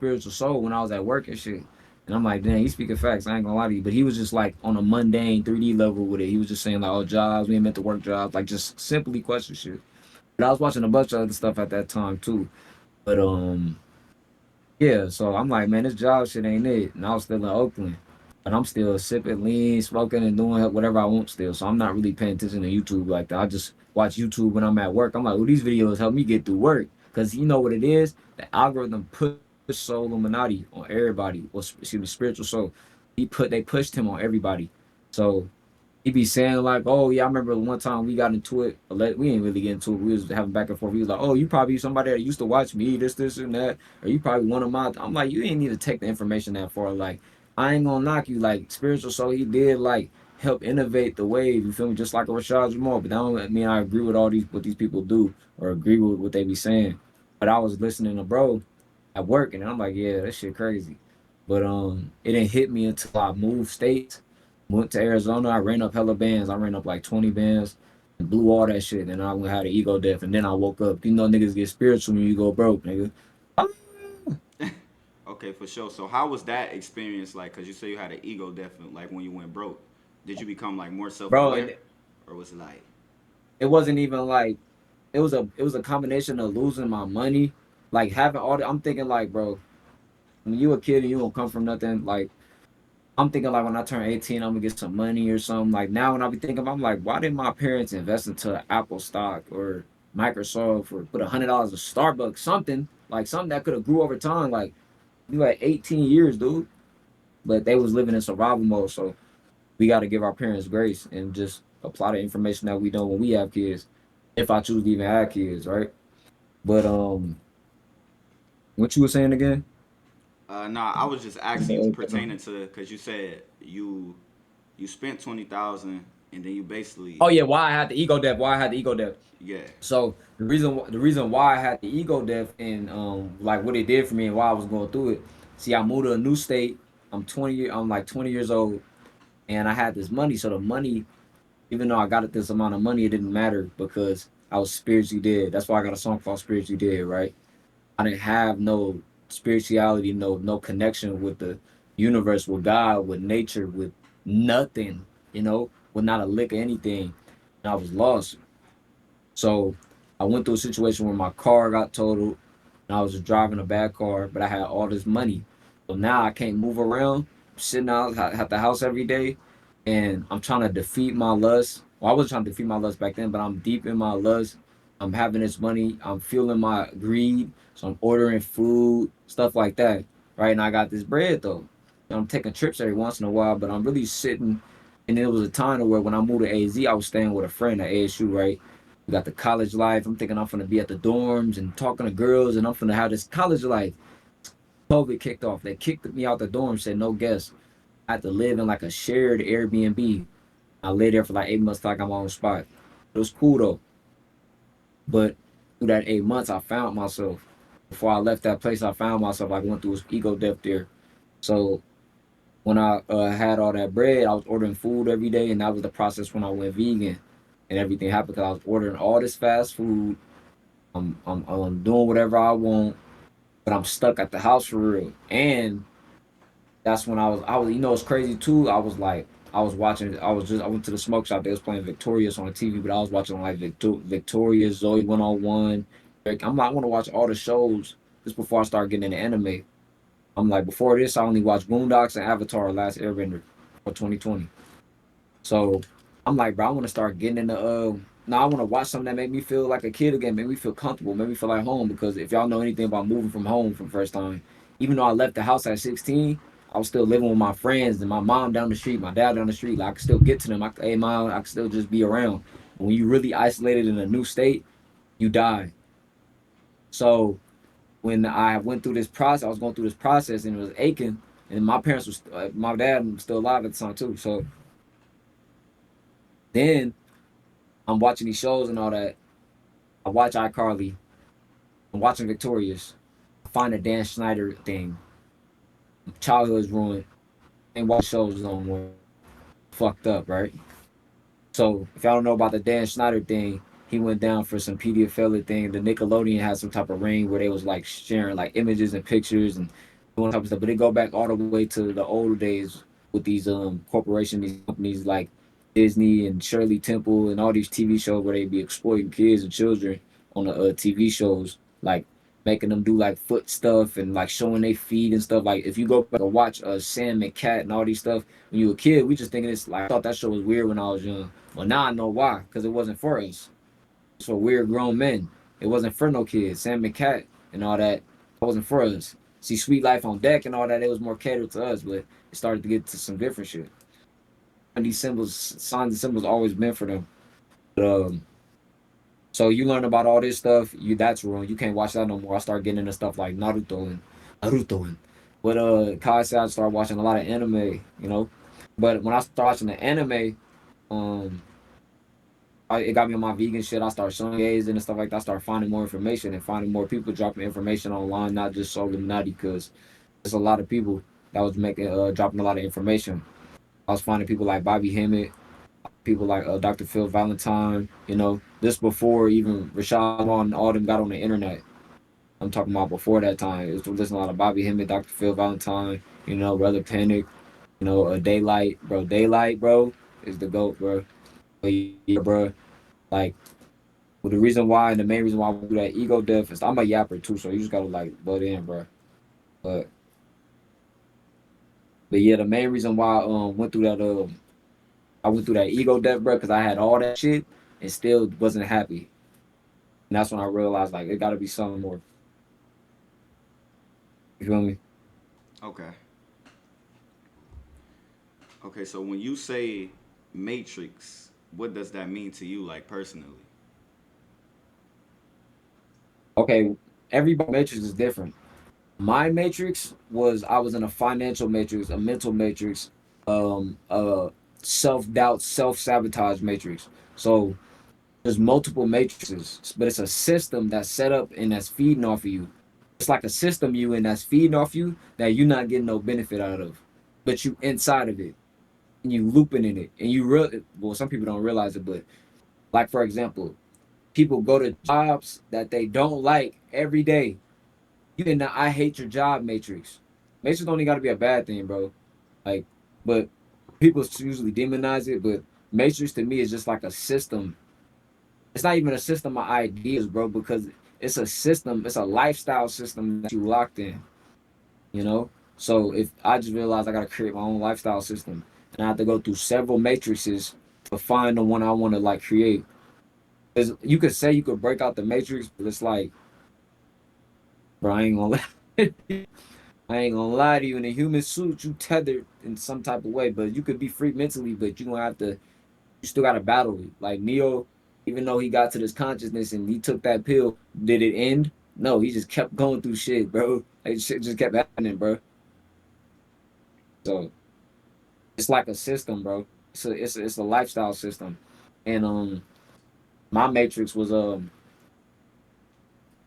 spiritual soul when I was at work and shit. And I'm like, damn, he's speaking facts. I ain't gonna lie to you. But he was just like on a mundane 3D level with it. He was just saying like, oh, jobs, we ain't meant to work jobs, like just simply question shit. But I was watching a bunch of other stuff at that time too. But yeah, so I'm like, man, this job shit ain't it. And I was still in Oakland. But I'm still sipping lean, smoking, and doing whatever I want still. So I'm not really paying attention to YouTube like that. I just watch YouTube when I'm at work. I'm like, well, these videos help me get through work. Because you know what it is? The algorithm push Solluminati on everybody. Well, excuse me, spiritual soul. They pushed him on everybody. So he be saying like, "Oh yeah, I remember one time we got into it. We ain't really get into it. We was having back and forth. He was like, "Oh, you probably somebody that used to watch me, this, and that, or you probably one of my." I'm like, you ain't need to take the information that far. Like, I ain't gonna knock you. Like, spiritual soul, he did like help innovate the wave. You feel me? Just like a Rashad Jamal. But that don't mean I agree with all these what these people do or agree with what they be saying. But I was listening to bro at work, and I'm like, yeah, that shit crazy. But it didn't hit me until I moved states. Went to Arizona. I ran up hella bands. I ran up like 20 bands and blew all that shit. And I went had an ego death. And then I woke up. You know, niggas get spiritual when you go broke, nigga. Ah, Okay, for sure. So how was that experience like? Cause you say you had an ego death, like when you went broke. Did you become like more bro, self-aware, and or was it like, it wasn't even like it was a combination of losing my money, like having all the. I'm thinking like, bro, when you a kid and you don't come from nothing, like I'm thinking like when I turn 18, I'm gonna get some money or something. Like now when I be thinking, I'm like, why did my parents invest into Apple stock or Microsoft or put $100 of Starbucks, something that could have grew over time. Like you had 18 years, dude. But they was living in survival mode, so we got to give our parents grace and just apply the information that we know when we have kids. If I choose to even have kids, right? But what you were saying again? nah, I was just asking pertaining to, cause you said you spent 20,000 and then you basically, Oh yeah, why I had the ego death? Why I had the ego death? yeah. So the reason why I had the ego death and like what it did for me and why I was going through it. See, I moved to a new state. I'm like 20 years old, and I had this money. So the money, even though I got this amount of money, it didn't matter because I was spiritually dead. That's why I got a song called "Spiritually Dead." Right? I didn't have no spirituality, no connection with the universe, with God, with nature, with nothing. With not a lick of anything. And I was lost. So I went through a situation where my car got totaled and I was just driving a bad car, but I had all this money. So now I can't move around. I'm sitting out at the house every day and I'm trying to defeat my lust. Well, I wasn't trying to defeat my lust back then, but I'm deep in my lust. I'm having this money. I'm feeling my greed. So I'm ordering food, stuff like that. Right. And I got this bread though. And I'm taking trips every once in a while, but I'm really sitting. And it was a time where when I moved to AZ, I was staying with a friend at ASU, right? We got the college life. I'm thinking I'm gonna be at the dorms and talking to girls, and I'm gonna have this college life. COVID kicked off. They kicked me out the dorm, said no guests. I had to live in like a shared Airbnb. I lived there for like 8 months, like I'm on the spot. It was cool though, but through that 8 months, I found myself. Before I left that place, I found myself. I went through his ego death there. So when I had all that bread, I was ordering food every day, and that was the process when I went vegan, and everything happened because I was ordering all this fast food. I'm doing whatever I want, but I'm stuck at the house for real. And that's when I was it's crazy too. I was watching I went to the smoke shop. They was playing Victorious on the TV, but I was watching like Victorious, Zoe 101. I'm like, I want to watch all the shows just before I start getting into anime. I'm like, before this, I only watched Boondocks and Avatar: Last Airbender for 2020. So I'm like, bro, I want to start getting into now I want to watch something that make me feel like a kid again, make me feel comfortable, make me feel like home. Because if y'all know anything about moving from home from first time, even though I left the house at 16, I was still living with my friends and my mom down the street, my dad down the street. Like I could still get to them. Hey mom, I could still just be around. When you really isolated in a new state, you die. So when I went through this process, I was going through this process and it was aching. And my parents was, my dad was still alive at the time too. So then I'm watching these shows and all that. I watch iCarly. I'm watching Victorious. I find a Dan Schneider thing. Childhood is ruined. Ain't watch shows no more. Fucked up, right? So if y'all don't know about the Dan Schneider thing, he went down for some pedophilic thing. The Nickelodeon had some type of ring where they was like sharing like images and pictures, and doing type of stuff. But it go back all the way to the older days with these corporations, these companies like Disney and Shirley Temple and all these TV shows where they be exploiting kids and children on the TV shows, like making them do like foot stuff and like showing their feet and stuff. Like if you go back and watch Sam and Cat and all these stuff when you were a kid, we just thinking it's like I thought that show was weird when I was young. Well, now I know why, because it wasn't for us. It's for weird grown men. It wasn't for no kids. Sam and Cat and all that. It wasn't for us. See, Sweet Life on Deck and all that. It was more catered to us, but it started to get to some different shit. And these symbols, signs and symbols, always meant for them. But, so you learn about all this stuff. That's wrong. You can't watch that no more. I start getting into stuff like Naruto and. But Kai said I started watching a lot of anime. But when I started watching the anime, um, it got me on my vegan shit. I started showing gays and stuff like that. I started finding more information and finding more people dropping information online, not just Solluminati, because there's a lot of people that was making dropping a lot of information. I was finding people like Bobby Hemmett, people like Dr. Phil Valentine. This before even Rashad Law and all them got on the internet. I'm talking about before that time. It was listening a lot of Bobby Hemmett, Dr. Phil Valentine. Brother Panic. Daylight, bro. Daylight, bro, is the goat, bro. But yeah, bro. Like, well, the reason why and the main reason why we do that ego death is I'm a yapper too, so you just gotta like butt in, bro. But yeah, the main reason why I went through that ego death, bro, because I had all that shit and still wasn't happy. And that's when I realized like it gotta be something more. You feel me? Okay. Okay, so when you say Matrix, what does that mean to you, like personally? Okay, everybody matrix is different. My matrix was I was in a financial matrix, a mental matrix, a self doubt, self sabotage matrix. So there's multiple matrices, but it's a system that's set up and that's feeding off of you. It's like a system you in that's feeding off you that you're not getting no benefit out of, but you inside of it and you looping in it, and you well, some people don't realize it, but like for example, people go to jobs that they don't like every day. You in the I hate your job matrix. Matrix don't even got to be a bad thing, bro. Like, but people usually demonize it, but matrix to me is just like a system. It's not even a system of ideas, bro, because it's a system. It's a lifestyle system that you locked in. You know. So if I just realized I gotta create my own lifestyle system, and I have to go through several matrices to find the one I want to like create. Because you could say you could break out the matrix, but it's like, bro, I ain't gonna lie. I ain't gonna lie to you. In a human suit, you tethered in some type of way, but you could be free mentally, but you gonna have to. You still gotta battle it. Like Neo, even though he got to this consciousness and he took that pill, did it end? No, he just kept going through shit, bro. Like shit just kept happening, bro. So it's like a system, bro. It's a lifestyle system, and my matrix was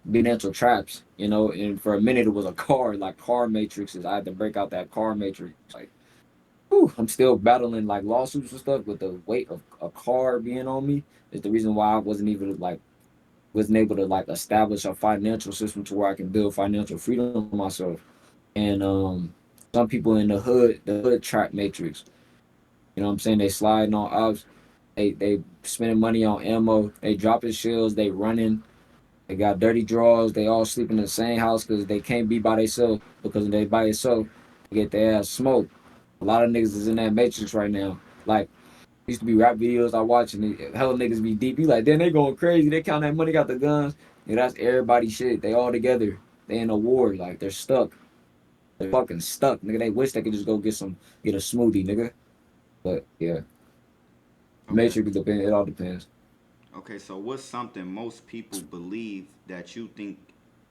financial traps, and for a minute it was a car, like car matrices. I had to break out that car matrix, like. Whew, I'm still battling like lawsuits and stuff, but the weight of a car being on me is the reason why I wasn't able to like establish a financial system to where I can build financial freedom for myself. And some people in the hood trap matrix, what I'm saying? They sliding on ups, they spending money on ammo, they dropping shells, they running, they got dirty drawers, they all sleep in the same house because they can't be by themselves because if they by themselves, they get their ass smoked. A lot of niggas is in that matrix right now. Like used to be rap videos I watch and hell niggas be deep. You like, then they going crazy. They count that money, got the guns. Yeah, that's everybody shit. They all together. They in a war. Like they're stuck. They're fucking stuck, nigga. They wish they could just go get a smoothie, nigga. But yeah, Okay. matrix depend. It all depends. Okay, so what's something most people believe that you think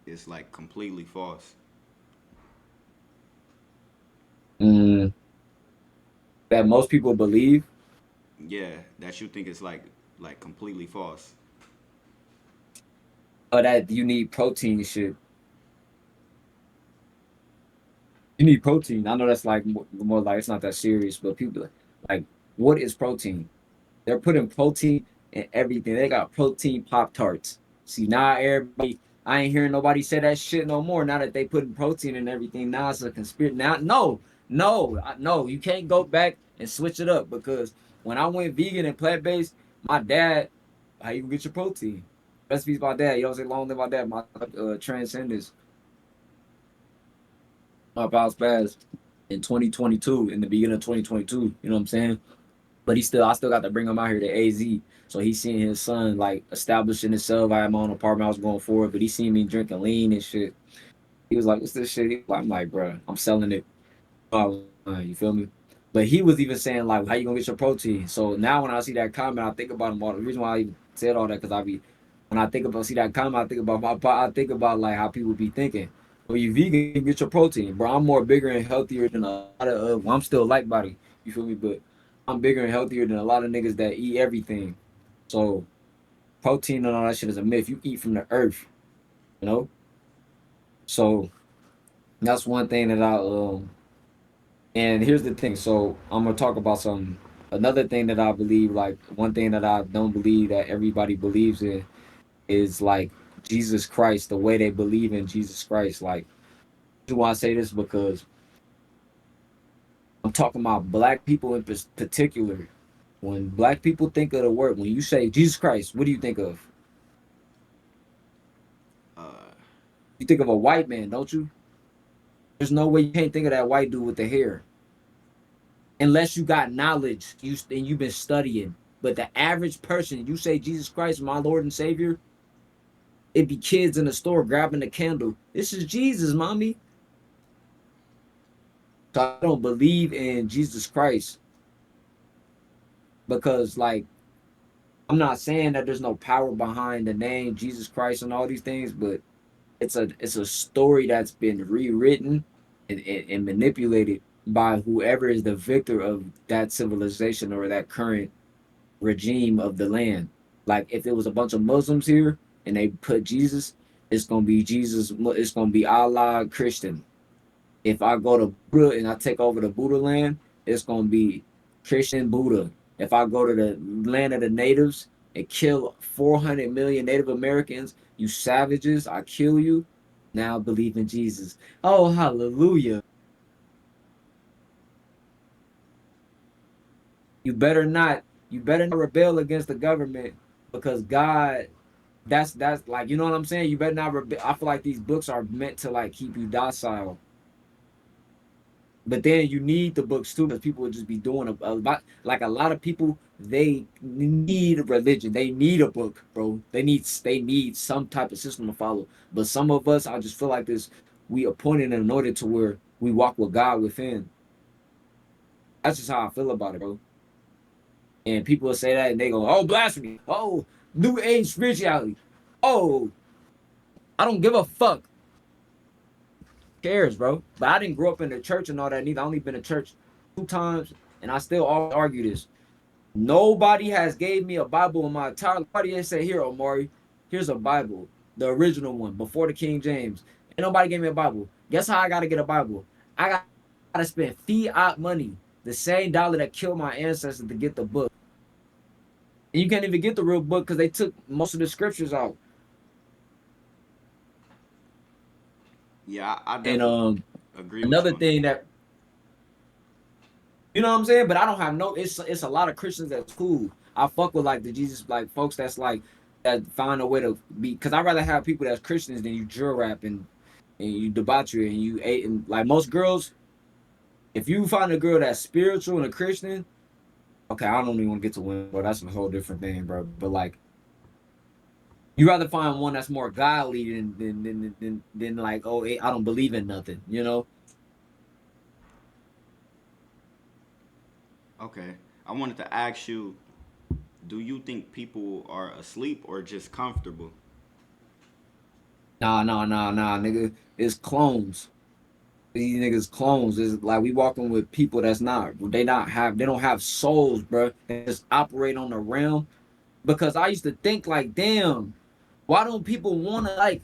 is like completely false? Mm, that most people believe Yeah, that you think is like completely false. that you need protein and shit. You need protein. I know that's like more like it's not that serious, but people like, what is protein? They're putting protein in everything. They got protein Pop Tarts. See now everybody I ain't hearing nobody say that shit no more. Now that they putting protein and everything, now it's a conspiracy. Now, no, you can't go back and switch it up because when I went vegan and plant based, my dad, how you gonna get your protein? Recipes my dad. You know what I'm saying? Long live my dad. My transcendence. My pops passed in 2022, in the beginning of 2022. You know what I'm saying? But I still got to bring him out here to AZ. So he seen his son like establishing himself. I had my own apartment. I was going for it, but he seen me drinking lean and shit. He was like, "What's this shit?" I'm like, "Bro, I'm selling it." I was, you feel me? But he was even saying like, "How you gonna get your protein?" So now when I see that comment, I think about him all. The reason why I even said all that because I be when I think about see that comment, I think about I think about like how people be thinking. When you vegan, you get your protein, bro. I'm more bigger and healthier than a lot of. Well, I'm still light body. You feel me? But I'm bigger and healthier than a lot of niggas that eat everything. So protein and all that shit is a myth. You eat from the earth, you know. So that's one thing that I And here's the thing. So I'm gonna talk about some another thing that I believe. Like one thing that I don't believe that everybody believes in is like Jesus Christ. The way they believe in Jesus Christ. Like, do I say this because I'm talking about black people in particular. When black people think of the word, when you say Jesus Christ, what do you think of? Uh, You think of a white man, don't you? There's no way you can't think of that white dude with the hair unless you got knowledge. And you've been studying. But the average person, you say Jesus Christ, my Lord and Savior, it be kids in the store grabbing a candle. This is Jesus, mommy. So I don't believe in Jesus Christ because, like, I'm not saying that there's no power behind the name Jesus Christ and all these things, but it's a story that's been rewritten and manipulated by whoever is the victor of that civilization or that current regime of the land. Like if it was a bunch of Muslims here and they put Jesus, it's gonna be Jesus. It's gonna be Allah Christian. If I go to Buddha and I take over the Buddha land, it's gonna be Christian Buddha. If I go to the land of the natives and kill 400 million Native Americans, you savages, I kill you. Now believe in Jesus. Oh, hallelujah. You better not, you better not rebel against the government because God, that's like, you know what I'm saying? You better not rebel. I feel like these books are meant to like keep you docile. But then you need the books too, because people would just be doing a lot. Like a lot of people, they need a religion. They need a book, bro. They need some type of system to follow. But some of us, I just feel like this. We appointed and anointed to where we walk with God within. That's just how I feel about it, bro. And people will say that, and they go, "Oh, blasphemy! Oh, new age spirituality! Oh, I don't give a fuck." Cares, bro. But I didn't grow up in the church and all that neither. I only been to church 2 times, and I still always argue this. Nobody has gave me a Bible in my entire life. Nobody has said, "Here, Omari, here's a Bible, the original one before the King James." And nobody gave me a Bible. Guess how I got to get a Bible? I got to spend fiat money, the same dollar that killed my ancestors to get the book. And you can't even get the real book because they took most of the scriptures out. yeah, I And definitely agree with another you on that. thing that you know what I'm saying? But I don't have no. It's a lot of Christians that's cool. I fuck with like the Jesus like folks that's like that find a way to be. Because I'd rather have people that's Christians than you drill rap and you debauchery and you ate and like most girls. If you find a girl that's spiritual and a Christian, okay, I don't even want to get to women, bro. That's a whole different thing, bro. But like, you rather find one that's more godly than like, oh, I don't believe in nothing, you know? Okay, I wanted to ask you, do you think people are asleep or just comfortable? Nah, nigga. It's clones. These niggas clones. Is like we walking with people that's not. They don't have souls, bro. They just operate on the realm. Because I used to think like, damn, why don't people want to like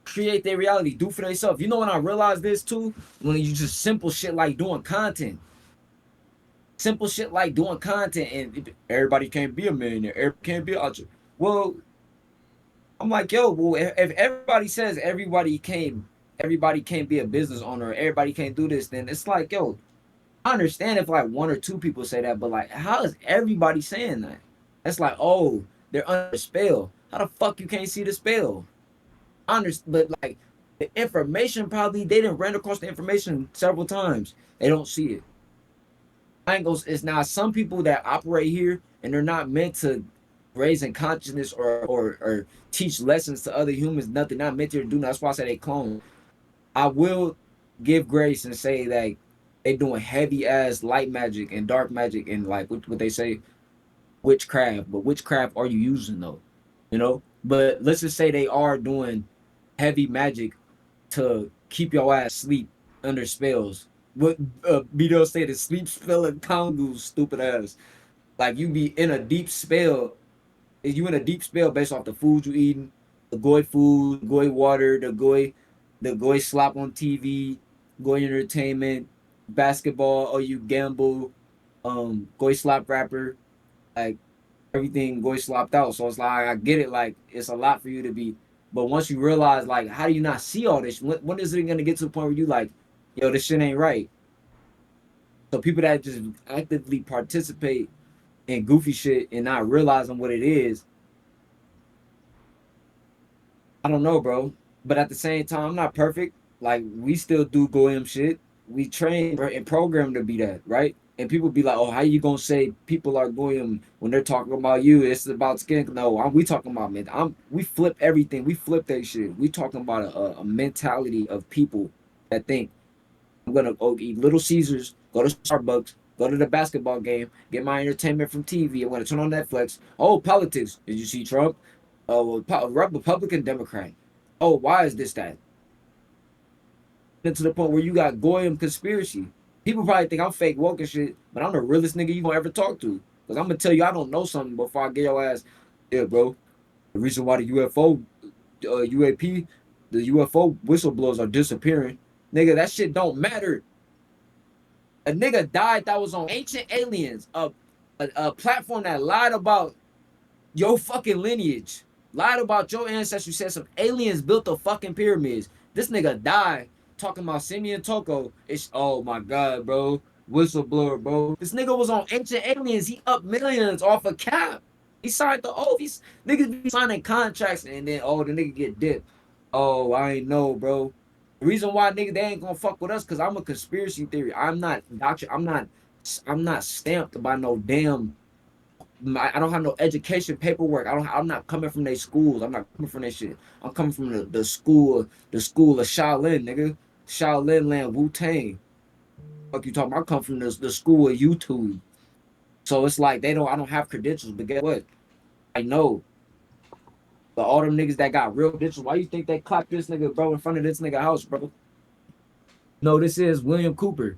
create their reality, do for themselves? You know when I realized this too, when you just simple shit like doing content, simple shit like doing content, and everybody can't be a millionaire. Everybody can't be a well. I'm like, yo, well, if everybody says everybody can't be a business owner, everybody can't do this, then it's like, yo, I understand if like one or two people say that, but like, how is everybody saying that? It's like, oh, they're under a spell. How the fuck you can't see the spell? I understand, but like the information probably they didn't run across the information several times. They don't see it. Angles is now some people that operate here and they're not meant to raise in consciousness or teach lessons to other humans. Nothing, not meant to do. That's why I say they clone. I will give grace and say that they doing heavy ass light magic and dark magic and like what they say witchcraft. But witchcraft are you using though? You know. But let's just say they are doing heavy magic to keep your ass sleep under spells. What Beto said is sleep spell and Kongu, stupid ass. Like you be in a deep spell. Is you in a deep spell based off the food you eating, the goy food, goy water, the goy slop on TV, goy entertainment, basketball, or you gamble, goy slop rapper, like everything goy slopped out. So it's like I get it, like it's a lot for you to be. But once you realize, like, how do you not see all this? When is it gonna get to the point where you like, yo, this shit ain't right? So people that just actively participate in goofy shit and not realizing what it is, I don't know, bro. But at the same time, I'm not perfect. Like we still do go M shit. We train and program to be that, right? And people be like, "Oh, how you gonna say people are goyim when they're talking about you? It's about skin." No, we talking about man. We flip everything. We flip that shit. We talking about a mentality of people that think I'm gonna go eat Little Caesars, go to Starbucks, go to the basketball game, get my entertainment from TV. I'm gonna turn on Netflix. Oh, politics. Did you see Trump? Oh, Republican, Democrat. Oh, why is this that? And to the point where you got Goyim conspiracy. People probably think I'm fake woke and shit, but I'm the realest nigga you gonna ever talk to. Cause I'm gonna tell you I don't know something before I get your ass. Yeah, bro. The reason why the UFO, UAP, the UFO whistleblowers are disappearing, nigga, that shit don't matter. A nigga died that was on Ancient Aliens, a platform that lied about your fucking lineage, lied about your ancestry, said some aliens built the fucking pyramids. This nigga died talking about Simeon Toko. It's oh my god, bro. Whistleblower, bro. This nigga was on Ancient Aliens. He up millions off a cap. He signed the oath. These niggas be signing contracts and then oh the nigga get dipped. Oh, I ain't know, bro. The reason why nigga they ain't gonna fuck with us because I'm a conspiracy theory. I'm not doctor. I'm not stamped by no damn I don't have no education paperwork. I'm not coming from their schools. I'm not coming from their shit. I'm coming from the school of Shaolin, nigga. Shaolin land Wu Tang. Fuck you talking about? I come from the school of YouTube. So it's like I don't have credentials, but guess what? I know. But all them niggas that got real credentials, why you think they clapped this nigga, bro, in front of this nigga house, bro? No, this is William Cooper.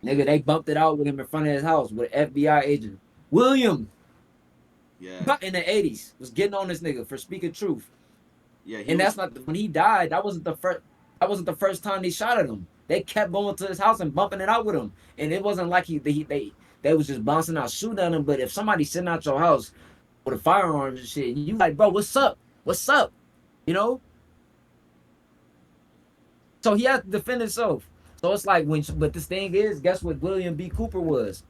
Nigga, they bumped it out with him in front of his house with an FBI agent. William, Yeah, in the 80s was getting on this nigga for speaking truth. yeah, he And was. that's not when he died, that wasn't the first time they shot at him. They kept going to his house and bumping it out with him. And it wasn't like they was just bouncing out shooting at him. But if somebody's sitting out your house with a firearm and shit, and you like, bro, what's up? What's up? You know? So he has to defend himself. So it's like but this thing is, guess what William B. Cooper was?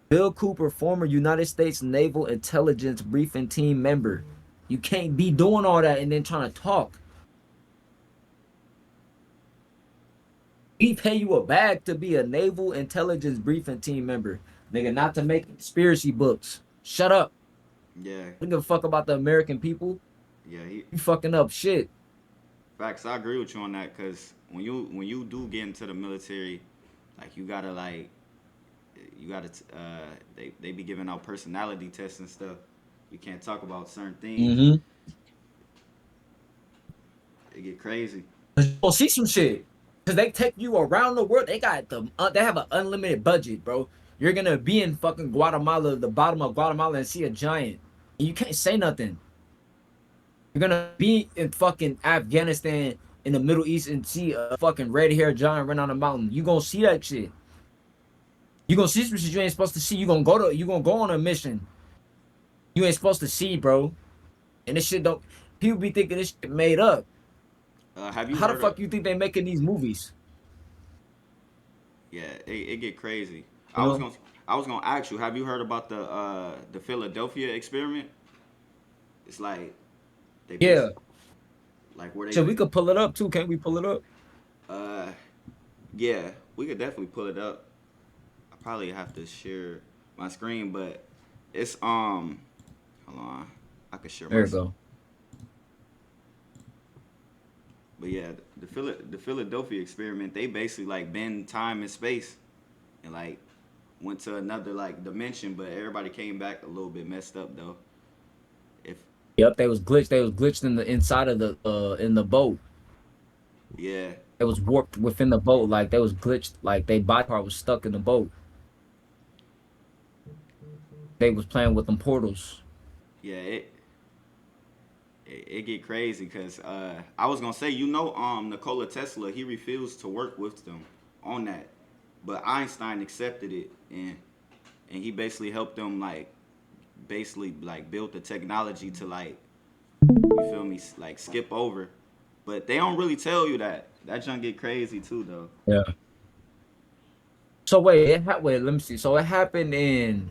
Bill Cooper, former United States Naval Intelligence Briefing Team member. You can't be doing all that and then trying to talk. We pay you a bag to be a Naval Intelligence Briefing Team member. Nigga, not to make conspiracy books. Shut up. Yeah, I don't give a fuck about the American people. yeah. He You fucking up shit. facts. I agree with you on that because when you do get into the military, like you gotta they be giving out personality tests and stuff. You can't talk about certain things. Mm-hmm. It get crazy. You gonna see some shit. Cause they take you around the world. They have an unlimited budget, bro. You're gonna be in fucking Guatemala, the bottom of Guatemala, and see a giant. And you can't say nothing. You're gonna be in fucking Afghanistan in the Middle East and see a fucking red haired giant run on a mountain. You gonna see that shit. You gonna see some shit you ain't supposed to see. You gonna go on a mission. You ain't supposed to see, bro. and this shit don't. People be thinking this shit made up. Have you How the heard of? fuck you think they making these movies? Yeah, it get crazy. You I was know? gonna I was gonna ask you. Have you heard about the Philadelphia experiment? It's like they Yeah. basically like where they So we could pull it up too. Can't we pull it up? uh yeah, we could definitely pull it up. I probably have to share my screen, but it's hold on. I could share There my you go. but yeah, the Philadelphia experiment, they basically like bend time and space and like went to another like dimension, but everybody came back a little bit messed up though. If Yep, they was glitched. They was glitched in the inside of the in the boat. yeah, It was warped within the boat. Like they was glitched. Like they body part was stuck in the boat. They was playing with them portals. yeah, it get crazy because I was gonna say, you know, Nikola Tesla, he refused to work with them on that, but Einstein accepted it, and he basically helped them like basically like build the technology to like, you feel me, like skip over. But they don't really tell you that. That junk get crazy too though. Yeah. So wait, wait. Let me see. So it happened in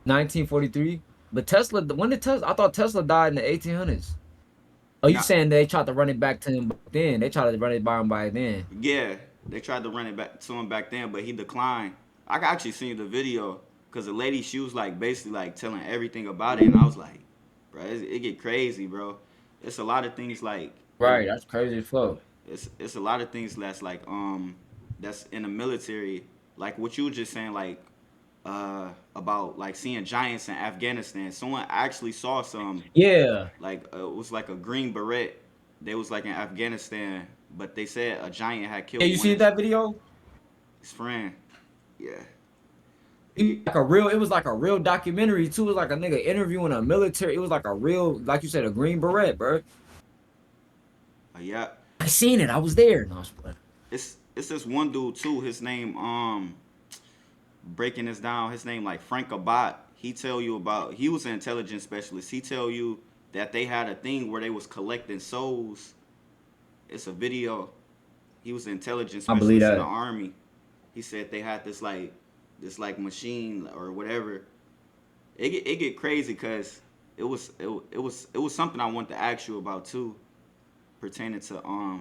1943. But Tesla, when did Tesla? I thought Tesla died in the 1800s. Oh, you Not saying they tried to run it back to him back then? They tried to run it by him by then. Yeah, they tried to run it back to him back then, but he declined. I actually seen the video because the lady, she was like basically like telling everything about it, and I was like, bro, it get crazy, bro. It's a lot of things like Right. That's crazy as fuck. it's a lot of things that's like that's in the military, like what you were just saying, like about like seeing giants in Afghanistan. Someone actually saw some Yeah. like it was like a green beret. They was like in Afghanistan, but they said a giant had Yeah, killed you one see of that video? his friend. Yeah, it It get like a real. It was like a real documentary too. It was like a nigga interviewing a military. It was like a real, like you said, a green beret, bro. yeah. I seen it. I was there. No, I was playing. It's this one dude too. His name breaking this down. His name like Frank Abbott. He tell you about he was an intelligence specialist. He tell you that they had a thing where they was collecting souls. It's a video. He was an intelligence I believe specialist in the that. army. He said they had this like machine or whatever. It get crazy because it was something I wanted to ask you about too, pertaining to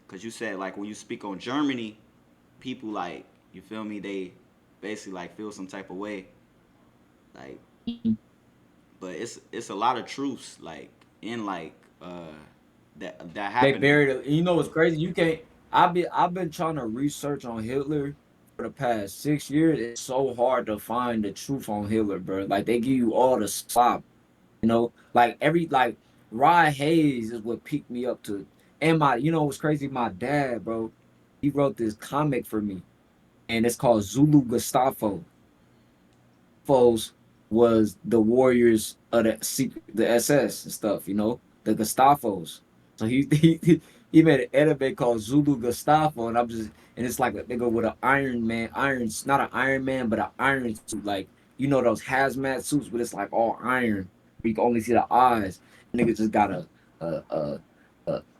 because you said like when you speak on Germany, people like, you feel me, they basically like feel some type of way, like, but it's a lot of truths like in like that They happened. buried it. You know what's crazy? You can't. I've been trying to research on Hitler for the past 6 years. It's so hard to find the truth on Hitler, bro. Like they give you all the slop, like like Rod Hayes is what piqued me up to. And you know what's crazy? My dad, bro, he wrote this comic for me, and it's called Zulu Gustavo. Foes was the warriors of the SS and stuff, the Gustafos. So he made an anime called Zulu Gustavo, and it's like a nigga with an Iron Man, not an Iron Man, but an iron suit, like those hazmat suits, but it's like all iron. You can only see the eyes. Nigga just got a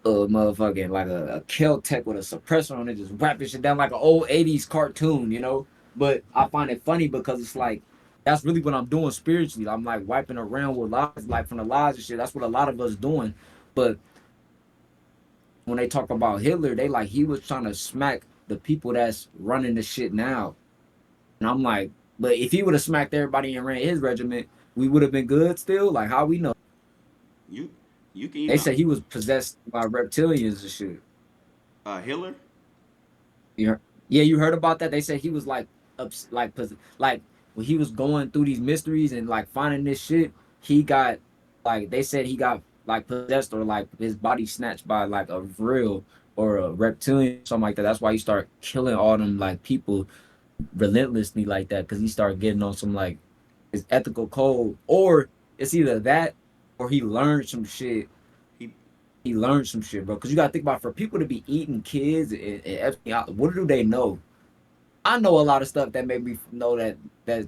a motherfucking like a kill tech with a suppressor on it, just wrapping shit down like an old '80s cartoon. But I find it funny because it's like that's really what I'm doing spiritually. I'm like wiping around with lies, like from the lies and shit. That's what a lot of us doing. But when they talk about Hitler, they like he was trying to smack the people that's running the shit now. And I'm like, but if he would have smacked everybody and ran his regiment, we would have been good still. Like how we know? You you can They even said he was possessed by reptilians and shit. Hitler. Yeah, you heard about that? They said he was like like when he was going through these mysteries and like finding this shit, he got like they said he got like possessed or like his body snatched by like a vril or a reptilian, something like that. That's why he started killing all them like people relentlessly like that because he started getting on some like his ethical code, or it's either that or he learned some shit. He He learned some shit, bro. Because you gotta think about for people to be eating kids and everything, what do they know? I know a lot of stuff that made me know that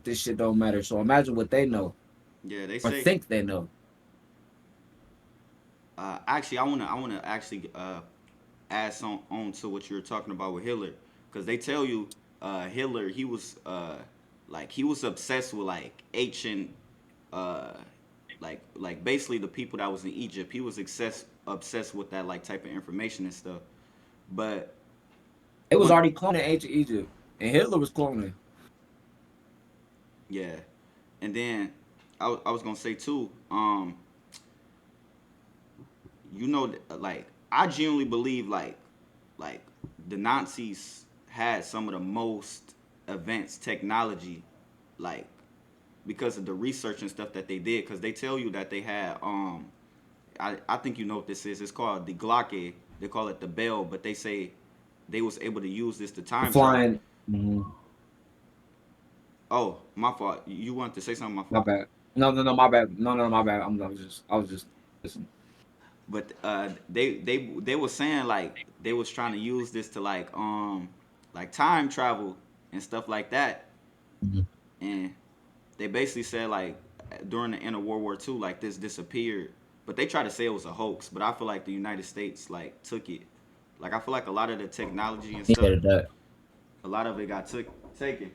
this shit don't matter. So imagine what they know. Yeah, they or say. think they know. Actually, I wanna actually add some on to what you were talking about with Hitler, because they tell you Hitler, he was obsessed with like ancient uh like basically the people that was in Egypt. He was obsessed with that like type of information and stuff. But It was one already cloning ancient Egypt, and Hitler was cloning. yeah, and then I was gonna say too, like I genuinely believe like the Nazis had some of the most advanced technology, like because of the research and stuff that they did. Because they tell you that they had I think you know what this is. It's called the Glocke. They call it the bell, but they say they was able to use this to The time travel. flying. Mhm. Oh, my fault. You wanted to say something? My My fault. bad. No, no, no, my bad. No, no, my bad. I was just listening. But they were saying like they was trying to use this to like time travel and stuff like that, Mhm. and they basically said like during the end of World War II, like this disappeared, but they tried to say it was a hoax. But I feel like the United States like took it. Like I feel like a lot of the technology and He stuff, said that. a lot of it got taken.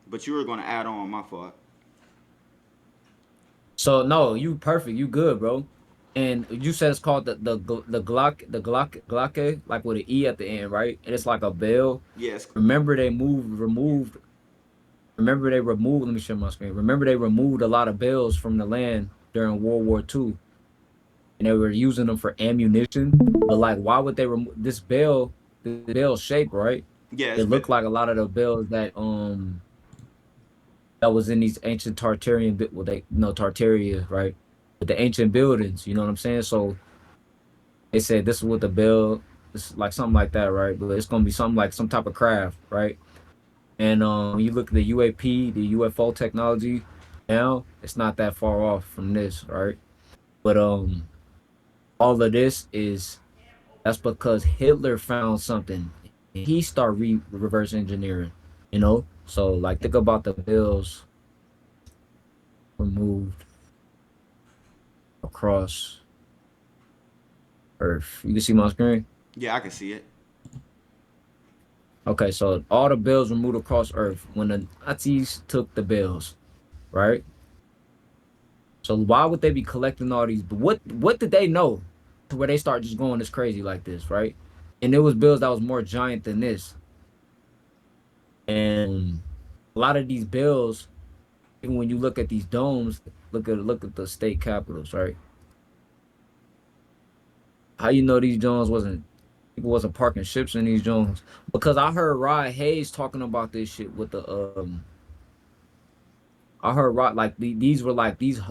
But you were gonna add on my fault. So no, you perfect. You good, bro. And you said it's called the Glocke, like with an E at the end, right? And it's like a bell. Yes, Remember they removed. Remember they removed. Let me share my screen. Remember they removed a lot of bells from the land during World War II, and they were using them for ammunition. But like, why would they remove this bell? The bell shape, right? yeah, It looked like a lot of the bells that was in these ancient well, they Tartaria, right? But the ancient buildings, you know what I'm saying? So they said this is what the bell, it's like something like that, right? But it's gonna be something like some type of craft, right? And when you look at the UAP, the UFO technology now, it's not that far off from this, right? But all of this is that's because Hitler found something. He started reverse engineering, you know. So like think about the bills removed across Earth. You can see my screen. yeah, I can see it. Okay, so all the bills were moved across Earth when the Nazis took the bills, right? So why would they be collecting all these? What did they know to where they start just going this crazy like this, right? And it was bills that was more giant than this, and a lot of these bills, even when you look at these domes, look at the state capitals, right? How you know these Jones wasn't people wasn't parking ships in these Jones? Because I heard Rod Hayes talking about this shit with the I heard Rod like these were like these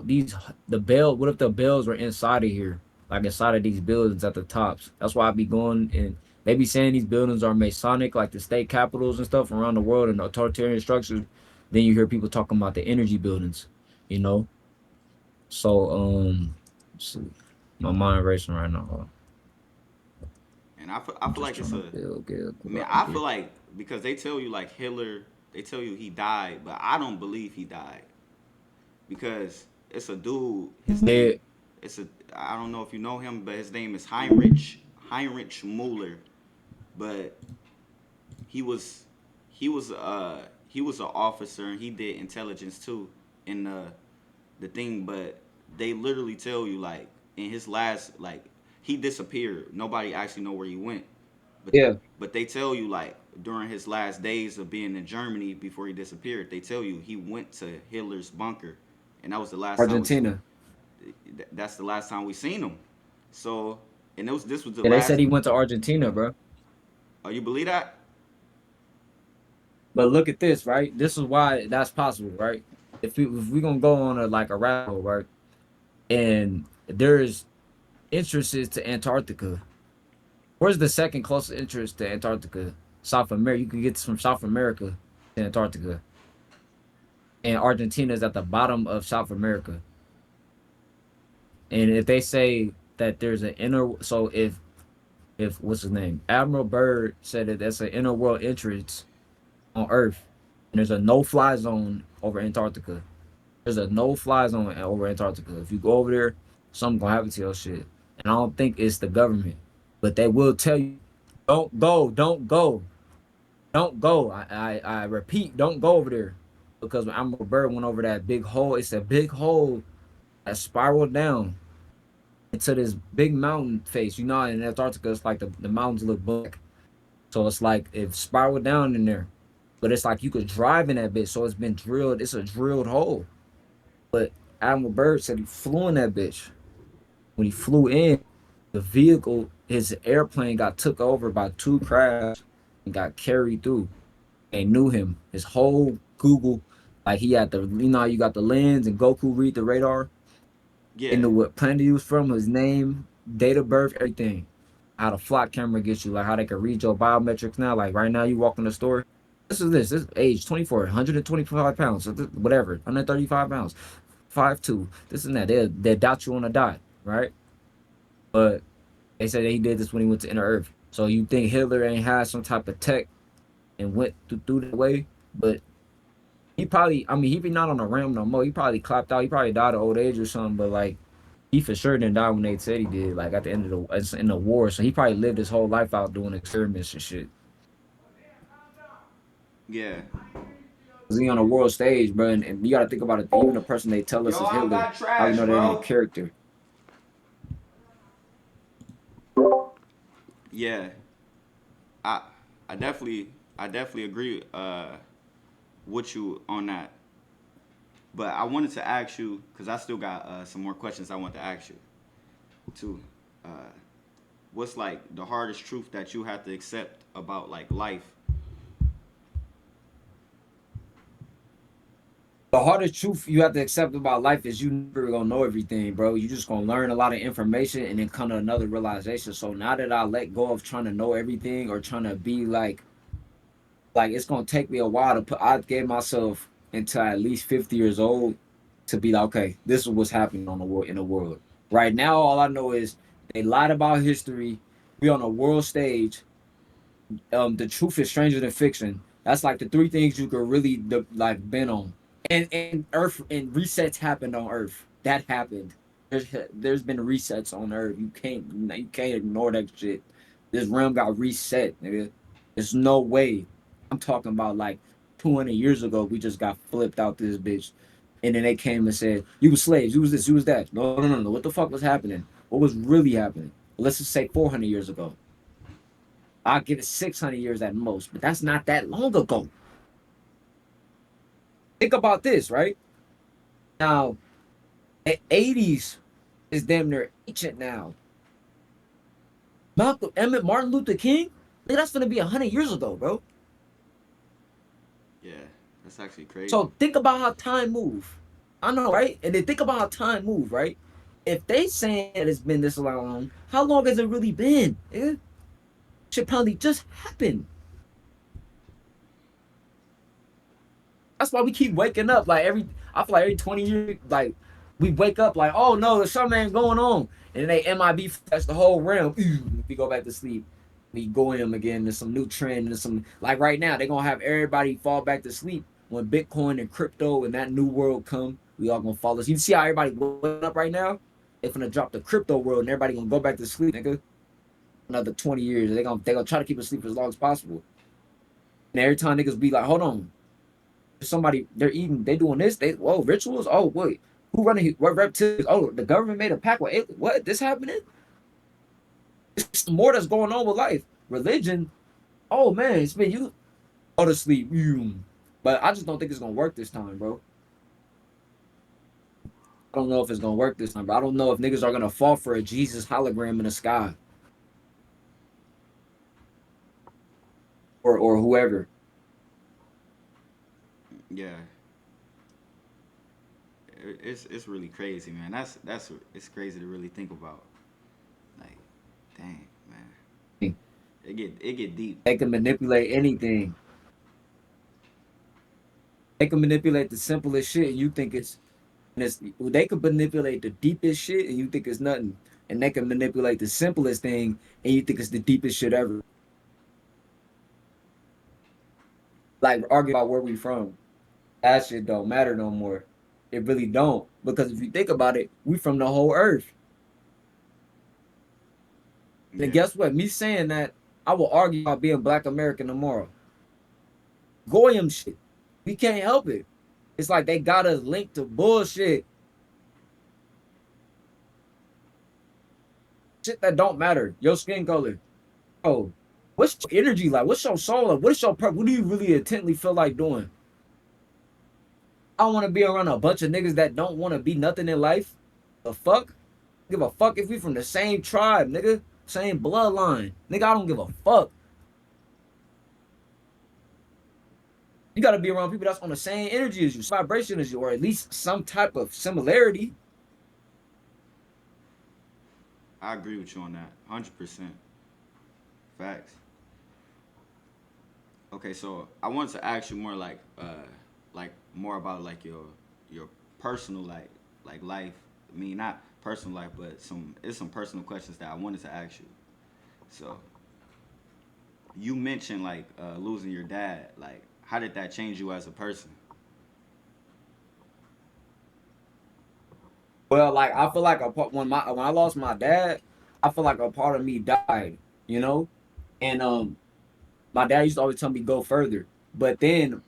the bell. What if the bells were inside of here, like inside of these buildings at the tops? That's why I be going and they be saying these buildings are Masonic, like the state capitals and stuff around the world and authoritarian structures. Then you hear people talking about the energy buildings, you know. So let's see, my mind racing right now. Hold on. And I I'm feel just like trying it's to a build, man, I feel like because they tell you like Hitler, they tell you he died, but I don't believe he died because it's a dude. His name, Yeah, it's a I don't know if you know him, but his name is Heinrich Muller. But he was he was an officer and he did intelligence too in the thing. But they literally tell you like in his last like he disappeared. Nobody actually know where he went. But yeah, they tell you like during his last days of being in Germany before he disappeared, they tell you he went to Hitler's bunker, and that was the last time Argentina. that's the last time we seen him. So, and this was the Yeah, they said last. he went to Argentina, bro. Oh, you believe that? But look at this, right? This is why that's possible, right? If we gonna go on a like a rabbit hole, right? And there's entrances to Antarctica. Where's the second closest entrance to Antarctica? South America. You can get from South America to Antarctica, and Argentina is at the bottom of South America. And if they say that there's an inner, so if what's his name, Admiral Byrd said that that's an inner world entrance on Earth, And there's a no-fly zone over Antarctica. There's a no-fly zone over Antarctica. If you go over there, something gonna happen to your shit. And I don't think it's the government, but they will tell you, don't go, don't go, don't go. I repeat, don't go over there, because when Admiral Byrd went over that big hole, it's a big hole that spiraled down into this big mountain face. You know, in Antarctica, it's like the mountains look black, so it's like it spiraled down in there. But it's like you could drive in that bitch, so it's been drilled. It's a drilled hole. But Admiral Byrd said he flew in that bitch. When he flew in, the vehicle, his airplane got took over by two crabs and got carried through. They knew him. His whole Google, like he had the, you know, you got the lens and Goku read the radar. They Yeah, knew what planet he was from, his name, date of birth, everything. How the flock camera gets you, like how they can read your biometrics now. Like right now, you walk in the store. This is age 24, 125 pounds, so whatever, 135 pounds, 5'2", this and that. They dot you on a dot, right? But they said that he did this when he went to Inner Earth. So you think Hitler ain't had some type of tech and went through that way? But he probably, I mean, he be not on the rim no more. He probably clapped out. He probably died of old age or something. But like, he for sure didn't die when they said he did. Like at the end of in the war. So he probably lived his whole life out doing experiments and shit. yeah. Cause he on a world stage, bro, and you got to think about it. Even the person they tell us Yo, is I Hitler, got how we trash, know that ain't bro. character. Yeah, I I definitely I definitely agree with you on that. But I wanted to ask you because I still got some more questions I want to ask you too. Uh, what's like the hardest truth that you have to accept about like life? The hardest truth you have to accept about life is you never gonna know everything, bro. You just gonna learn a lot of information and then come to another realization. So now that I let go of trying to know everything or trying to be like it's gonna take me a while to put. I gave myself until at least 50 years old to be like, okay, this is what's happening on the world in the world right now. All I know is they lied about history. We on a world stage. The truth is stranger than fiction. That's like the three things you could really like been on. And Earth and resets happened on Earth. That happened. There's been resets on Earth. You can't ignore that shit. This realm got reset, nigga. There's no way. I'm talking about like 200 years ago. We just got flipped out this bitch, and then they came and said you was slaves. You was this. You was that. No, no, no, no. What the fuck was happening? What was really happening? Let's just say 400 years ago. I'll give it 600 years at most, but that's not that long ago. Think about this, right? Now, the 80s is damn near ancient now. Malcolm Emmett, Martin Luther King, that's gonna be 100 years ago, bro. Yeah, that's actually crazy. So think about how time move. I know, right? And then think about how time move, right? If they saying that it's been this long, how long has it really been? It should probably just happen. That's why we keep waking up. Like I feel like every 20 years, like we wake up like, oh no, there's something ain't going on, and then they MIB that's the whole realm. We go back to sleep. We go in them again. There's some new trend. There's some like right now they're gonna have everybody fall back to sleep when Bitcoin and crypto and that new world come. We all gonna fall asleep. You see how everybody waking up right now? They're gonna drop the crypto world and everybody gonna go back to sleep, nigga. Another 20 years. They gonna try to keep us asleep as long as possible. And every time niggas be like, hold on, somebody they're eating, they doing this, they whoa rituals. Oh wait, who running what reptilians? Oh, the government made a pact with what this happening? It's more that's going on with life. Religion. Oh man, it's been you go to sleep. But I just don't think it's gonna work this time, bro. I don't know if it's gonna work this time, but I don't know if niggas are gonna fall for a Jesus hologram in the sky or whoever. Yeah, it's really crazy, man. That's it's crazy to really think about. Like, dang, man, it get deep. They can manipulate anything. They can manipulate the simplest shit, and you think it's they can manipulate the deepest shit, and you think it's nothing. And they can manipulate the simplest thing, and you think it's the deepest shit ever. Like argue about where we from. That shit don't matter no more. It really don't. Because if you think about it, we from the whole earth. And Yeah, guess what? Me saying that, I will argue about being black American tomorrow. Goyim shit. We can't help it. It's like they got us linked to bullshit. Shit that don't matter. Your skin color. Oh, what's your energy like? What's your soul like? What's your purpose? What do you really intently feel like doing? I don't want to be around a bunch of niggas that don't want to be nothing in life. The fuck? Give a fuck if we from the same tribe, nigga. Same bloodline. Nigga, I don't give a fuck. You gotta be around people that's on the same energy as you, vibration as you, or at least some type of similarity. I agree with you on that. 100%. Facts. Okay, so I wanted to ask you more like more about like your personal like life. I mean, not personal life, but some personal questions that I wanted to ask you. So you mentioned like losing your dad. Like, how did that change you as a person? Well, like I feel like a part when I lost my dad, I feel like a part of me died, you know. And my dad used to always tell me go further, but then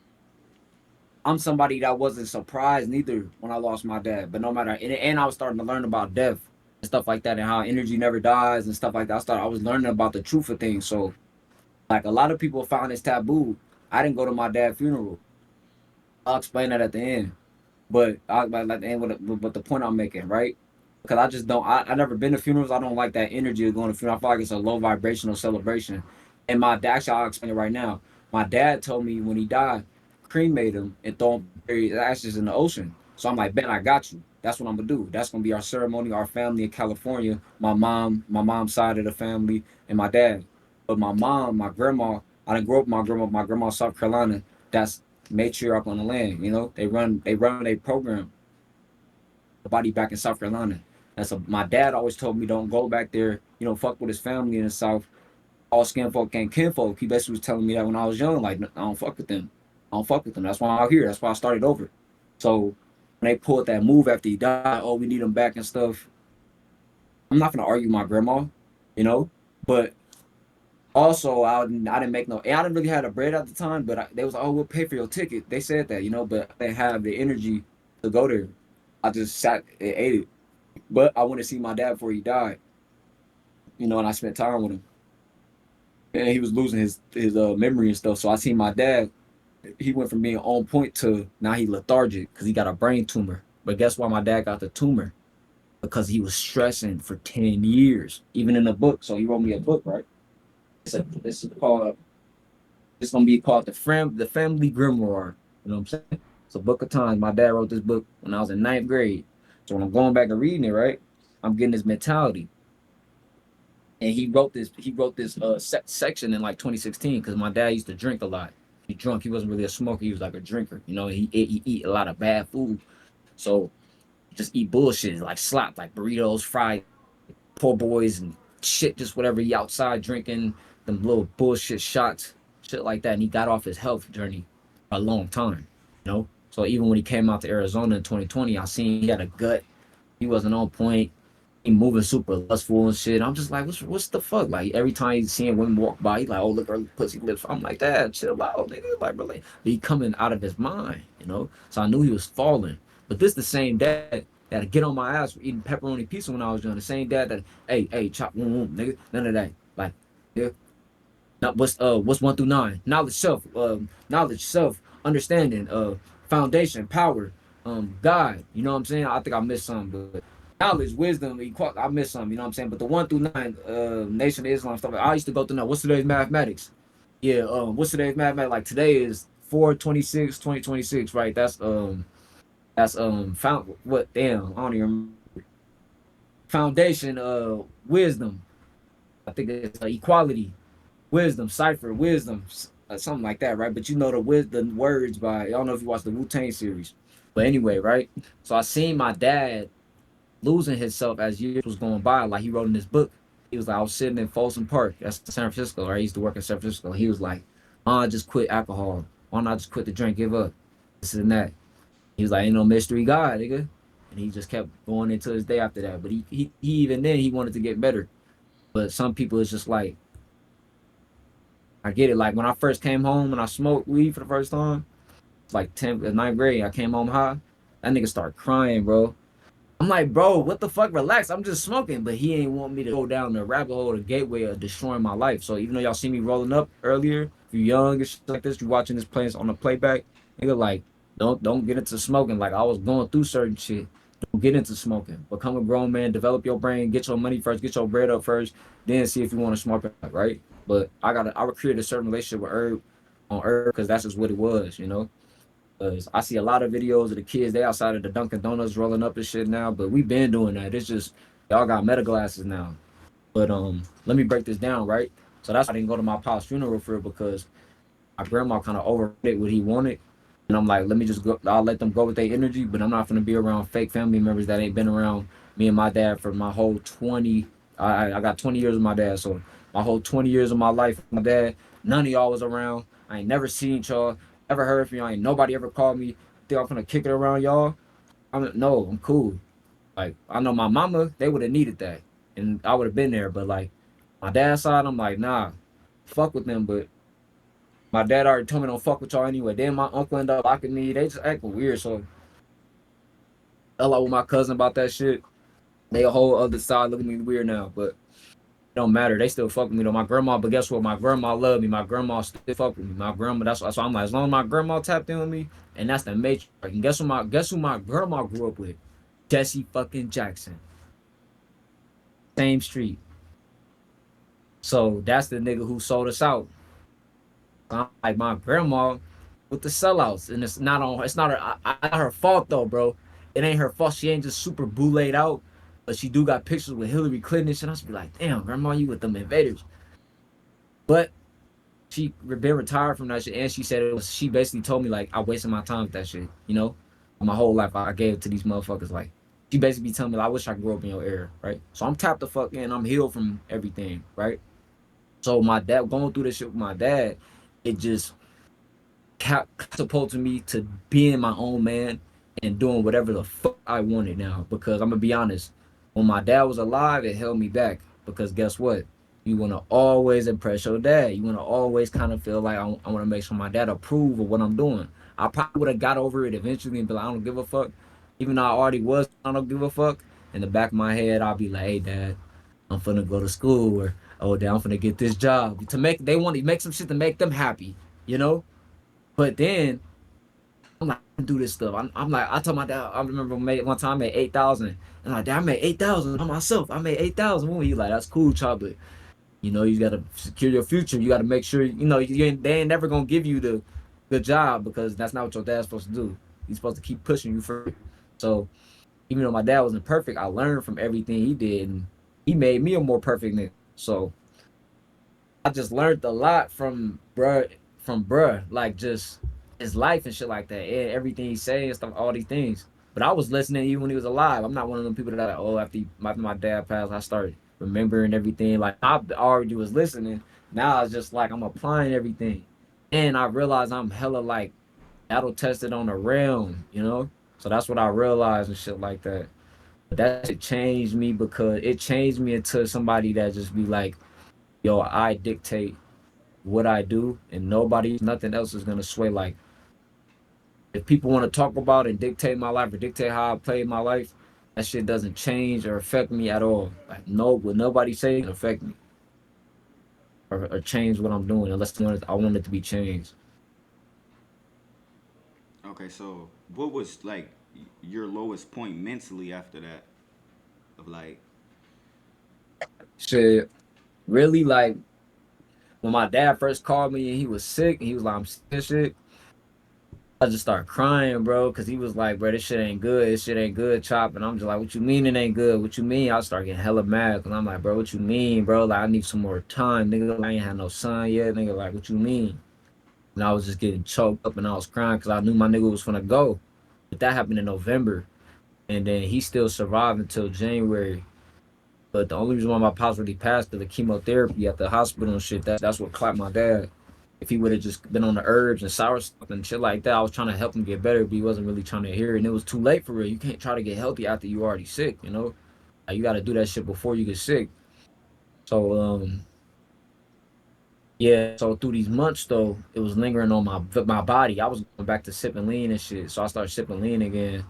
I'm somebody that wasn't surprised neither when I lost my dad. But no matter, and I was starting to learn about death and stuff like that, and how energy never dies and stuff like that. I was learning about the truth of things. So like a lot of people found this taboo. I didn't go to my dad's funeral. I'll explain that at the end. But I like the end but the point I'm making, right? Because I just don't I never been to funerals. I don't like that energy of going to funeral. I feel like it's a low vibrational celebration. And my dad, actually, I'll explain it right now. My dad told me when he died, cremate him and throw him bury his ashes in the ocean. So I'm like, Ben, I got you. That's what I'm gonna do. That's gonna be our ceremony, our family in California. My mom's side of the family, and my dad. But my mom, my grandma, I didn't grow up with my grandma South Carolina. That's matriarch on the land. You know, they run a program. The body back in South Carolina. That's my dad always told me don't go back there. You know, fuck with his family in the South. All skin folk ain't kinfolk. He basically was telling me that when I was young. Like, I don't fuck with them. I don't fuck with them. That's why I'm out here. That's why I started over. So when they pulled that move after he died, oh, we need him back and stuff. I'm not gonna argue my grandma, you know, but also I didn't make no. I didn't really have the bread at the time, but they was like, oh, we'll pay for your ticket. They said that, you know, but I didn't have the energy to go there. I just sat and ate it. But I went to see my dad before he died, you know, and I spent time with him. And he was losing his memory and stuff. So I seen my dad. He went from being on point to now he lethargic because he got a brain tumor. But guess why my dad got the tumor? Because he was stressing for 10 years, even in the book. So he wrote me a book, right? This is called. It's gonna be called the Family Grimoire. You know what I'm saying? It's a book of times. My dad wrote this book when I was in ninth grade. So when I'm going back and reading it, right, I'm getting this mentality. And he wrote this section in like 2016 because my dad used to drink a lot. He drunk. He wasn't really a smoker. He was like a drinker. You know, he eat a lot of bad food. So just eat bullshit like slop, like burritos, fried poor boys and shit, just whatever. He outside drinking them little bullshit shots, shit like that. And he got off his health journey for a long time. You know. So even when he came out to Arizona in 2020, I seen he had a gut. He wasn't on point. He moving super lustful and shit. I'm just like, what's the fuck? Like every time he's seeing women walk by, he's like, oh look, her pussy lips. I'm like, Dad, chill out, nigga. Like really, he coming out of his mind, you know. So I knew he was falling. But this the same dad that get on my ass for eating pepperoni pizza when I was young. The same dad that, hey, chop, nigga, none of that. Like, yeah, not what's 1 through 9? Knowledge, self, understanding, foundation, power, God. You know what I'm saying? I think I missed something, but knowledge, wisdom, equality. I missed something. You know what I'm saying? But the 1 through 9, Nation of Islam stuff. I used to go through now. What's today's mathematics? Yeah. What's today's mathematics? Like today is 4/26/2026, right? That's found what? Damn, I don't even remember. Foundation. Wisdom. I think it's equality, wisdom, cipher, wisdom, something like that, right? But you know the words by I don't know if you watched the Wu-Tang series, but anyway, right? So I seen my dad losing himself as years was going by. Like he wrote in this book, he was like, I was sitting in Folsom Park, that's San Francisco. Right? I used to work in San Francisco. He was like, I just quit alcohol. Why not just quit the drink, give up, this and that. He was like, ain't no mystery God, nigga. And he just kept going into his day after that. But he even then he wanted to get better. But some people it's just like, I get it. Like when I first came home and I smoked weed for the first time, it's like 10th, ninth grade, I came home high. That nigga started crying, bro. I'm like, bro, what the fuck? Relax. I'm just smoking. But he ain't want me to go down the rabbit hole, the gateway of destroying my life. So even though y'all see me rolling up earlier, if you're young and shit like this, you watching this playing on the playback, nigga, like, don't get into smoking. Like I was going through certain shit. Don't get into smoking. Become a grown man, develop your brain, get your money first, get your bread up first, then see if you want to smoke it, right? But I would create a certain relationship with herb on earth because that's just what it was, you know. Cause I see a lot of videos of the kids they outside of the Dunkin' Donuts rolling up and shit now, but we been doing that. It's just y'all got meta glasses now. But let me break this down, right? So that's why I didn't go to my pop's funeral for it because my grandma kind of overrated what he wanted, and I'm like, let me just go. I'll let them go with their energy, but I'm not gonna be around fake family members that ain't been around me and my dad for my whole 20. I got 20 years with my dad, so my whole 20 years of my life with my dad, none of y'all was around. I ain't never seen y'all, ever heard from y'all. Ain't nobody ever called me. Think I'm gonna kick it around y'all? No, I'm cool. Like I know my mama, they would have needed that, and I would have been there. But like my dad's side, I'm like, nah, fuck with them. But my dad already told me don't fuck with y'all anyway. Then my uncle ended up blocking me. They just acting weird. So I fell out with my cousin about that shit. They a whole other side looking at me weird now, but it don't matter. They still fuck with me though. My grandma, but guess what? My grandma loved me. My grandma still fuck with me. My grandma, that's why so I'm like, as long as my grandma tapped in with me, and that's the Matrix. And guess who my grandma grew up with? Jesse fucking Jackson. Same street. So that's the nigga who sold us out. I'm like my grandma with the sellouts, and it's not not her fault though, bro. It ain't her fault. She ain't just super bouleed out, but she do got pictures with Hillary Clinton and shit. I should be like, damn, grandma, you with them invaders. But she been retired from that shit, and she said it was. She basically told me like I wasted my time with that shit. You know, my whole life I gave it to these motherfuckers. Like she basically telling me like, I wish I grew up in your era, right? So I'm tapped the fuck in. I'm healed from everything, right? So my dad going through this shit with my dad, it just catapulted me to being my own man and doing whatever the fuck I wanted now. Because I'm gonna be honest, when my dad was alive, it held me back. Because guess what? You wanna always impress your dad. You wanna always kind of feel like I wanna make sure my dad approve of what I'm doing. I probably would have got over it eventually and be like, I don't give a fuck. Even though I already was, I don't give a fuck. In the back of my head, I'll be like, hey dad, I'm finna go to school, or oh dad, I'm finna get this job. To make they want to make some shit to make them happy, you know? But then I'm like, I do this stuff. I'm like, I told my dad, I remember one time I made 8,000. And like, dad, I made 8,000 by myself. I made 8,000. He like, that's cool, child, but you know, you gotta secure your future. You gotta make sure, they ain't never gonna give you the good job because that's not what your dad's supposed to do. He's supposed to keep pushing you for it. So even though my dad wasn't perfect, I learned from everything he did, and he made me a more perfect nigga. So I just learned a lot from bruh, like just his life and shit like that, and everything he saying and stuff, all these things. But I was listening even when he was alive. I'm not one of them people that like, oh, after my dad passed, I started remembering everything. Like I already was listening. Now it's just like I'm applying everything, and I realize I'm hella like battle tested on the realm, you know. So that's what I realized and shit like that. But that shit changed me because it changed me into somebody that just be like, yo, I dictate what I do, and nothing else is gonna sway. Like, if people want to talk about and dictate my life or dictate how I play my life, that shit doesn't change or affect me at all. Like, no, what nobody say can affect me or change what I'm doing unless I want it to be changed. Okay, so what was like your lowest point mentally after that? Of like, Shit, really, like when my dad first called me and he was sick, and he was like, "I'm sick and shit." I just started crying, bro, because he was like, bro, this shit ain't good. This shit ain't good, Chop. And I'm just like, what you mean it ain't good? What you mean? I start getting hella mad because I'm like, bro, what you mean, bro? Like, I need some more time, nigga. I ain't had no son yet, nigga. Like, what you mean? And I was just getting choked up and I was crying because I knew my nigga was gonna go. But that happened in November. And then he still survived until January. But the only reason why my pops really passed because the chemotherapy at the hospital and shit, that's what clapped my dad. If he would have just been on the herbs and sour stuff and shit like that, I was trying to help him get better, but he wasn't really trying to hear it. And it was too late for real. You can't try to get healthy after you already sick, you know? Like, you got to do that shit before you get sick. So, yeah. So through these months though, it was lingering on my body. I was going back to sipping lean and shit. So I started sipping lean again.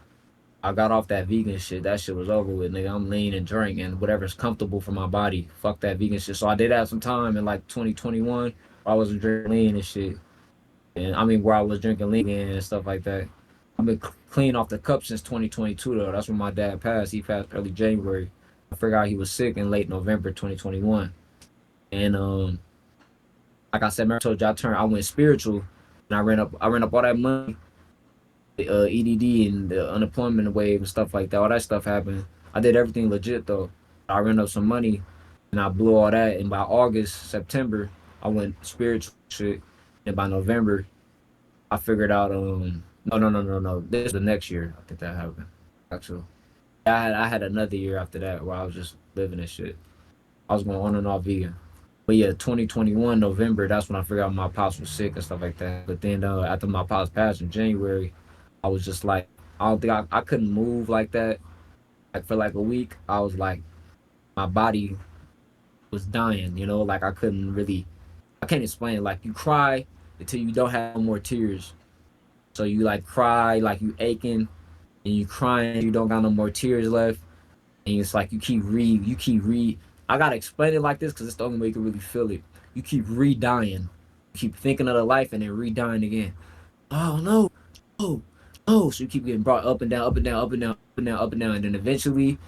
I got off that vegan shit. That shit was over with, nigga. I'm lean and drinking whatever's comfortable for my body. Fuck that vegan shit. So I did have some time in like 2021 where I wasn't drinking lean and shit. And I mean, where I was drinking lean and stuff like that. I've been clean off the cup since 2022 though. That's when my dad passed. He passed early January. I figured out he was sick in late November 2021. And like I said, remember I told you I went spiritual, and I ran up all that money, EDD and the unemployment wave and stuff like that. All that stuff happened. I did everything legit though. I ran up some money, and I blew all that. And by August, September, I went spiritual shit. And by November, I figured out no. This is the next year. I think that happened. Actually, I had another year after that where I was just living this shit. I was going on and off vegan. But yeah, 2021 November, that's when I figured out my pops was sick and stuff like that. But then after my pops passed in January, I was just like, I don't think I couldn't move like that. Like for like a week, I was like, my body was dying, you know, like I couldn't really, I can't explain it. Like you cry until you don't have no more tears. So you like cry, like you aching, and you crying, you don't got no more tears left. And it's like you keep re. I gotta explain it like this because it's the only way you can really feel it. You keep re-dying, you keep thinking of the life and then re-dying again. Oh no, oh, oh. So you keep getting brought up and down, up and down, up and down, up and down, up and down, and then eventually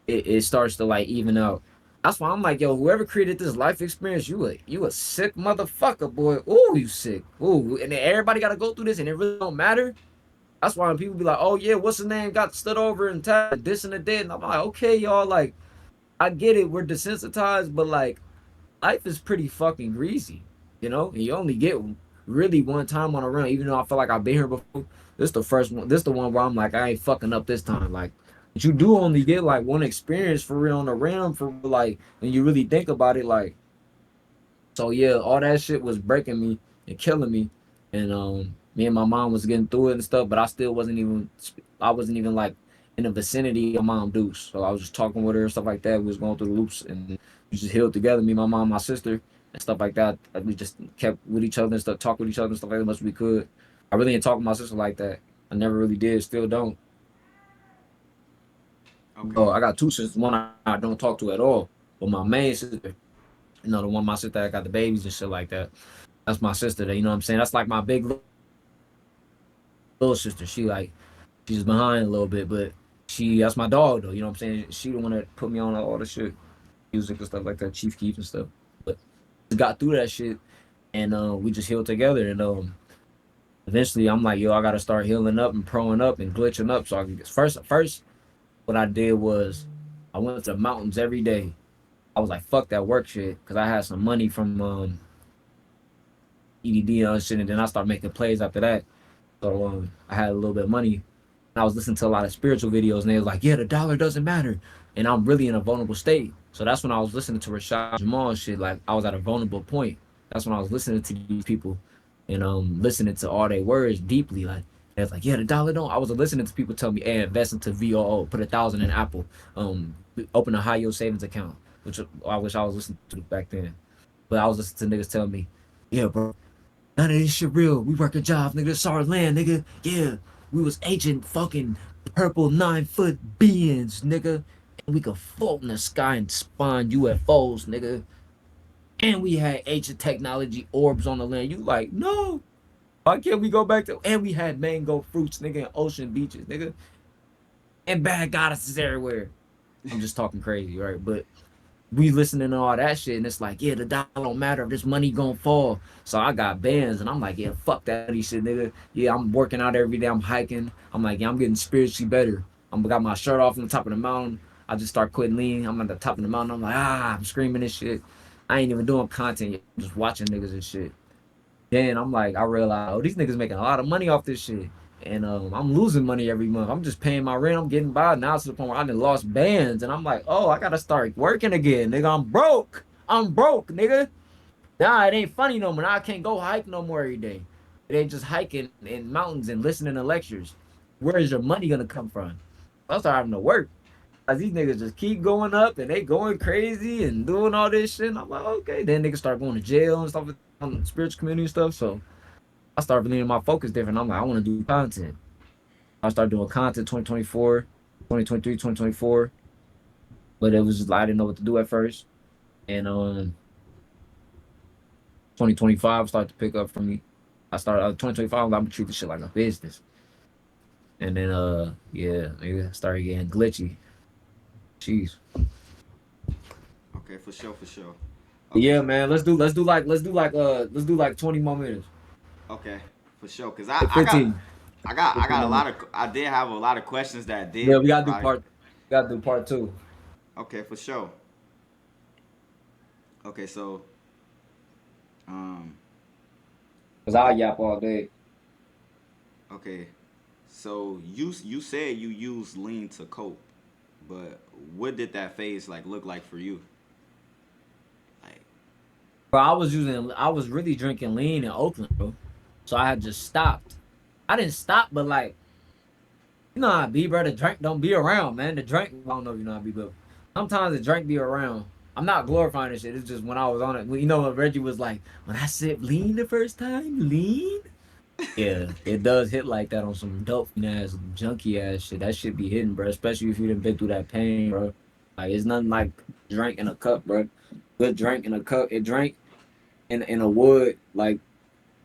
it starts to like even out. That's why I'm like, yo, whoever created this life experience, you a sick motherfucker, boy. Ooh, you sick. Ooh, and then everybody gotta go through this, and it really don't matter. That's why when people be like, oh yeah, what's his name got stood over and tagged this and the dead, and I'm like, okay, y'all, like I get it, we're desensitized, but like life is pretty fucking greasy, you know. And you only get really one time on a run. Even though I feel like I've been here before, this the first one. This the one where I'm like, I ain't fucking up this time. Like, but you do only get like one experience for real on the rim for real, like, and you really think about it, like. So yeah, all that shit was breaking me and killing me, and me and my mom was getting through it and stuff, but I wasn't even like in the vicinity of mom Deuce. So I was just talking with her and stuff like that. We was going through the loops and we just healed together. Me, my mom, my sister, and stuff like that. Like, we just kept with each other and stuff, talk with each other and stuff like that as much as we could. I really didn't talk with my sister like that. I never really did. Still don't. Oh, Okay. I got two sisters. One I don't talk to at all, but my main sister, the one my sister that got the babies and shit like that. That's my sister. That you know what I'm saying. That's like my big little sister. She's behind a little bit, but that's my dog though. You know what I'm saying? She the one that put me on all the shit, music and stuff like that, Chief Keef and stuff. But we got through that shit, and we just healed together. And eventually, I'm like, yo, I gotta start healing up and proing up and glitching up. So I can first, what I did was I went to the mountains every day. I was like, fuck that work shit, because I had some money from EDD and shit, and then I started making plays after that. So I had a little bit of money. And I was listening to a lot of spiritual videos, and they was like, "Yeah, the dollar doesn't matter," and I'm really in a vulnerable state. So that's when I was listening to Rashad Jamal and shit. Like I was at a vulnerable point. That's when I was listening to these people, and listening to all their words deeply. Like they was like, "Yeah, the dollar don't." I was listening to people tell me, "Hey, invest into VOO, put 1,000 in Apple, open a high yield savings account," which I wish I was listening to back then. But I was listening to niggas tell me, "Yeah, bro, none of this shit real. We work a job, nigga. This our land, nigga. Yeah, we was ancient fucking purple 9 foot beings, nigga. And we could float in the sky and spawn UFOs, nigga. And we had ancient technology orbs on the land." You like, no. Why can't we go back to, and we had mango fruits, nigga, and ocean beaches, nigga. And bad goddesses everywhere. I'm just talking crazy, right? But we listening to all that shit, and it's like, yeah, the dollar don't matter if this money gonna fall. So I got bands, and I'm like, yeah, fuck that shit, nigga. Yeah, I'm working out every day. I'm hiking. I'm like, yeah, I'm getting spiritually better. I'm got my shirt off on the top of the mountain. I just start quitting lean. I'm at the top of the mountain. I'm like, I'm screaming this shit. I ain't even doing content yet. I'm just watching niggas and shit. Then I'm like, I realize, oh, these niggas making a lot of money off this shit. And I'm losing money every month. I'm just paying my rent. I'm getting by now to the point where I done lost bands. And I'm like, oh, I gotta start working again, nigga. I'm broke. I'm broke, nigga. Nah, it ain't funny no more. Now I can't go hike no more every day. It ain't just hiking in mountains and listening to lectures. Where is your money gonna come from? I start having to work. Cause these niggas just keep going up and they going crazy and doing all this shit. And I'm like, okay. Then niggas start going to jail and stuff on the spiritual community and stuff. So I started leaning my focus different. I'm like, I want to do content. I started doing content 2024, 2023, 2024. But it was just I didn't know what to do at first. And 2025 started to pick up for me. I started 2025. I'm gonna treat this shit like a business. And then yeah, nigga started getting glitchy. Jeez. Okay, for sure, for sure. Okay, Yeah, man. Let's do like 20 more minutes. okay, for sure. Cause Like I got 15. I 15 got a more lot minutes. of I did have a lot of questions that Yeah, did we gotta do like. part. We gotta do part two. Okay, for sure. Okay, so um Cause okay, I'll yap all day. okay. So you said you use lean to cope, but what did that phase like look like for you? Like, Bro, I was really drinking lean in Oakland, bro. So I had just stopped. I didn't stop, but like, you know how I be, bro. The drink don't be around, man. The drink, I don't know if you know how I be, but sometimes the drink be around. I'm not glorifying this shit. It's just when I was on it. You know what Reggie was like, when I said lean the first time, lean? Yeah, it does hit like that on some dope ass, junky ass shit. That shit be hitting, bro. Especially if you done been through that pain, bro. Like it's nothing like drink in a cup, bro. Good drink in a cup. It drank in a wood. Like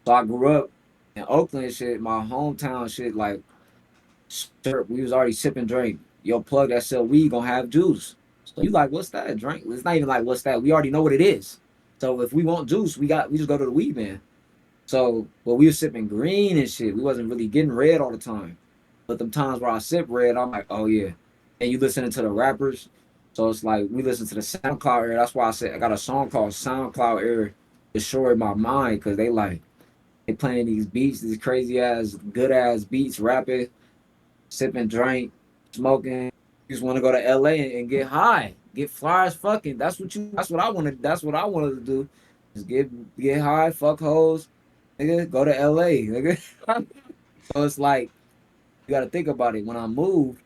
so, I grew up in Oakland, and shit. My hometown, shit. Like syrup, we was already sipping drink. Yo, plug that sell weed gonna have juice. So you like, what's that drink? It's not even like what's that. We already know what it is. So if we want juice, we just go to the weed man. So, but we were sipping green and shit. We wasn't really getting red all the time. But them times where I sip red, I'm like, oh yeah. And you listening to the rappers. So it's like we listen to the SoundCloud era. That's why I said I got a song called SoundCloud era destroyed my mind because they playing these beats, these crazy ass, good ass beats, rapping, sipping drink, smoking. You just want to go to LA and get high, get fly as fucking. That's what I wanted. That's what I wanted to do. Just get high, fuck hoes, nigga. Go to LA, nigga. So it's like you got to think about it. When I moved,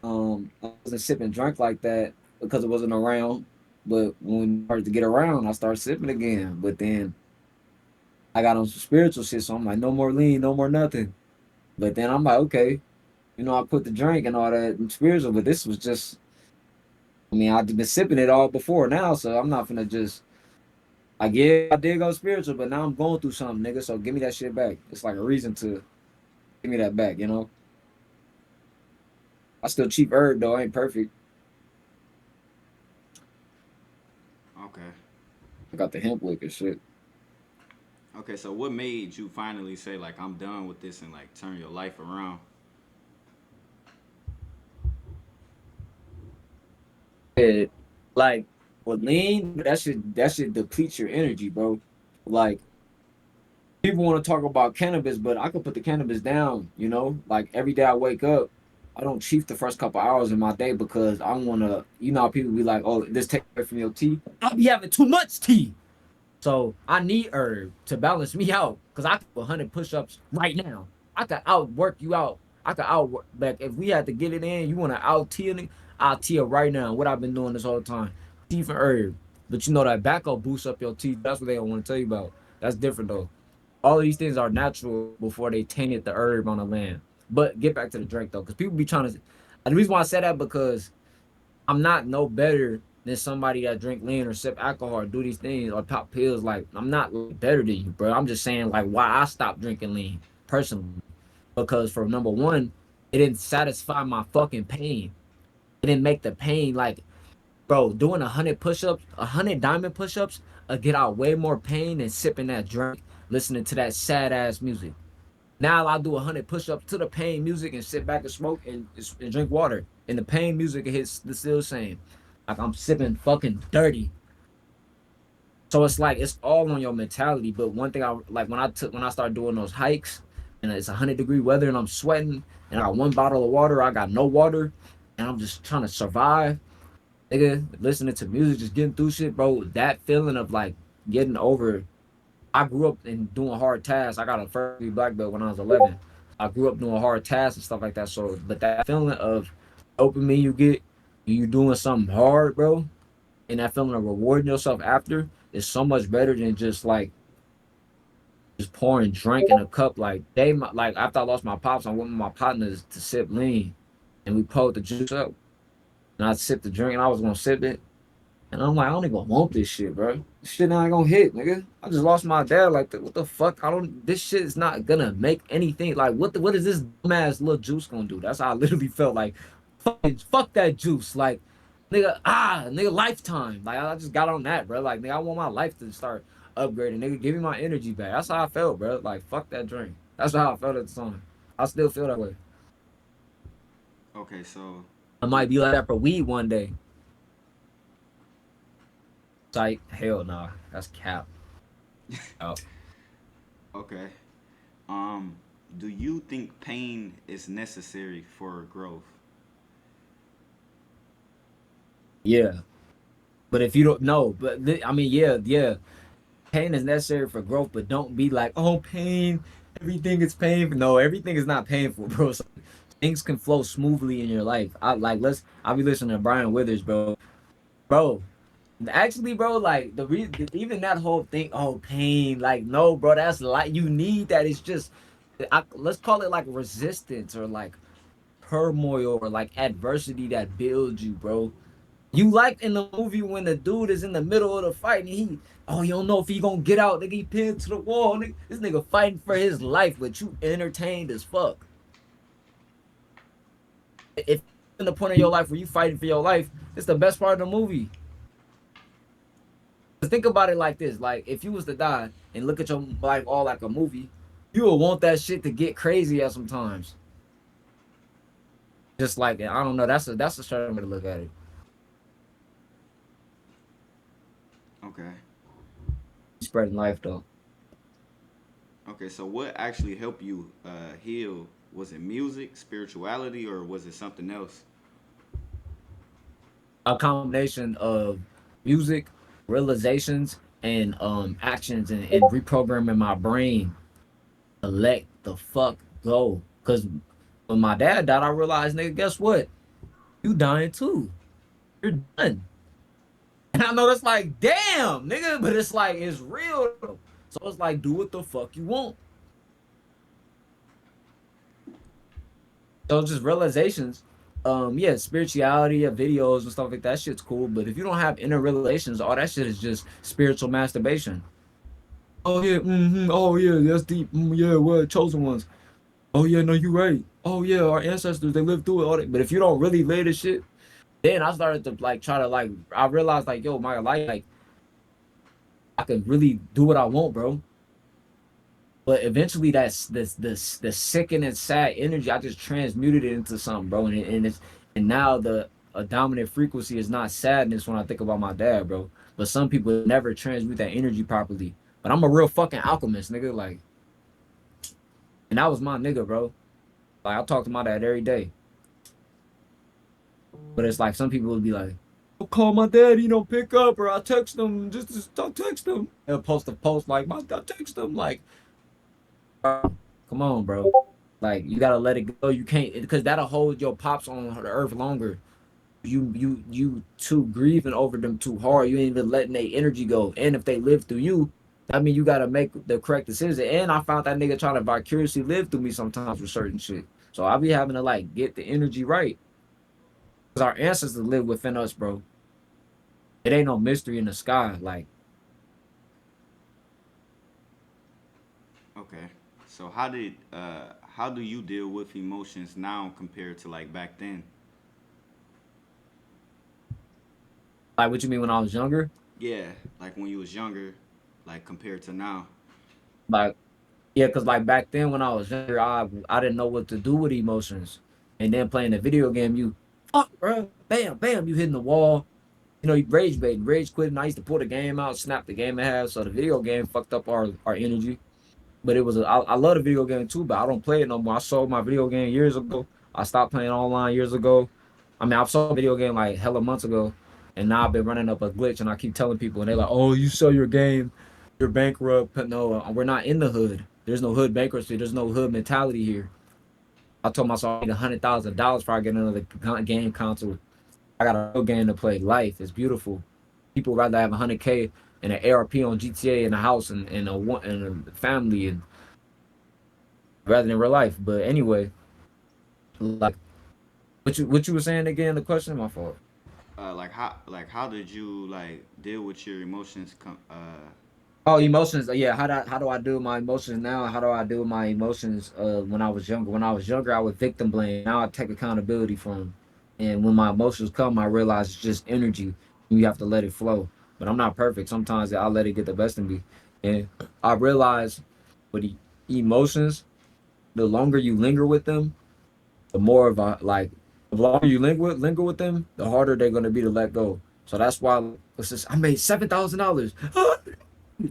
I wasn't sipping drink like that because it wasn't around. But when I started to get around, I started sipping again. But then I got on some spiritual shit, so I'm like, no more lean, no more nothing. But then I'm like, okay, I put the drink and all that in spiritual, but this was just, I mean, I've been sipping it all before now, so I'm not gonna just, like, yeah, I did go spiritual, but now I'm going through something, nigga, so give me that shit back. It's like a reason to give me that back. I still cheap herb, though, I ain't perfect. okay, I got the hemp lick and shit. okay. So what made you finally say like I'm done with this and like turn your life around? Yeah, like, with lean, that shit depletes your energy, bro. Like, people want to talk about cannabis, but I could put the cannabis down. Like every day I wake up, I don't chief the first couple hours in my day because I want to, how people be like, oh, this take away from your tea. I be having too much tea. So I need herb to balance me out because I can do 100 push-ups right now. I could outwork you out. I could outwork. Like if we had to get it in, you want to out tea it, I'll tea it right now. What I've been doing this whole time. Tea for herb. But that back boosts up your teeth. That's what they don't want to tell you about. That's different though. All of these things are natural before they tainted the herb on the land. But get back to the drink though, because people be trying to. And the reason why I said that because I'm not no better than somebody that drink lean or sip alcohol or do these things or pop pills. Like I'm not better than you, bro. I'm just saying like why I stopped drinking lean personally because for number one, it didn't satisfy my fucking pain. It didn't make the pain like, bro, doing 100 push-ups, 100 diamond push-ups, get out way more pain than sipping that drink, listening to that sad ass music. Now I do 100 push-ups to the pain music and sit back and smoke and drink water. And the pain music hits the still same. Like I'm sipping fucking dirty. So it's like it's all on your mentality. But one thing I like when I start doing those hikes and it's 100-degree weather and I'm sweating and I got one bottle of water, I got no water, and I'm just trying to survive, nigga, listening to music, just getting through shit, bro. That feeling of like getting over. I grew up in doing hard tasks. I got a first degree black belt when I was 11. I grew up doing hard tasks and stuff like that. So, but that feeling of dopamine you get when you doing something hard, bro, and that feeling of rewarding yourself after is so much better than just like just pouring drink in a cup. Like like after I lost my pops, I went with my partners to sip lean, and we pulled the juice up, and I sipped the drink, and I was gonna sip it, and I'm like, I don't even want this shit, bro. This shit not gonna hit, nigga. I just lost my dad. Like, what the fuck? I don't. This shit is not gonna make anything. Like, what is this dumbass little juice gonna do? That's how I literally felt. Like, fuck that juice. Like, nigga, lifetime. Like, I just got on that, bro. Like, nigga, I want my life to start upgrading. Nigga, give me my energy back. That's how I felt, bro. Like, fuck that drink. That's how I felt at the time. I still feel that way. Okay, so I might be like that for weed one day. Like, hell nah. That's cap. Oh. okay. Um, do you think pain is necessary for growth? Yeah. But if you don't know, but I mean, yeah, pain is necessary for growth, but don't be like, oh, pain, everything is painful. No, everything is not painful, bro. So things can flow smoothly in your life. I'll be listening to Brian Withers, bro. Actually, bro, like even that whole thing, oh, pain, like no, bro, that's like you need that. It's just, let's call it like resistance or like turmoil or like adversity that builds you, bro. You like in the movie when the dude is in the middle of the fight and oh, you don't know if he gonna get out, nigga, he pinned to the wall, nigga. This nigga fighting for his life, but you entertained as fuck. If in the point of your life where you fighting for your life, it's the best part of the movie. Think about it like this: like if you was to die and look at your life all like a movie, you will want that shit to get crazy at sometimes. Just like I don't know, that's a certain way to look at it. Okay. Spreading life though. Okay, so what actually helped you heal? Was it music, spirituality, or was it something else? A combination of music, realizations, and actions and reprogramming my brain to let the fuck go. Cause when my dad died, I realized, nigga, guess what? You dying too. You're done. And I know that's like, damn, nigga, but it's like it's real. So it's like, do what the fuck you want. So just realizations. Yeah, spirituality, yeah, videos and stuff like that shit's cool. But if you don't have inner realizations, all that shit is just spiritual masturbation. Oh yeah, oh yeah, that's deep. Yeah, what chosen ones. Oh yeah, no, you right. Oh yeah, our ancestors they lived through it. All that. But if you don't really live this shit, then I started to like try to like I realized like yo, my life like I could really do what I want, bro. But eventually, that's this the sick and sad energy. I just transmuted it into something, bro. And now the a dominant frequency is not sadness when I think about my dad, bro. But some people never transmute that energy properly. But I'm a real fucking alchemist, nigga. Like, and that was my nigga, bro. Like I talk to my dad every day. But it's like some people would be like, I'll call my dad, he don't pick up, or I text him, just don't text him. They'll post a post like my I text him like, come on, bro. Like you gotta let it go. You can't because that'll hold your pops on the earth longer. You too grieving over them too hard. You ain't even letting their energy go. And if they live through you, I mean you gotta make the correct decision. And I found that nigga trying to vicariously live through me sometimes with certain shit. So I be having to like get the energy right. Because our ancestors live within us, bro. It ain't no mystery in the sky. Like Okay. So how do you deal with emotions now compared to like back then? what you mean when I was younger? Yeah, like when you was younger, like compared to now. Like yeah, because like back then when I was younger, I didn't know what to do with emotions. And then playing the video game, you fuck, bro, bam, bam, you hitting the wall. You know, you rage bait, rage quitting. I used to pull the game out, snap the game in half. So the video game fucked up our energy. But I love the video game too, but I don't play it no more. I sold my video game years ago. I stopped playing online years ago. I mean, I've sold video game like hella months ago. And now I've been running up a glitch, and I keep telling people, and they're like, "Oh, you sell your game, you're bankrupt." But no, we're not in the hood. There's no hood bankruptcy. There's no hood mentality here. I told myself I need $100,000 before I get another game console. I got a real game to play. Life is beautiful. People rather have 100K and an ARP on GTA and a house and a family and rather than real life. But anyway, like what you were saying again? The question, my fault. How did you like deal with your emotions? Oh, emotions. Yeah, how do I deal with my emotions now? How do I deal with my emotions when I was younger? When I was younger, I would victim blame. Now I take accountability for them. And when my emotions come, I realize it's just energy. You have to let it flow. But I'm not perfect. Sometimes I let it get the best of me. And I realize with emotions, the longer you linger with them, the more of a like the longer you linger with them, the harder they're gonna be to let go. So that's why let's just I made $7,000.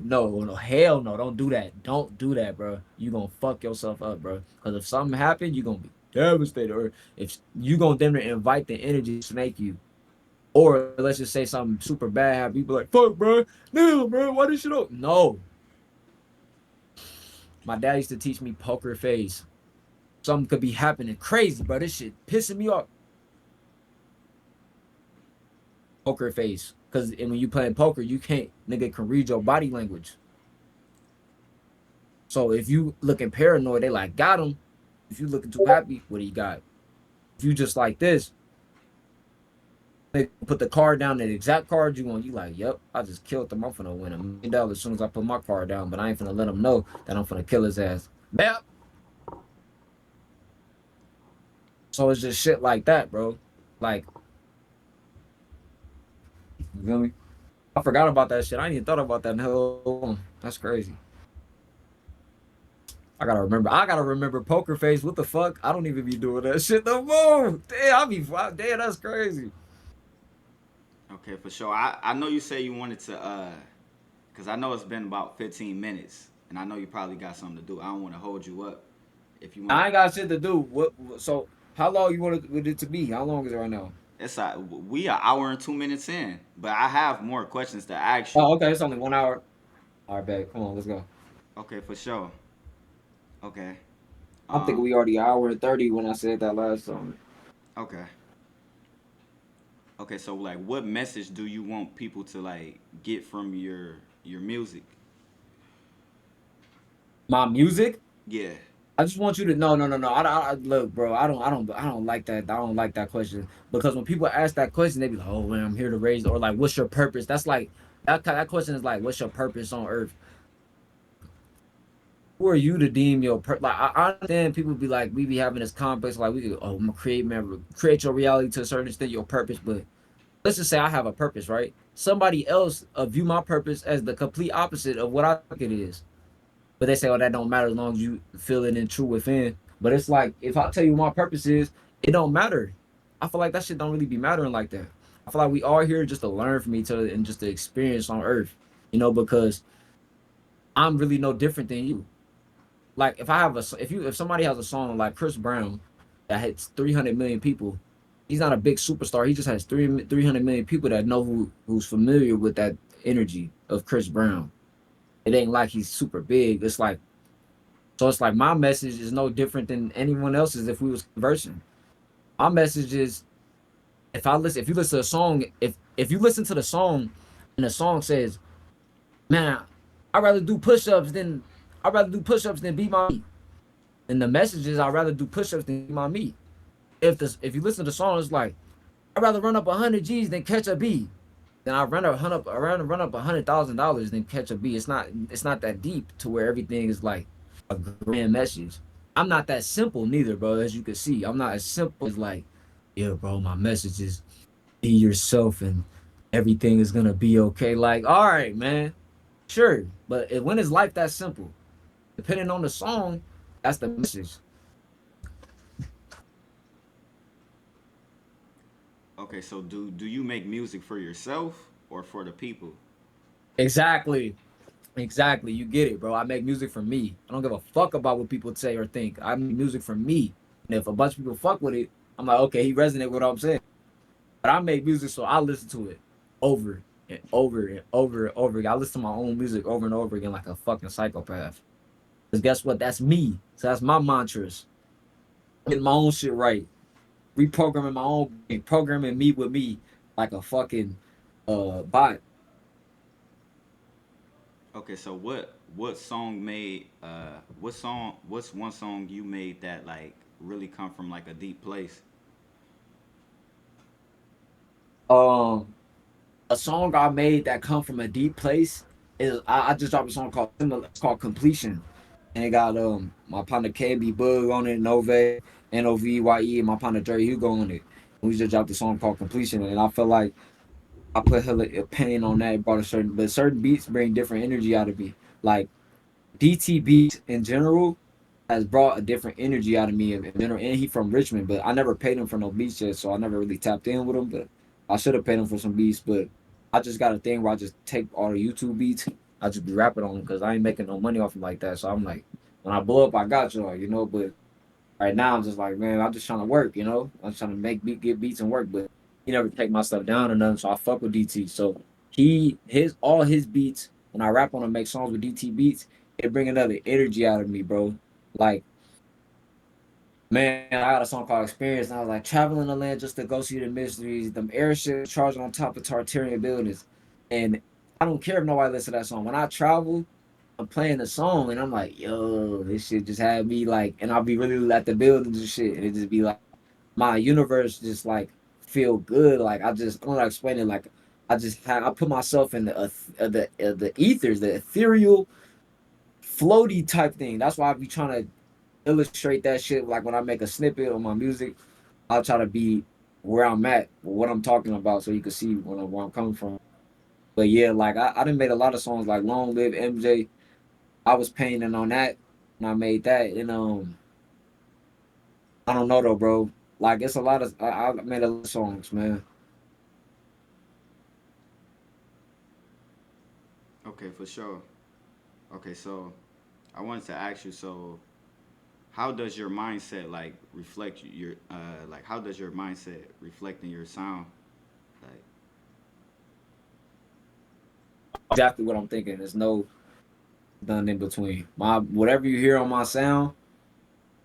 No, no, hell no, don't do that. Don't do that, bro. You gonna fuck yourself up, bro. Cause if something happened, you gonna be devastated. Or if you gonna then invite the energy to snake you. Or let's just say something super bad happen, people like, fuck, bro. No, bro, why this shit up? No. My dad used to teach me poker face. Something could be happening crazy, bro. This shit pissing me off. Poker face. Cause when you playing poker, you can't nigga can read your body language. So if you looking paranoid, they like got him. If you looking too happy, what do you got? If you just like this, they put the card down, the exact card you want, you like, yep, I just killed them. I'm finna win $1 million as soon as I put my card down, but I ain't finna let them know that I'm finna kill his ass. Yep. So it's just shit like that, bro. Like, you feel me? I forgot about that shit. I ain't even thought about that in hell long. That's crazy. I gotta remember poker face. What the fuck? I don't even be doing that shit no more. Damn, that's crazy. Okay, for sure. I know you say you wanted to cause I know it's been about 15 minutes, and I know you probably got something to do. I don't want to hold you up. If you want I to, ain't got shit to do. So how long you want it to be? How long is it right now? it's we an hour and 2 minutes in, but I have more questions to ask you. Oh, okay. It's only 1 hour. All right, babe. Come on, let's go. Okay, for sure. Okay. I'm thinking Um. we already hour and 30 when I said that last song. Okay. Okay. So like, what message do you want people to like get from your music? My music. Yeah. I just want you to no, no, no, no. Look, bro. I don't like that. I don't like that question because when people ask that question, they be like, "Oh man, I'm here to raise," or like, "What's your purpose?" That's like that question is like, "What's your purpose on earth?" Who are you to deem your like? I understand people be like, we be having this complex, like we could, oh, I'm gonna create your reality to a certain extent, your purpose. But let's just say I have a purpose, right? Somebody else view my purpose as the complete opposite of what I think it is. But they say, oh, that don't matter as long as you feel it in true within. But it's like if I tell you what my purpose is, it don't matter. I feel like that shit don't really be mattering like that. I feel like we are here just to learn from each other and just to experience on Earth, because I'm really no different than you. Like if I have a if somebody has a song like Chris Brown that hits 300 million people, he's not a big superstar. He just has 300 million people that know who's familiar with that energy of Chris Brown. It ain't like he's super big. It's like my message is no different than anyone else's if we was conversing. My message is if you listen to a song, if you listen to the song and the song says, "Man, I'd rather do push-ups than beat my meat." And the message is I'd rather do push-ups than beat my meat. If you listen to the song, it's like I'd rather run up 100 G's than catch a B. Then I run up $100,000 than catch a B. It's not that deep to where everything is like a grand message. I'm not that simple neither, bro. As you can see, I'm not as simple as like, yeah, bro. My message is be yourself and everything is gonna be okay. Like, all right, man, sure. But when is life that simple? Depending on the song, that's the message. Okay. So do you make music for yourself or for the people? Exactly. Exactly. You get it, bro. I make music for me. I don't give a fuck about what people say or think. I make music for me. And if a bunch of people fuck with it, I'm like, okay, he resonated with what I'm saying. But I make music so I listen to it. over and over and over and over again. I listen to my own music over and over again like a fucking psychopath. Cause guess what? That's me. So that's my mantras. Getting my own shit right. Reprogramming my own brain, programming me with me like a fucking bot. Okay, so what song made what's one song you made that like really come from like a deep place? Um a song I made that come from a deep place is I just dropped a song called it's called Completion. And it got my partner KB Bug on it, Novye, and my partner Dre Hugo on it. And we just dropped a song called Completion, and I feel like I put hella opinion on that. It brought a certain beats bring different energy out of me. Like DT beats in general has brought a different energy out of me in general. And he from Richmond, but I never paid him for no beats yet, so I never really tapped in with him. But I should have paid him for some beats. But I just got a thing where I just take all the YouTube beats, I just be rapping on them because I ain't making no money off them like that. So I'm like, when I blow up, I got y'all. But right now I'm just like, man, I'm just trying to work. I'm trying to get beats and work, but he never take my stuff down or nothing. So I fuck with DT. So all his beats when I rap on him, make songs with DT beats, it bring another energy out of me, bro. Like, man, I got a song called Experience, and I was like, traveling the land just to go see the mysteries, them airships charging on top of Tartarian buildings. And I don't care if nobody listens to that song. When I travel, I'm playing the song, and I'm like, yo, this shit just had me like, and I'll be really at the buildings and shit, and it just be like, my universe just like feel good. Like I don't know how to explain it. Like I put myself in the ethers, the ethereal, floaty type thing. That's why I be trying to illustrate that shit. Like when I make a snippet on my music, I'll try to be where I'm at, what I'm talking about, so you can see where I'm coming from. But yeah, like I done made a lot of songs like Long Live MJ. I was painting on that when I made that, and I don't know though, bro. Like it's a lot of I made a lot of songs, man. Okay, for sure. Okay, so I wanted to ask you, so how does your mindset like reflect your like how does your mindset reflect in your sound? Like Exactly what I'm thinking. There's no done in between. My whatever you hear on my sound,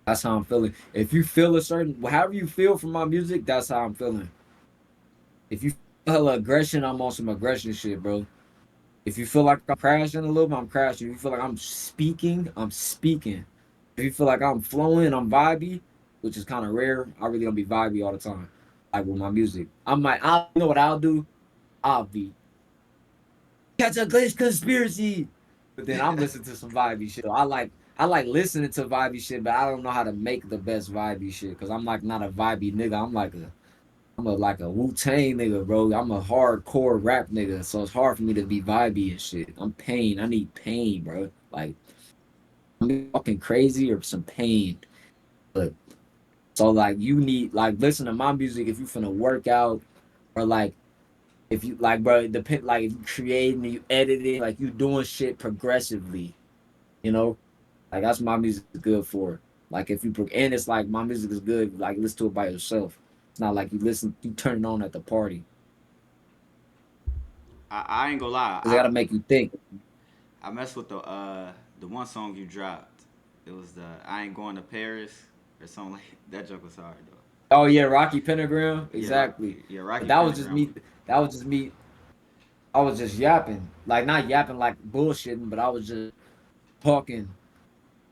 that's how I'm feeling. If you feel a certain, however you feel from my music, that's how I'm feeling. If you feel aggression, I'm on some aggression shit, bro. If you feel like I'm crashing a little bit, I'm crashing. If you feel like I'm speaking, I'm speaking. If you feel like I'm flowing, I'm vibey, which is kind of rare. I really don't be vibey all the time, like with my music. I know what I'll do. I'll be catch a glitch conspiracy. But then I'm listening to some vibey shit. I like listening to vibey shit, but I don't know how to make the best vibey shit because I'm like not a vibey nigga. I'm a Wu Tang nigga, bro. I'm a hardcore rap nigga, so it's hard for me to be vibey and shit. I'm pain. I need pain, bro. Like I'm fucking crazy or some pain. But so like you need like listen to my music if you finna work out or like if you like, bro, depend like if you creating, you editing, like you doing shit progressively, you know, like that's my music is good for. Like if and it's like my music is good, like listen to it by yourself. It's not like you turn it on at the party I ain't gonna lie, because they gotta make you think. I messed with the one song you dropped. It was the I ain't going to Paris or something like that. Joke was hard though. Oh yeah, Rocky Pentagram, Yeah, exactly. yeah, But Rocky that was just Pentagram. me. That was just me. I was just yapping, like not yapping like bullshitting, but I was just talking,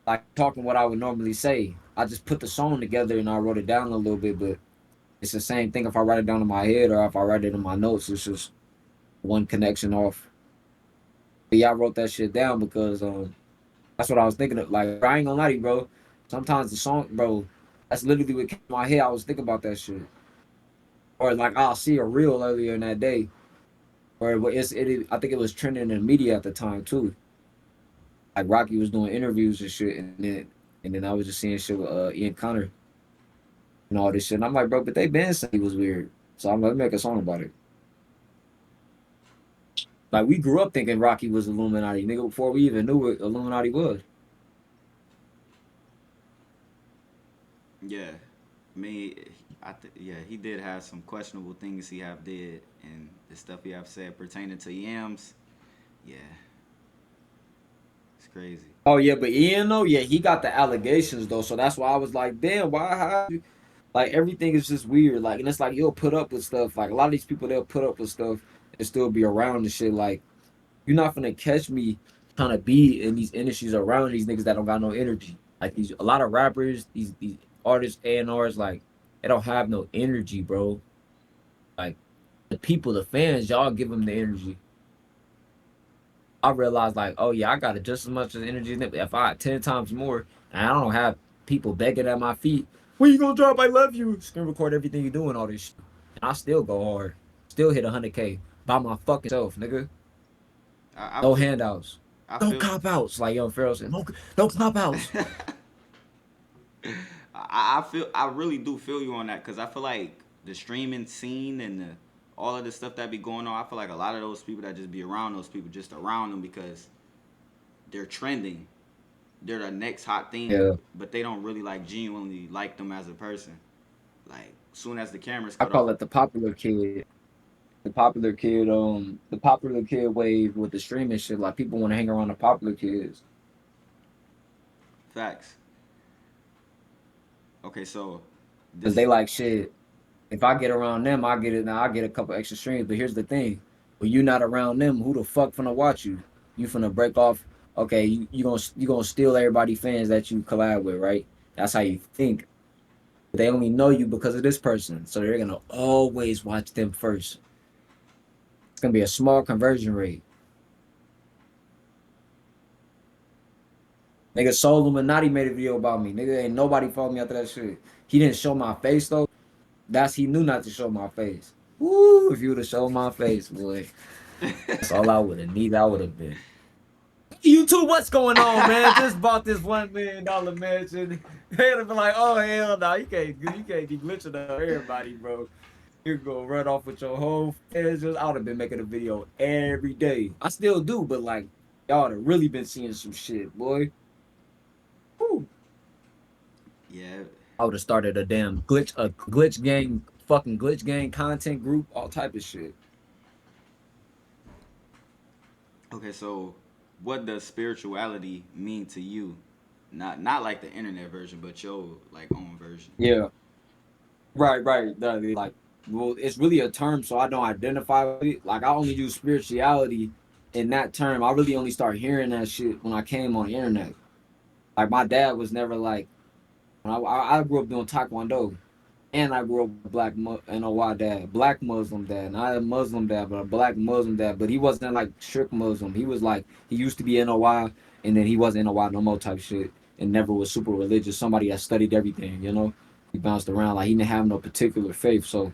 like talking what I would normally say. I just put the song together and I wrote it down a little bit, but it's the same thing if I write it down in my head or if I write it in my notes. It's just one connection off. But yeah, I wrote that shit down because that's what I was thinking of. Like I ain't gonna lie to you, bro. Sometimes the song, bro, that's literally what came to my head. I was thinking about that shit. Or like I'll see a reel earlier in that day. Or I think it was trending in the media at the time too. Like Rocky was doing interviews and shit, and then I was just seeing shit with Ian Connor and all this shit. And I'm like, bro, but they been saying he was weird. So I'm gonna make a song about it. Like we grew up thinking Rocky was Illuminati, nigga, before we even knew what Illuminati was. Yeah, me. Yeah, he did have some questionable things he have did, and the stuff he have said pertaining to yams. Yeah, it's crazy. Oh yeah, but Ian though, yeah, he got the allegations though, so that's why I was like, damn, why? How? Like everything is just weird. Like, and it's like you'll put up with stuff. Like a lot of these people, they'll put up with stuff and still be around and shit. Like you're not gonna catch me trying to be in these industries around these niggas that don't got no energy. Like these, a lot of rappers, these artists, A&Rs, like they don't have no energy, bro. Like the people, the fans, y'all give them the energy. I realized like, oh yeah, I got it just as much as energy. If I had 10 times more, and I don't have people begging at my feet, when you gonna drop? I love you. Screen record everything you doing, all this shit, and I still go hard, still hit 100K by my fucking self, nigga. I No feel handouts, I no feel cop outs. Like Young Pharaoh said, no cop outs. I really do feel you on that because I feel like the streaming scene and all of the stuff that be going on. I feel like a lot of those people that just be around those people just around them because they're trending. They're the next hot thing, Yeah, but they don't really like genuinely like them as a person. Like soon as the cameras I cut off, call it the popular kid. The popular kid wave with the streaming shit. Like people want to hang around the popular kids facts. Okay, so because this they like shit. If I get around them, I get it. Now I get a couple extra streams. But here's the thing: when you're not around them, who the fuck finna watch you? You finna break off. Okay, you gonna steal everybody fans that you collab with, right? That's how you think. But they only know you because of this person, so they're gonna always watch them first. It's gonna be a small conversion rate. Nigga, Solluminati made a video about me. Nigga, ain't nobody followed me after that shit. He didn't show my face though. He knew not to show my face. Woo! If you would have shown my face, boy, that's all I would have needed. I would have been. You too, what's going on, man? Just bought this $1 million mansion. They'd have been like, oh hell no, you can't be glitching on everybody, bro. You're gonna run off with your whole fans. I would have been making a video every day. I still do, but like y'all have really been seeing some shit, boy. Woo. yeah. I would have started a glitch gang, fucking glitch gang content group, all type of shit. Okay, so what does spirituality mean to you? Not like the internet version, but your like own version. Yeah, right. Like, well, it's really a term, so I don't identify with it. Like, I only use spirituality in that term. I really only start hearing that shit when I came on the internet. Like, my dad was never like, I grew up doing taekwondo. And I grew up with a NOY dad, black Muslim dad, not a Muslim dad, but a black Muslim dad. But he wasn't like strict Muslim. He was like he used to be NOY, and then he wasn't NOY no more type shit, and never was super religious. Somebody that studied everything, you know. He bounced around like he didn't have no particular faith. So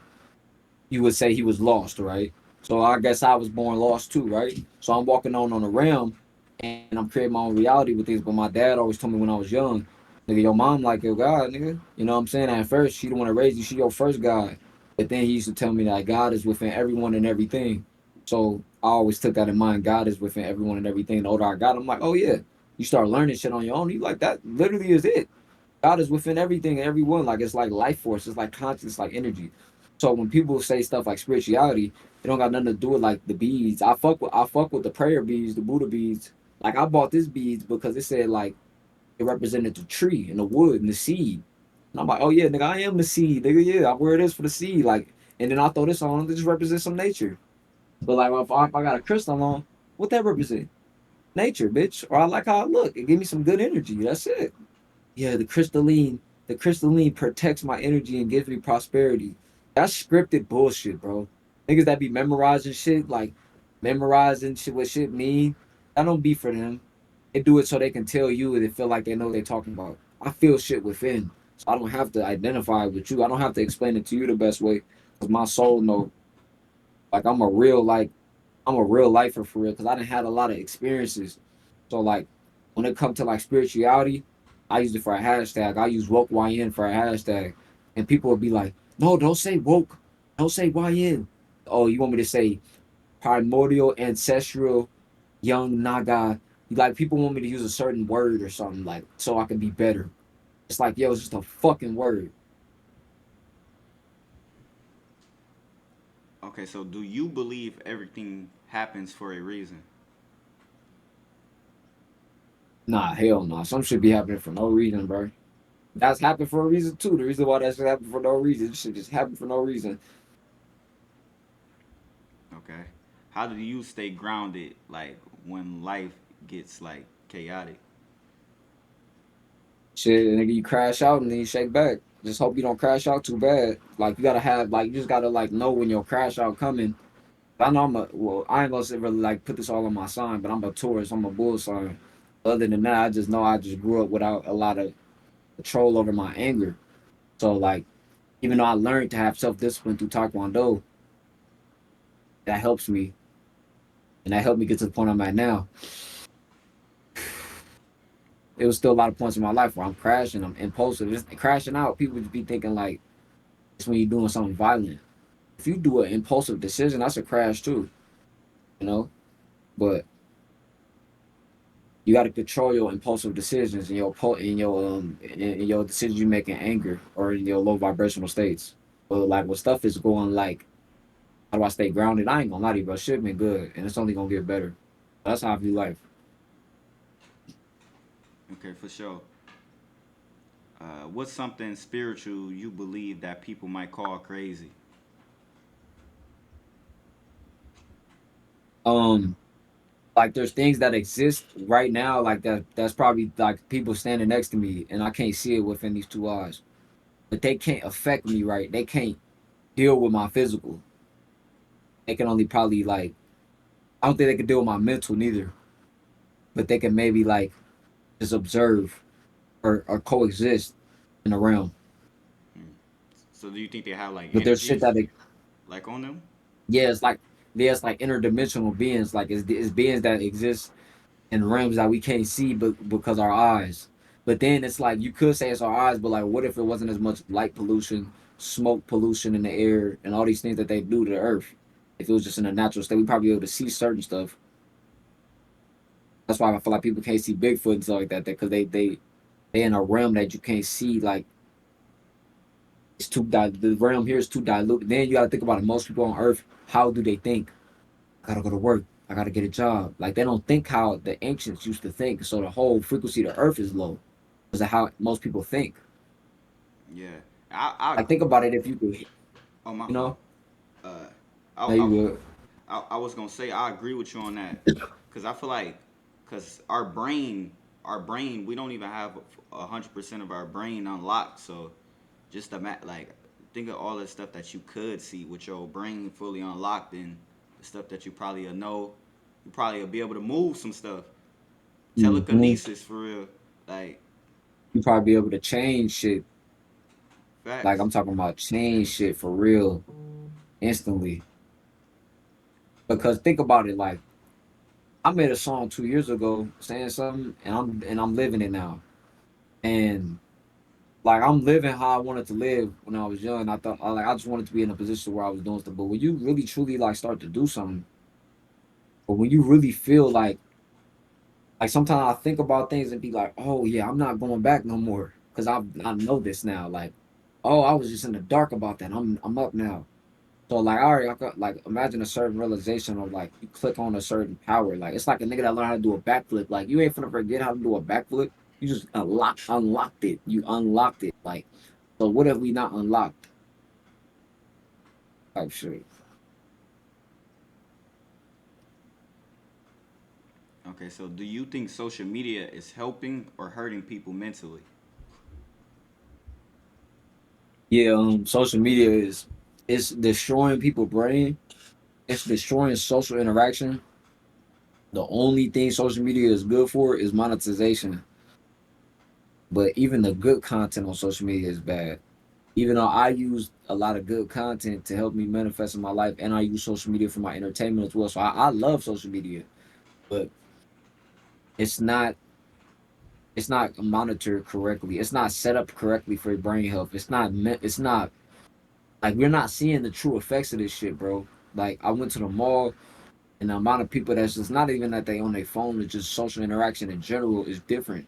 you would say he was lost, right? So I guess I was born lost too, right? So I'm walking on the realm, and I'm creating my own reality with things. But my dad always told me when I was young, nigga, your mom like your God, nigga. You know what I'm saying? At first, she the one to raise you. She your first God. But then he used to tell me that God is within everyone and everything. So I always took that in mind. God is within everyone and everything. The older I got, I'm like, oh yeah. You start learning shit on your own. You like that literally is it. God is within everything and everyone. Like it's like life force. It's like conscious, it's like energy. So when people say stuff like spirituality, it don't got nothing to do with like the beads. I fuck with the prayer beads, the Buddha beads. Like I bought this beads because it said like it represented the tree and the wood and the seed. And I'm like, oh yeah, nigga, I am the seed, nigga. Yeah, I wear this for the seed. Like, and then I throw this on, it just represents some nature. But like if I got a crystal on, what that represent? Nature, bitch. Or I like how I look. It give me some good energy. That's it. Yeah, the crystalline protects my energy and gives me prosperity. That's scripted bullshit, bro. Niggas that be memorizing shit, like memorizing shit what shit mean, that don't be for them. They do it so they can tell you and they feel like they know what they're talking about. I feel shit within. So I don't have to identify with you. I don't have to explain it to you the best way. Cause my soul know like I'm a real lifer for real because I didn't had a lot of experiences. So like when it comes to like spirituality, I use it for a hashtag. I use woke YN for a hashtag. And people will be like, no, don't say woke. Don't say YN. Oh, you want me to say primordial ancestral young Naga? Like people want me to use a certain word or something like so I can be better. It's like, yo, it's just a fucking word. Okay, so do you believe everything happens for a reason? Nah, hell no. Some shit be happening for no reason, bro. That's happened for a reason too. The reason why that shit happened for no reason, shit just happened for no reason. Okay. How do you stay grounded like when life gets like chaotic? Shit, nigga, you crash out and then you shake back. Just hope you don't crash out too bad. Like you gotta have, like you just gotta like know when your crash out coming. I know I'm a well, I ain't gonna say really like put this all on my sign, but I'm a Taurus, I'm a bull sign. Other than that, I just know I just grew up without a lot of control over my anger. So like, even though I learned to have self discipline through Taekwondo, that helps me, and that helped me get to the point I'm at now. It was still a lot of points in my life where I'm crashing, I'm impulsive, just crashing out. People just be thinking like it's when you're doing something violent. If you do an impulsive decision, that's a crash too, you know. But you got to control your impulsive decisions and in your decisions you make in anger or in your low vibrational states. But like when stuff is going like, how do I stay grounded? I ain't gonna lie to you, bro. Shit been good, and it's only gonna get better. That's how I view life. Okay, for sure. What's something spiritual you believe that people might call crazy? Um, like there's things that exist right now, like that. That's probably like people standing next to me, and I can't see it within these two eyes. But they can't affect me, right? They can't deal with my physical. They can only probably like I don't think they can deal with my mental neither, but they can maybe like just observe or coexist in the realm. Hmm. So do you think they have like But there's shit energies that they, like on them? yeah, it's like there's like interdimensional beings, like it's beings that exist in realms that we can't see, but because our eyes. But then it's like you could say it's our eyes, but like what if it wasn't as much light pollution, smoke pollution in the air, and all these things that they do to the earth? If it was just in a natural state, we'd probably be able to see certain stuff. That's why I feel like people can't see Bigfoot and stuff like that, because they in a realm that you can't see. Like it's the realm here is too diluted. Then you got to think about it. Most people on Earth, how do they think? I gotta go to work. I gotta get a job. Like they don't think how the ancients used to think. So the whole frequency of the Earth is low because of how most people think. Yeah. I Like think about it. If you could, oh my you fault. know, Uh, I, now you I would. I was gonna say I agree with you on that, cause I feel like, cause our brain, we don't even have 100% of our brain unlocked. So just like think of all the stuff that you could see with your brain fully unlocked, and the stuff that you probably will know. You probably will be able to move some stuff. Mm-hmm. Telekinesis for real, like You probably be able to change shit. Like facts. I'm talking about change shit for real instantly. Because think about it. Like I made a song 2 years ago saying something, and I'm living it now. And like I'm living how I wanted to live when I was young. I thought I just wanted to be in a position where I was doing stuff. But when you really truly like start to do something, or when you really feel like sometimes I think about things and be like, oh yeah, I'm not going back no more because I know this now. Like, oh, I was just in the dark about that. I'm up now. So like I already I got, like imagine a certain realization of like you click on a certain power. Like it's like a nigga that learned how to do a backflip. Like you ain't finna forget how to do a backflip. You just unlocked it. You unlocked it. Like so what have we not unlocked? Type shit. Okay, so do you think social media is helping or hurting people mentally? Yeah, social media is it's destroying people's brain. It's destroying social interaction. The only thing social media is good for is monetization. But even the good content on social media is bad. Even though I use a lot of good content to help me manifest in my life, and I use social media for my entertainment as well. So I love social media, but it's not it's not monitored correctly. It's not set up correctly for your brain health. It's not like we're not seeing the true effects of this shit, bro. Like I went to the mall and the amount of people that's just not even that they on their phone, it's just social interaction in general is different.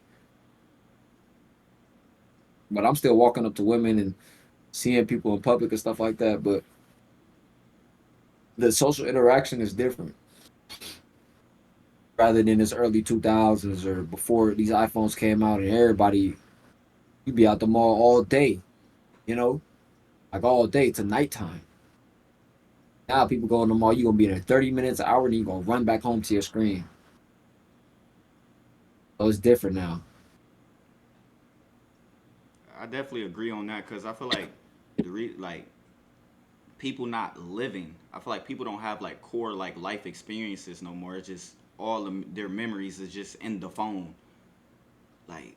But I'm still walking up to women and seeing people in public and stuff like that. But The social interaction is different rather than this early 2000s or before these iPhones came out and everybody you be out the mall all day, you know, like all day to nighttime. Now people go in the mall, you gonna be there 30 minutes, an hour, and you gonna run back home to your screen. So it's different now. I definitely agree on that because I feel like like people not living. I feel like people don't have like core like life experiences no more. It's just all of their memories is just in the phone. Like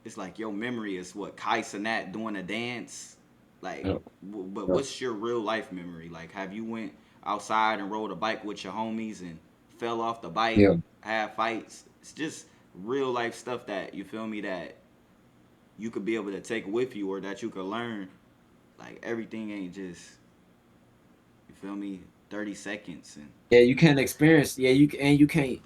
it's like your memory is what Kai Cenat doing a dance. Like, Yep. but Yep. what's your real life memory? Like, have you went outside and rode a bike with your homies and fell off the bike, Yeah. had fights? It's just real life stuff that you feel me that you could be able to take with you or that you could learn. Like everything ain't just you feel me 30 seconds and Yeah, you can't experience. Yeah, you can't.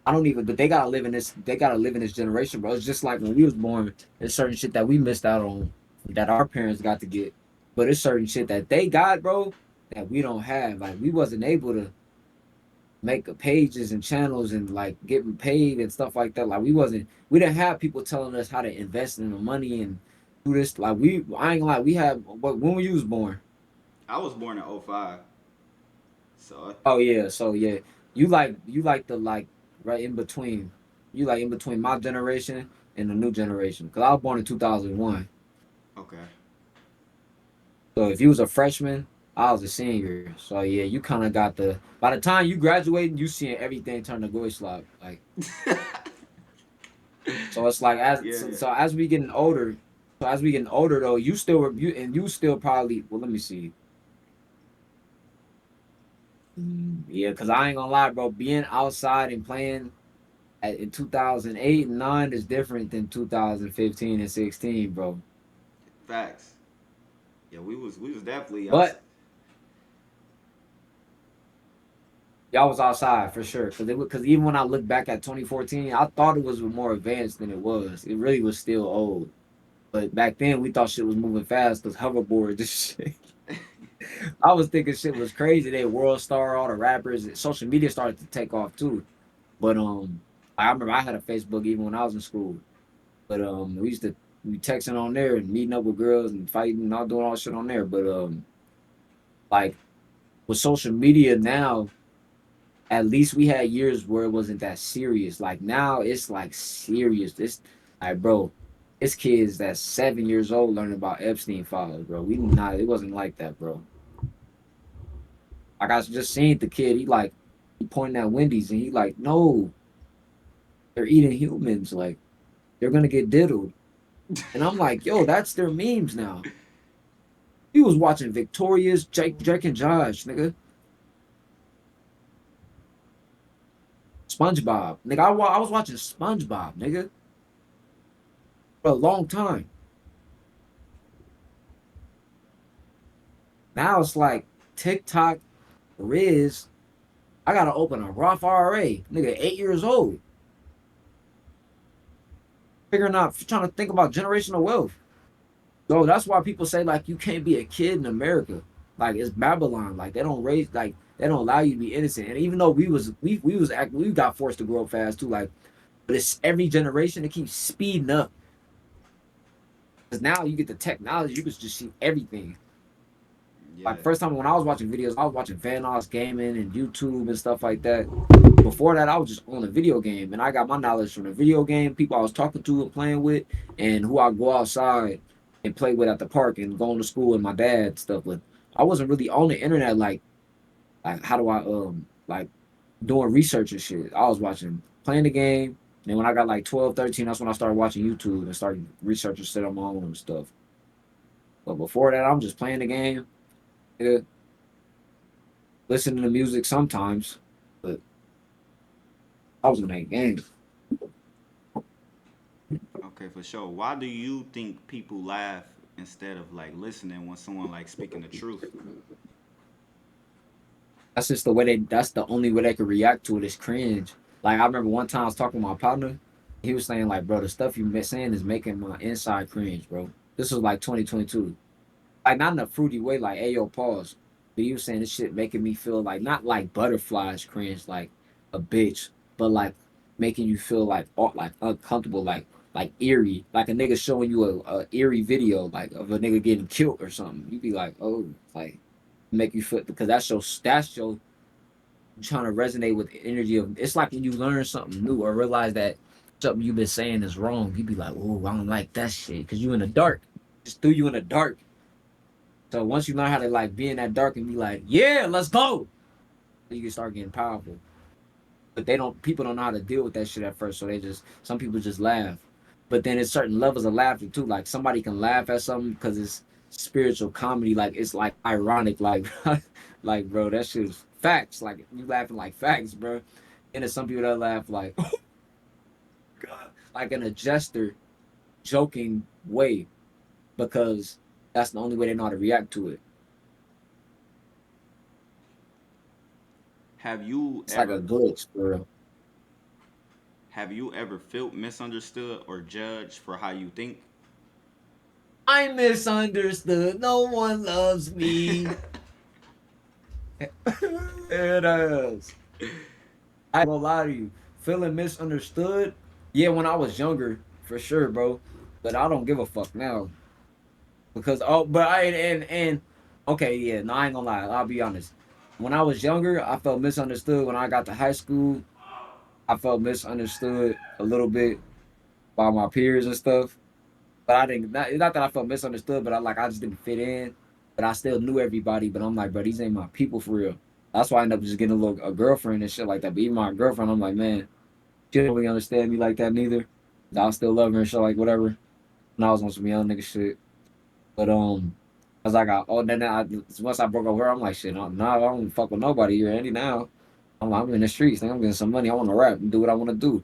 I don't even. But they gotta live in this. They gotta live in this generation, bro. It's just like when we was born. There's certain shit that we missed out on that our parents got to get. But it's certain shit that they got, bro, that we don't have. Like we wasn't able to make pages and channels and like getting paid and stuff like that. Like we wasn't. We didn't have people telling us how to invest in the money and do this. Like we. I ain't gonna lie. We had. But when you was born. I was born in '05, so Oh yeah, so yeah, you like the like right in between. You like in between my generation and the new generation. Cause I was born in 2001. okay. So if you was a freshman, I was a senior. So yeah, you kind of got the. By the time you graduated, you seeing everything turn to Goyslop. Like so, it's like Yeah, so as we getting older. So as we getting older though, you still probably well. Let me see. Yeah, cause I ain't gonna lie, bro. Being outside and playing in 2008 and 9 is different than 2015 and 16, bro. facts. Yeah, we was definitely outside. But y'all was outside for sure. Because even when I look back at 2014, I thought it was more advanced than it was. It really was still old. But back then, we thought shit was moving fast because hoverboard, this shit. I was thinking shit was crazy. They world star, all the rappers, and social media started to take off too. But I remember I had a Facebook even when I was in school. But we used to be texting on there and meeting up with girls and fighting and all doing all shit on there. But like with social media now, at least we had years where it wasn't that serious. Like now it's like serious. This like bro, it's kids that's 7 years old learning about Epstein files, bro. We not it wasn't like that, bro. Like I just seen the kid, he pointing at Wendy's and he like, no, they're eating humans, like they're gonna get diddled. And I'm like, yo, that's their memes now. He was watching Victoria's, Jake and Josh, nigga. SpongeBob, nigga. I was watching SpongeBob, nigga, for a long time. Now it's like TikTok, Riz. I gotta open a Roth IRA, nigga. 8 years old, figuring out, trying to think about generational wealth. So that's why people say like you can't be a kid in America. Like it's Babylon. Like they don't raise, like they don't allow you to be innocent. And even though we got forced to grow up fast too. Like, but it's every generation it keeps speeding up. Because now you get the technology, you can just see everything. Yeah, Like first time when I was watching videos, I was watching Vanos gaming and YouTube and stuff like that. Before that, I was just on a video game, and I got my knowledge from the video game, people I was talking to and playing with, and who I go outside and play with at the park and going to school and my dad stuff with. I wasn't really on the internet like how do I like doing research and shit. I was watching playing the game. And then when I got like 12, 13, that's when I started watching YouTube and started researching shit on my own and stuff. But before that, I'm just playing the game. Yeah, listening to music sometimes, but I was in that game. okay, for sure. Why do you think people laugh instead of like listening when someone like speaking the truth? That's just the way that's the only way they could react to it is cringe. Like I remember one time I was talking to my partner, he was saying like, bro, the stuff you saying is making my inside cringe, bro. This was like 2022. Like not in a fruity way, like, hey yo, pause. But you saying this shit making me feel like not like butterflies cringe, like a bitch, but like making you feel like uncomfortable, like eerie, like a nigga showing you a eerie video like of a nigga getting killed or something. You be like, oh, like make you feel because that's your trying to resonate with the energy of it's like when you learn something new or realize that something you've been saying is wrong, you be like, oh, I don't like that shit because you in the dark. Just threw you in the dark. So once you learn how to like be in that dark and be like, yeah, let's go, you can start getting powerful. But people don't know how to deal with that shit at first. So some people just laugh. But then it's certain levels of laughter too. Like somebody can laugh at something because it's spiritual comedy. Like it's like ironic. Like, like bro, that shit is facts. Like you laughing like facts, bro. And there's some people that laugh like, oh God, like in a jester, joking way because that's the only way they know how to react to it. Have you It's like a ever glitch, for real. have you ever felt misunderstood or judged for how you think? I'm misunderstood. No one loves me. It is. I ain't gonna lie to you. Feeling misunderstood. Yeah, when I was younger, for sure, bro. But I don't give a fuck now because but I and okay, yeah. No, I ain't gonna lie. I'll be honest. When I was younger, I felt misunderstood. When I got to high school, I felt misunderstood a little bit by my peers and stuff. But I didn't. Not that I felt misunderstood, but I just didn't fit in. But I still knew everybody. But I'm like, bro, these ain't my people for real. That's why I ended up just getting a girlfriend and shit like that. But even my girlfriend, I'm like, man, she don't really understand me like that neither. I still love her and shit like whatever. And I was on some young nigga shit. But as I got older, once I broke up with her, I'm like, shit, no, I don't fuck with nobody here, Andy. Now I'm in the streets. I'm getting some money. I want to rap and do what I want to do.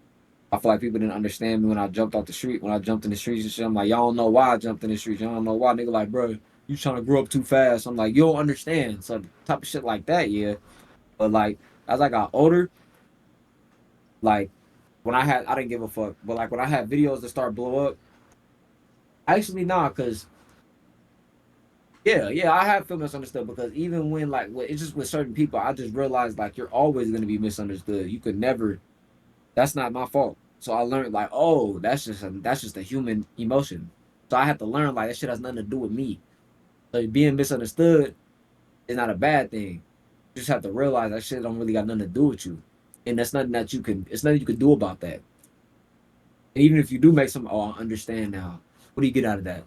I feel like people didn't understand me when I jumped off the street. When I jumped in the streets and shit, I'm like, y'all don't know why I jumped in the streets. Y'all don't know why. Nigga, like, bro, you trying to grow up too fast. I'm like, you don't understand. So type of shit like that, yeah. But like, as I got older, like I didn't give a fuck. But like when I had videos that start blow up, actually nah, cause yeah, I have feel misunderstood because even when it's just with certain people, I just realized like you're always gonna be misunderstood. You could never. That's not my fault. So I learned like, oh, that's just a human emotion. So I had to learn like that shit has nothing to do with me. So being misunderstood is not a bad thing. You just have to realize that shit don't really got nothing to do with you, and that's nothing that you can. It's nothing you can do about that. And even if you do make some, oh, I understand now. What do you get out of that?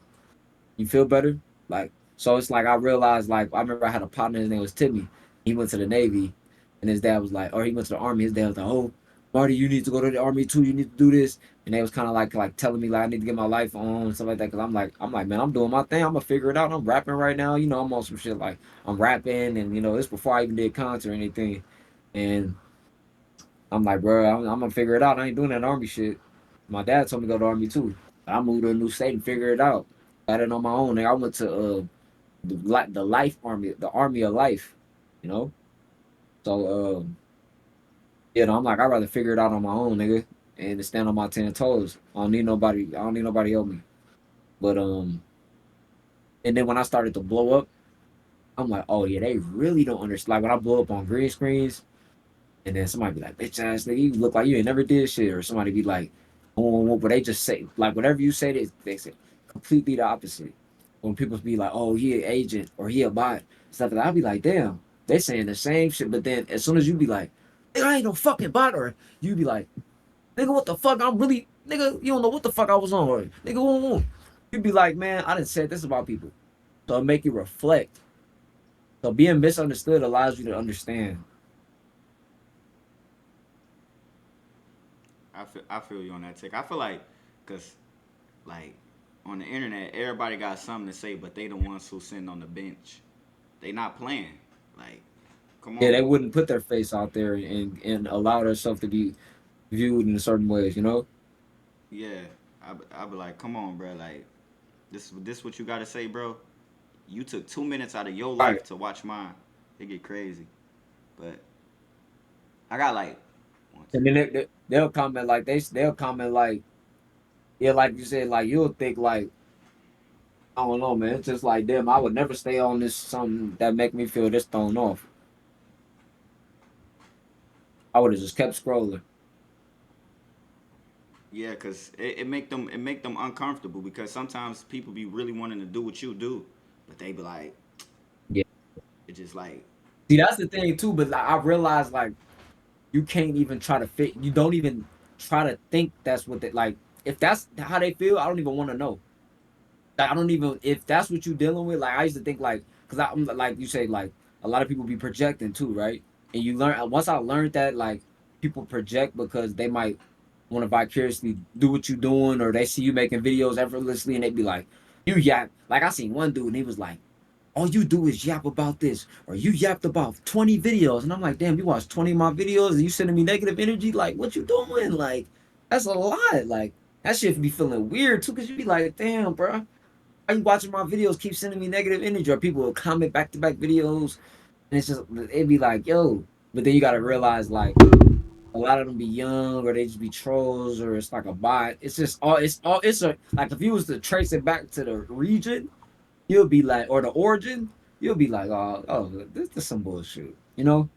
You feel better? Like, so it's like I realized, like, I remember I had a partner, his name was Timmy. He went to the Navy, and his dad was like, or he went to the Army. His dad was like, oh, Marty, you need to go to the Army too. You need to do this. And they was kind of like telling me like I need to get my life on and stuff like that. Cause I'm like, man, I'm doing my thing. I'm gonna figure it out. I'm rapping right now. I'm on some shit like I'm rapping, and this before I even did concert or anything. And I'm like, bro, I'm gonna figure it out. I ain't doing that Army shit. My dad told me to go to Army too. I moved to a new state and figure it out. Got it on my own. And I went to the life army, the army of life, you know. So I'm like, I'd rather figure it out on my own, nigga, and to stand on my 10 toes. I don't need nobody. I don't need nobody help me. But and then when I started to blow up, I'm like, oh yeah, they really don't understand. Like when I blow up on green screens, and then somebody be like, bitch ass nigga, you look like you ain't never did shit, or somebody be like, oh, but they just say like whatever you say, they say completely the opposite. When people be like, oh, he an agent or he a bot, stuff like that, I'll be like, damn, they saying the same shit. But then as soon as you be like, nigga, I ain't no fucking bot, or you be like, nigga, what the fuck? I'm really, nigga, you don't know what the fuck I was on, or nigga, you be like, man, I didn't say this about people. So it make you reflect. So being misunderstood allows you to understand. I feel you on that take. I feel like, cause like on the internet, everybody got something to say, but they the ones who sitting on the bench. They not playing. Like, come Yeah, on. they wouldn't put their face out there and allow themselves to be viewed in certain ways, you know? Yeah, I be like, come on, bro. Like, this what you gotta say, bro. You took 2 minutes out of your Right. life to watch mine. It get crazy, but I got like one, And two. then they'll comment like they'll comment like, yeah, like you said, like you'll think like I don't know, man. It's just like them. I would never stay on this something that make me feel this thrown off. I would have just kept scrolling. Yeah, cause it make them uncomfortable because sometimes people be really wanting to do what you do, but they be like, Yeah. it just like, See, that's the thing too. But like, I realized like you can't even try to fit. You don't even try to think that's what they like. If that's how they feel, I don't even want to know. Like, I don't even if that's what you're dealing with. Like I used to think like because I'm like you say like a lot of people be projecting too, right? And you learn once I learned that like people project because they might want to vicariously do what you're doing, or they see you making videos effortlessly, and they be like, "You yap." Like I seen one dude, and he was like, "All you do is yap about this, or you yapped about 20 videos," and I'm like, "Damn, you watched 20 of my videos, and you sending me negative energy? Like, what you doing? Like, that's a lot. Like, that shit be feeling weird too, cause you be like, damn, bro." Why you watching my videos keep sending me negative energy, or people will comment back to back videos and it's just it'd be like yo, but then you gotta realize like a lot of them be young or they just be trolls or it's like a bot. It's a like if you was to trace it back to the region, you'll be like or the origin, you'll be like this is some bullshit, you know.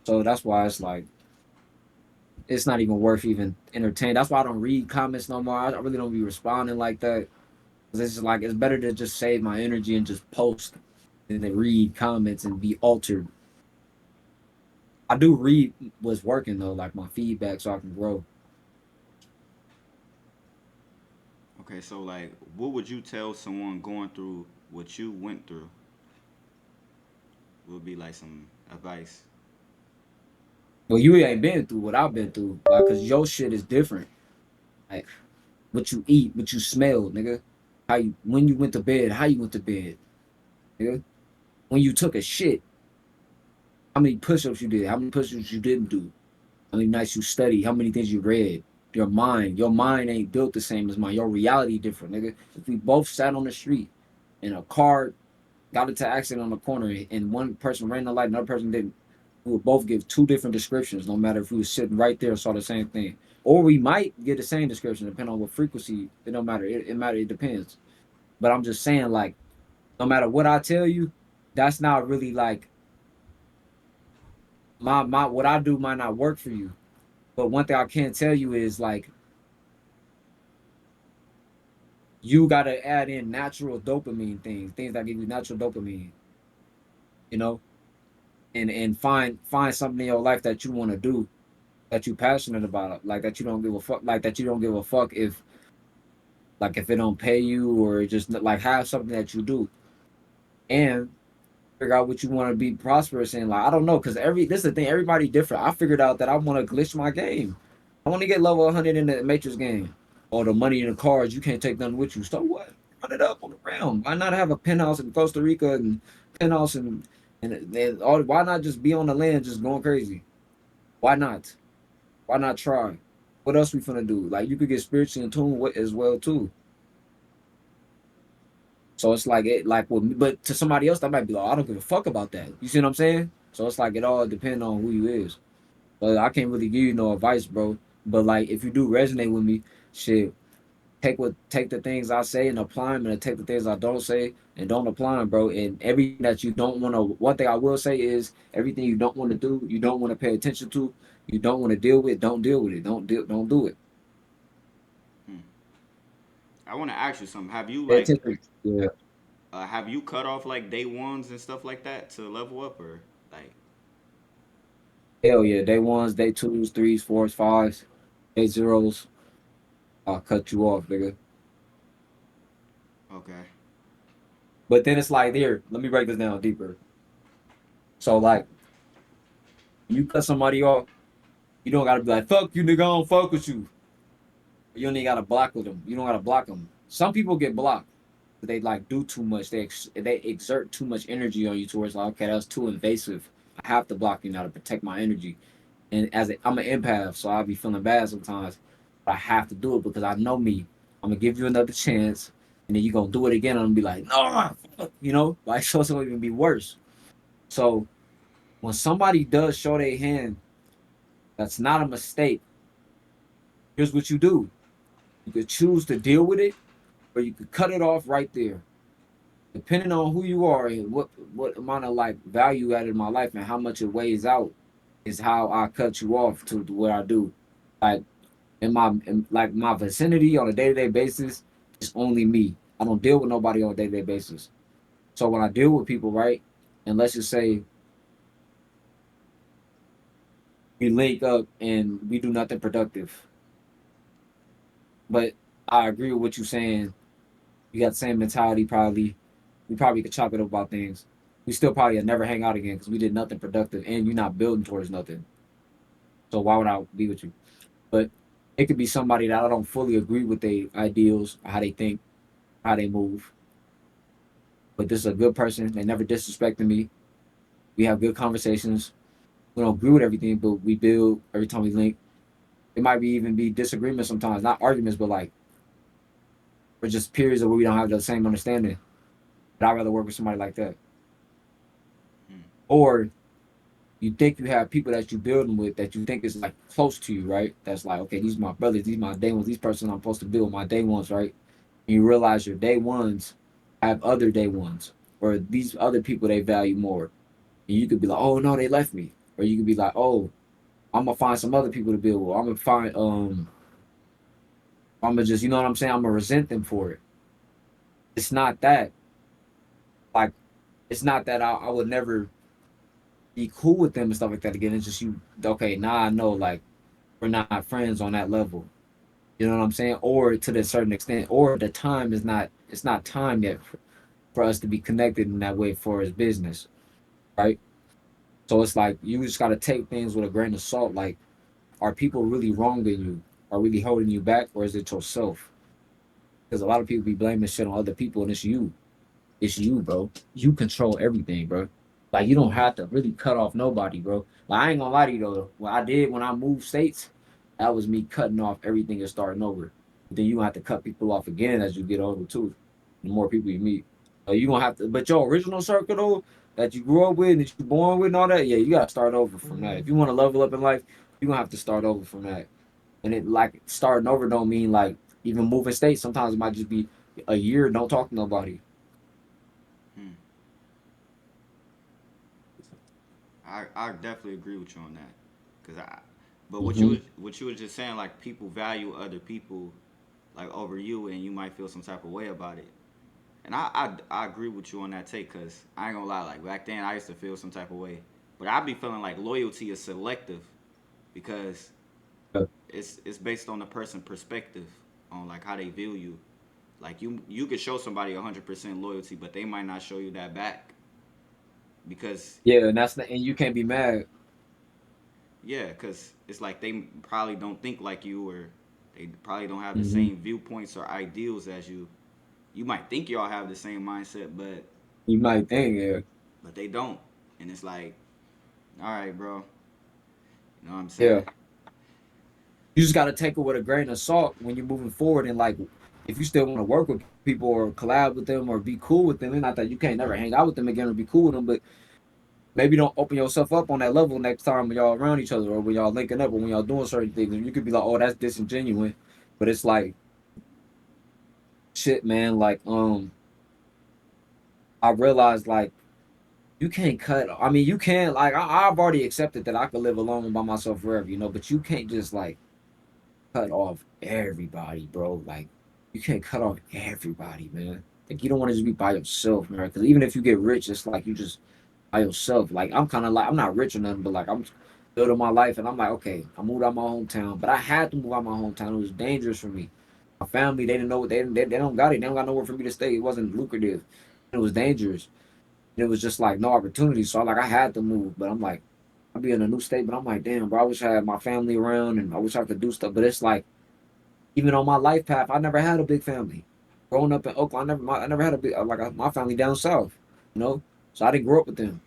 So that's why it's like it's not even worth even entertaining. That's why I don't read comments no more. I really don't be responding like that. It's just like it's better to just save my energy and just post than to read comments and be altered. I do read what's working though, like my feedback, so I can grow. okay, so like, what would you tell someone going through what you went through? Would be like some advice. Well, you ain't been through what I've been through, like, cause your shit is different. Like what you eat, what you smell, nigga. How you when you went to bed, how you went to bed, nigga. When you took a shit, how many push-ups you did, how many push-ups you didn't do, how many nights you studied, how many things you read. Your mind ain't built the same as mine. Your reality different, nigga. If we both sat on the street and a car got into an accident on the corner and one person ran the light, another person didn't, we would both give two different descriptions, no matter if we was sitting right there and saw the same thing. Or we might get the same description, depending on what frequency. It don't matter. It matter. It depends. But I'm just saying, like, no matter what I tell you, that's not really like my what I do might not work for you. But one thing I can tell you is like you gotta add in natural dopamine things that give you natural dopamine, you know, and find something in your life that you want to do, that you passionate about, like that you don't give a fuck, like that you don't give a fuck if like if it don't pay you or just like have something that you do and figure out what you want to be prosperous in. Like I don't know, because this is the thing, everybody different. I figured out that I want to glitch my game. I want to get level 100 in the Matrix game. Or the money in the cards, you can't take nothing with you. So what? Run it up on the ground. Why not have a penthouse in Costa Rica and penthouse and all? Why not just be on the land just going crazy? Why not? Why not try? What else we finna do? Like you could get spiritually in tune with as well too. So it's like it like with me, but to somebody else that might be like, I don't give a fuck about that. You see what I'm saying? So it's like it all depends on who you is. But I can't really give you no advice, bro. But like if you do resonate with me, shit, take the things I say and apply them, and take the things I don't say and don't apply them, bro. And everything that you don't want to. One thing I will say is everything you don't want to do, you don't want to pay attention to, you don't want to deal with, don't deal with it. Don't do it. Hmm. I want to ask you something. Pay attention. Yeah. Have you cut off like day ones and stuff like that to level up, or like, Hell yeah. Day ones, day twos, threes, fours, fives, day zeros. I'll cut you off, nigga. okay, But then it's like, here, let me break this down deeper. So like, you cut somebody off, you don't gotta be like, fuck you, nigga, I don't fuck with you. You don't even gotta block with them. You don't gotta block them. Some people get blocked. They like do too much. They exert too much energy on you towards like, okay, that's too invasive. I have to block you now to protect my energy. And I'm an empath, so I'll be feeling bad sometimes. But I have to do it because I know me. I'm gonna give you another chance, and then you gonna do it again. I'm gonna be like, no, fuck, you know, like so it's gonna even be worse. So when somebody does show their hand, that's not a mistake. Here's what you do. You could choose to deal with it, or you could cut it off right there. Depending on who you are and what amount of like value added in my life and how much it weighs out is how I cut you off to what I do. Like like my vicinity on a day to day basis, it's only me. I don't deal with nobody on a day to day basis. So when I deal with people, right, and let's just say we link up and we do nothing productive, but I agree with what you're saying. You got the same mentality, probably. We probably could chop it up about things. We still probably never hang out again because we did nothing productive, and you're not building towards nothing. So why would I be with you? But it could be somebody that I don't fully agree with their ideals, how they think, how they move. But this is a good person. They never disrespected me. We have good conversations. We don't agree with everything, but we build every time we link. It might be even be disagreements sometimes, not arguments, but like or just periods of where we don't have the same understanding. But I'd rather work with somebody like that. Hmm. Or you think you have people that you building with that you think is like close to you, right? That's like, okay, these are my brothers, these are my day ones, these person I'm supposed to build my day ones, right? And you realize your day ones have other day ones, or these other people they value more. And you could be like, oh no, they left me. Or you could be like, oh, I'm gonna find some other people to build with. I'm gonna just, you know what I'm saying? I'm gonna resent them for it. It's not that. Like, it's not that I would never be cool with them and stuff like that again. It's just you, okay, now I know, like, we're not friends on that level. You know what I'm saying? Or to a certain extent, or the time is not, it's not time yet for us to be connected in that way for his business, right? So it's like, you just got to take things with a grain of salt. Like, are people really wronging you? Are really holding you back? Or is it yourself? Because a lot of people be blaming shit on other people and it's you. It's you, bro. You control everything, bro. Like you don't have to really cut off nobody, bro. Like I ain't gonna lie to you though. What I did when I moved states, that was me cutting off everything and starting over. But then you gonna have to cut people off again as you get older too. The more people you meet, you gonna have to. But your original circle though, that you grew up with, that you born with, and all that, yeah, you gotta start over from that. If you want to level up in life, you gonna have to start over from that. And it like starting over don't mean like even moving states. Sometimes it might just be a year don't talk to nobody. Hmm. I definitely agree with you on that, cause I. But Mm-hmm. what you was just saying, like people value other people like over you, and you might feel some type of way about it. And I agree with you on that take, cause I ain't gonna lie, like back then I used to feel some type of way, but I be feeling like loyalty is selective because it's based on the person perspective on like how they view you. Like you could show somebody 100% loyalty, but they might not show you that back because Yeah, and that's the and you can't be mad. yeah, because it's like they probably don't think like you, or they probably don't have the Mm-hmm. same viewpoints or ideals as you. You might think y'all have the same mindset, You might think, yeah, but they don't, and it's like, all right, bro, you know what I'm yeah. saying? You just got to take it with a grain of salt when you're moving forward. And like, if you still want to work with people or collab with them or be cool with them, and not that you can't never hang out with them again or be cool with them, but maybe don't open yourself up on that level next time when y'all around each other or when y'all linking up or when y'all doing certain things. And you could be like, oh, that's disingenuous, but it's like, shit, man. Like, I realized like you can't cut. I mean, you can like I've already accepted that I could live alone and by myself forever, but you can't just like cut off everybody, bro. Like you can't cut off everybody, man. Like you don't want to just be by yourself, man. Because even if you get rich, it's like you just by yourself. Like I'm kind of like I'm not rich or nothing, but like I'm building my life, and I'm like, okay, I moved out my hometown, but I had to move out my hometown. It was dangerous for me. My family, they didn't know what they don't got it. They don't got nowhere for me to stay. It wasn't lucrative. It was dangerous. And it was just like no opportunity. So I had to move. But I'm like, I'll be in a new state, but I'm like, damn, bro, I wish I had my family around and I wish I could do stuff. But it's like even on my life path, I never had a big family. Growing up in Oakland, I never had a big my family down south, you know. So I didn't grow up with them.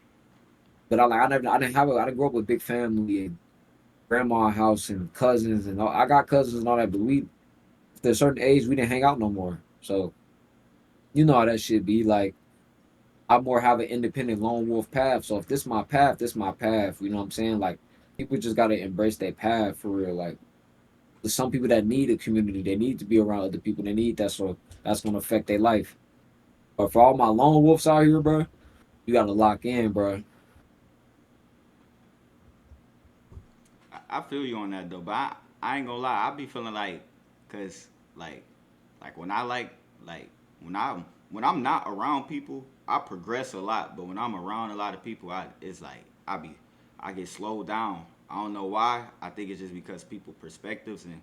But I didn't grow up with big family and grandma house and cousins and all. I got cousins and all that, but we at a certain age we didn't hang out no more. So you know how that should be. Like I more have an independent lone wolf path. So if this my path, this my path. You know what I'm saying? Like people just gotta embrace their path for real. Like There's some people that need a community. They need to be around other people. They need that, so that's gonna affect their life. But for all my lone wolves out here, bro, you gotta lock in, bro. I feel you on that though, but I ain't gonna lie. I be feeling like, cause like like when I like when I'm not around people, I progress a lot. But when I'm around a lot of people, it's like I get slowed down. I don't know why. I think it's just because people perspectives and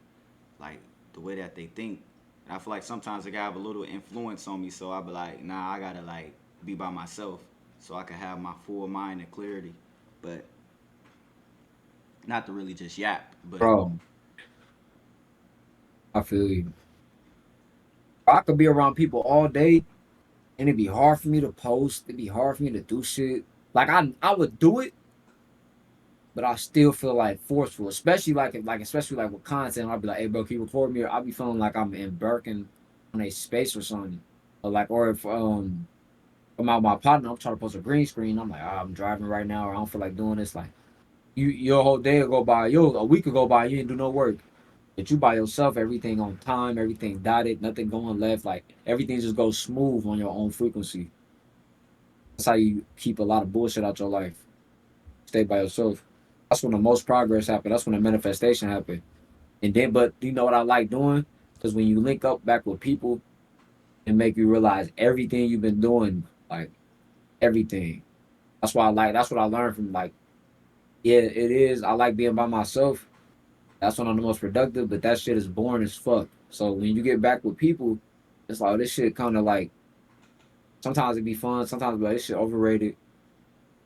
like the way that they think. And I feel like sometimes they gotta have a little influence on me. So I be like, nah, I gotta like be by myself so I can have my full mind and clarity. But not to really just yap, but Bro, I feel you. I could be around people all day, and it'd be hard for me to post. It'd be hard for me to do shit. Like I would do it, but I still feel like forceful, especially especially like with content. I'll be like, "Hey, bro, can you record me?" Or I'll be feeling like I'm embarking on a space or something, or if I'm out with my partner, I'm trying to post a green screen. I'm like, I'm driving right now, or I don't feel like doing this. Like your whole day will go by, a week will go by, you didn't do no work. But you by yourself, everything on time, everything dotted, nothing going left, like everything just goes smooth on your own frequency. That's how you keep a lot of bullshit out your life. Stay by yourself. That's when the most progress happen. That's when the manifestation happen. And then, but you know what I like doing? Because when you link up back with people and make you realize everything you've been doing, like everything. That's why I like. That's what I learned from like. Yeah, it is. I like being by myself. That's when I'm the most productive. But that shit is boring as fuck. So when you get back with people, it's like this shit kind of like. Sometimes it be fun. Sometimes it be like this shit overrated.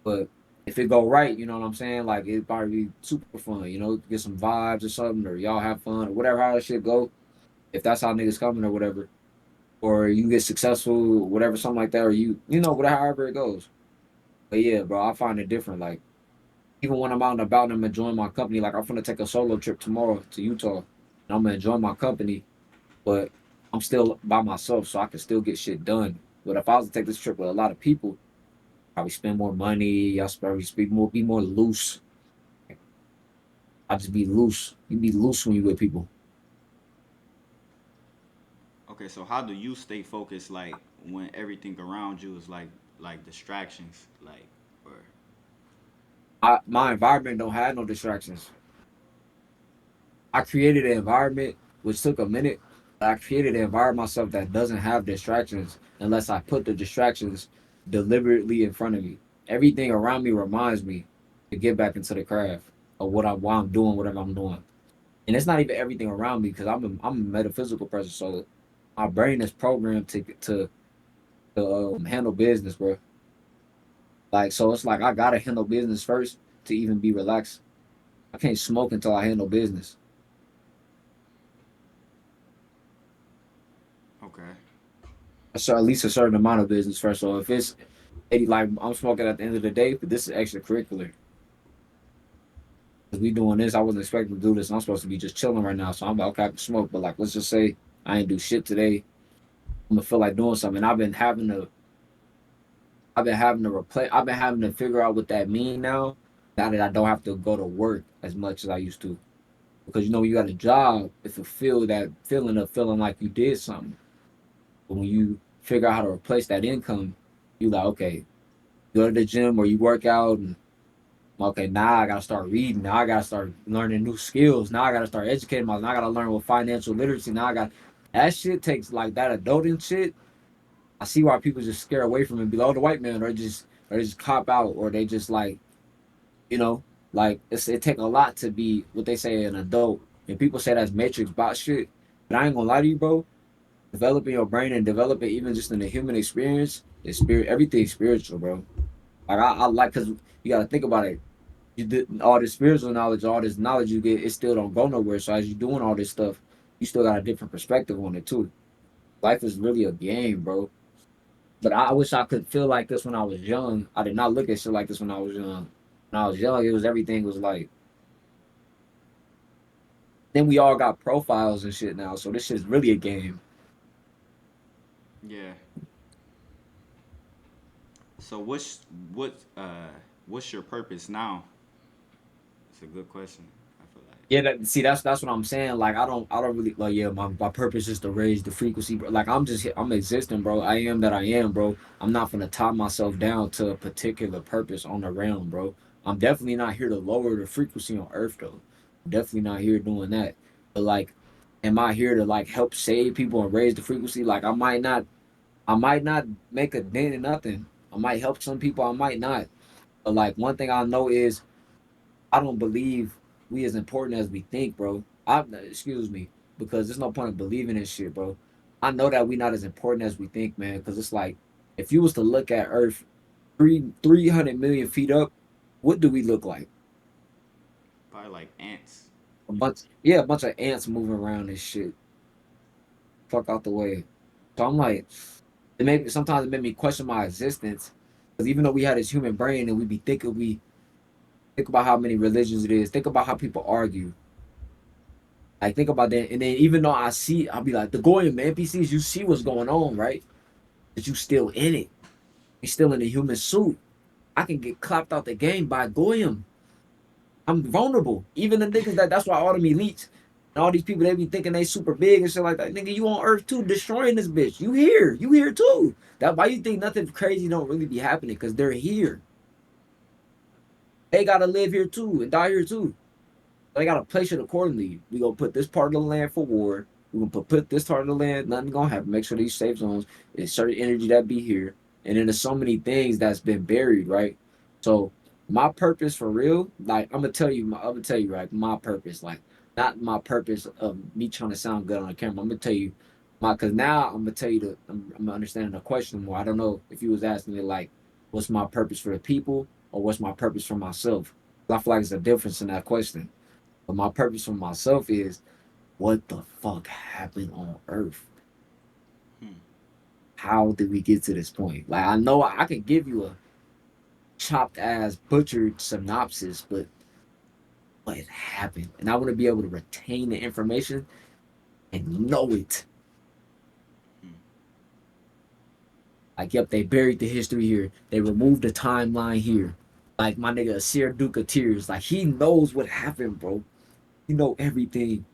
But if it go right, you know what I'm saying? Like it probably be super fun. Get some vibes or something, or y'all have fun or whatever. How that shit go. If that's how niggas coming or whatever, or you get successful, whatever, something like that, or whatever, however it goes. But yeah, bro, I find it different. Like even when I'm out and about and I'm enjoying my company, like I'm gonna take a solo trip tomorrow to Utah, and I'm gonna enjoy my company, but I'm still by myself, so I can still get shit done. But if I was to take this trip with a lot of people, probably spend more money. Y'all probably be more loose. I just be loose. You be loose when you with people. okay, so how do you stay focused like when everything around you is like distractions, like or My environment don't have no distractions. I created an environment which took a minute. But I created an environment myself that doesn't have distractions unless I put the distractions deliberately in front of me. Everything around me reminds me to get back into the craft of why I'm doing whatever I'm doing. And it's not even everything around me because I'm a metaphysical person, so my brain is programmed to handle business, bro. Like so, it's like I gotta handle business first to even be relaxed. I can't smoke until I handle business. okay, So at least a certain amount of business first. So if it's 80, like I'm smoking at the end of the day, but this is extracurricular. Cause we doing this, I wasn't expecting to do this. And I'm supposed to be just chilling right now. So I'm like, okay, I can smoke, but like, let's just say I ain't do shit today. I'm gonna feel like doing something. And I've been having to figure out what that mean now. Now that I don't have to go to work as much as I used to, because you got a job, it fulfill that feeling of feeling like you did something. But when you figure out how to replace that income, you like, okay, go to the gym or you work out and okay, now I gotta start reading. Now I gotta start learning new skills. Now I gotta start educating myself. Now I gotta learn what financial literacy. Now I got that shit takes like that adulting shit. I see why people just scare away from it below the white man or they just cop out or they just like, you know, like it take a lot to be what they say an adult. And people say that's Matrix bot shit. But I ain't gonna lie to you, bro. Developing your brain and developing even just in the human experience is spirit everything's spiritual, bro. Like I like because you gotta think about it. You did all this spiritual knowledge, all this knowledge you get, it still don't go nowhere. So as you're doing all this stuff, you still got a different perspective on it too. Life is really a game, bro. But I wish I could feel like this when I was young. I did not look at shit like this when I was young. When I was young, it was everything was like. Then we all got profiles and shit now, so this shit's really a game. yeah. So what's your purpose now? It's a good question. I feel like. Yeah, see, that's what I'm saying. Like, I don't really like. Yeah, my purpose is to raise the frequency, bro. Like, I'm existing, bro. I am that I am, bro. I'm not gonna tie myself down to a particular purpose on the realm, bro. I'm definitely not here to lower the frequency on Earth, though. I'm definitely not here doing that. But like, am I here to like help save people and raise the frequency? Like, I might not make a dent in nothing. I might help some people, I might not. But like, one thing I know is I don't believe we as important as we think, bro. Excuse me, because there's no point in believing in shit, bro. I know that we not as important as we think, man. Because it's like if you was to look at Earth 300 million feet up, what do we look like? Probably like ants. A bunch of ants moving around and shit. Fuck out the way. So I'm like, sometimes it made me question my existence. Because even though we had this human brain and we think about how many religions it is, think about how people argue. Like think about that, and then even though I'll be like the Goyim NPCs. You see what's going on, right? But you still in it. You still in the human suit. I can get clapped out the game by Goyim. I'm vulnerable. Even the niggas that's why all them elites and all these people they be thinking they super big and shit like that. Nigga, you on Earth too, destroying this bitch. You here too. That why you think nothing crazy don't really be happening? Because they're here. They gotta live here too and die here too. They gotta place it accordingly. We gonna put this part of the land for war. We gonna put this part of the land. Nothing gonna happen. Make sure these safe zones. There's certain energy that be here, and then there's so many things that's been buried, right? So my purpose for real, like I'm gonna tell you, right? My purpose, like not my purpose of me trying to sound good on the camera. I'm gonna tell you because now I'm gonna tell you I'm understanding the question more. I don't know if you was asking me like, what's my purpose for the people or what's my purpose for myself. I feel like there's a difference in that question. But my purpose for myself is what the fuck happened on Earth? Hmm. How did we get to this point? Like I know I could give you a chopped ass butchered synopsis, but what happened? And I want to be able to retain the information and know it. Hmm. Like, yep, they buried the history here. They removed the timeline here. Like my nigga Asir Duke of Tears. Like he knows what happened, bro. He know everything.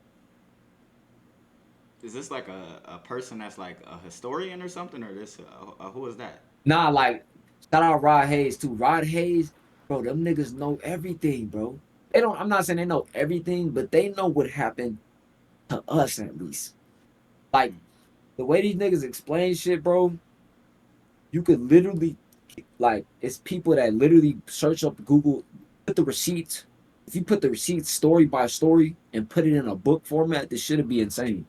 Is this like a person that's like a historian or something, or this who is that? Nah, like shout out Rod Hayes too. Rod Hayes, bro, them niggas know everything, bro. They don't. I'm not saying they know everything, but they know what happened to us at least. Like Hmm. the way these niggas explain shit, bro. You could literally like it's people that literally search up Google, put the receipts. If you put the receipts story by story and put it in a book format, this should be insane.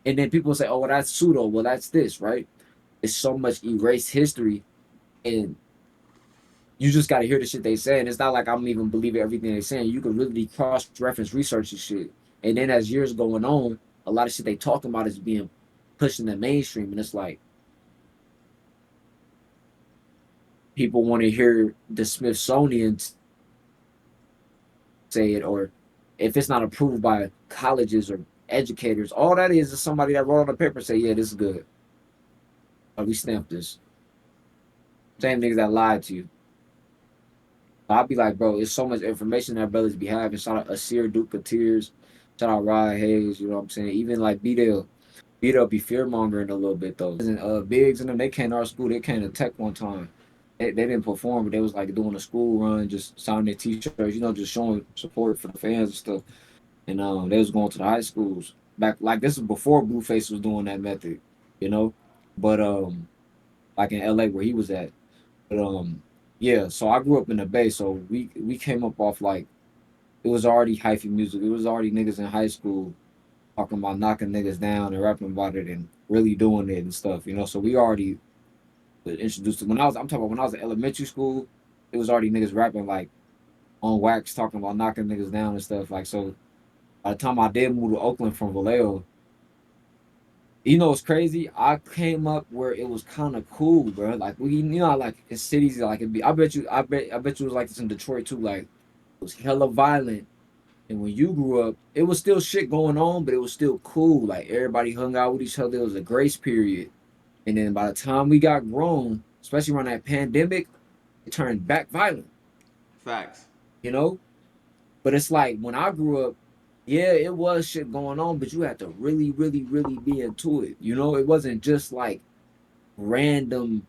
And then people say, "Oh, well, that's pseudo. Well, that's this, right?" It's so much erased history, and you just got to hear the shit they say. And it's not like I'm even believing everything they're saying. You can really cross reference research and shit. And then as years going on, a lot of shit they talking about is being pushed in the mainstream. And it's like people want to hear the Smithsonian say it, or if it's not approved by colleges or educators, all that is somebody that wrote on the paper and say, yeah, this is good. Or we stamped this. Hmm. Same niggas that lied to you. I'll be like, bro, it's so much information that brothers be having. Shout out Asir Duke of Tears. Shout out Rod Hayes. You know what I'm saying? Even like B-Dale be fear mongering a little bit though. And Biggs and them, they came to our school. They came to Tech one time. They didn't perform, but they was like doing a school run, just signing their t-shirts, just showing support for the fans and stuff. And they was going to the high schools back. Like this was before Blueface was doing that method, you know. But like in LA where he was at. But yeah, so I grew up in the Bay, so we came up off like it was already hyphy music. It was already niggas in high school talking about knocking niggas down and rapping about it and really doing it and stuff. So we already was introduced to I'm talking about when I was in elementary school, it was already niggas rapping like on wax talking about knocking niggas down and stuff. Like so by the time I did move to Oakland from Vallejo, it's crazy. I came up where it was kind of cool, bro. Like like in cities, like it'd be. I bet you it was like this in Detroit too. Like it was hella violent, and when you grew up, it was still shit going on, but it was still cool. Like everybody hung out with each other. It was a grace period, and then by the time we got grown, especially around that pandemic, it turned back violent. Facts. You know, but it's like when I grew up. Yeah, it was shit going on, but you had to really, really, really be into it. You know, it wasn't just like random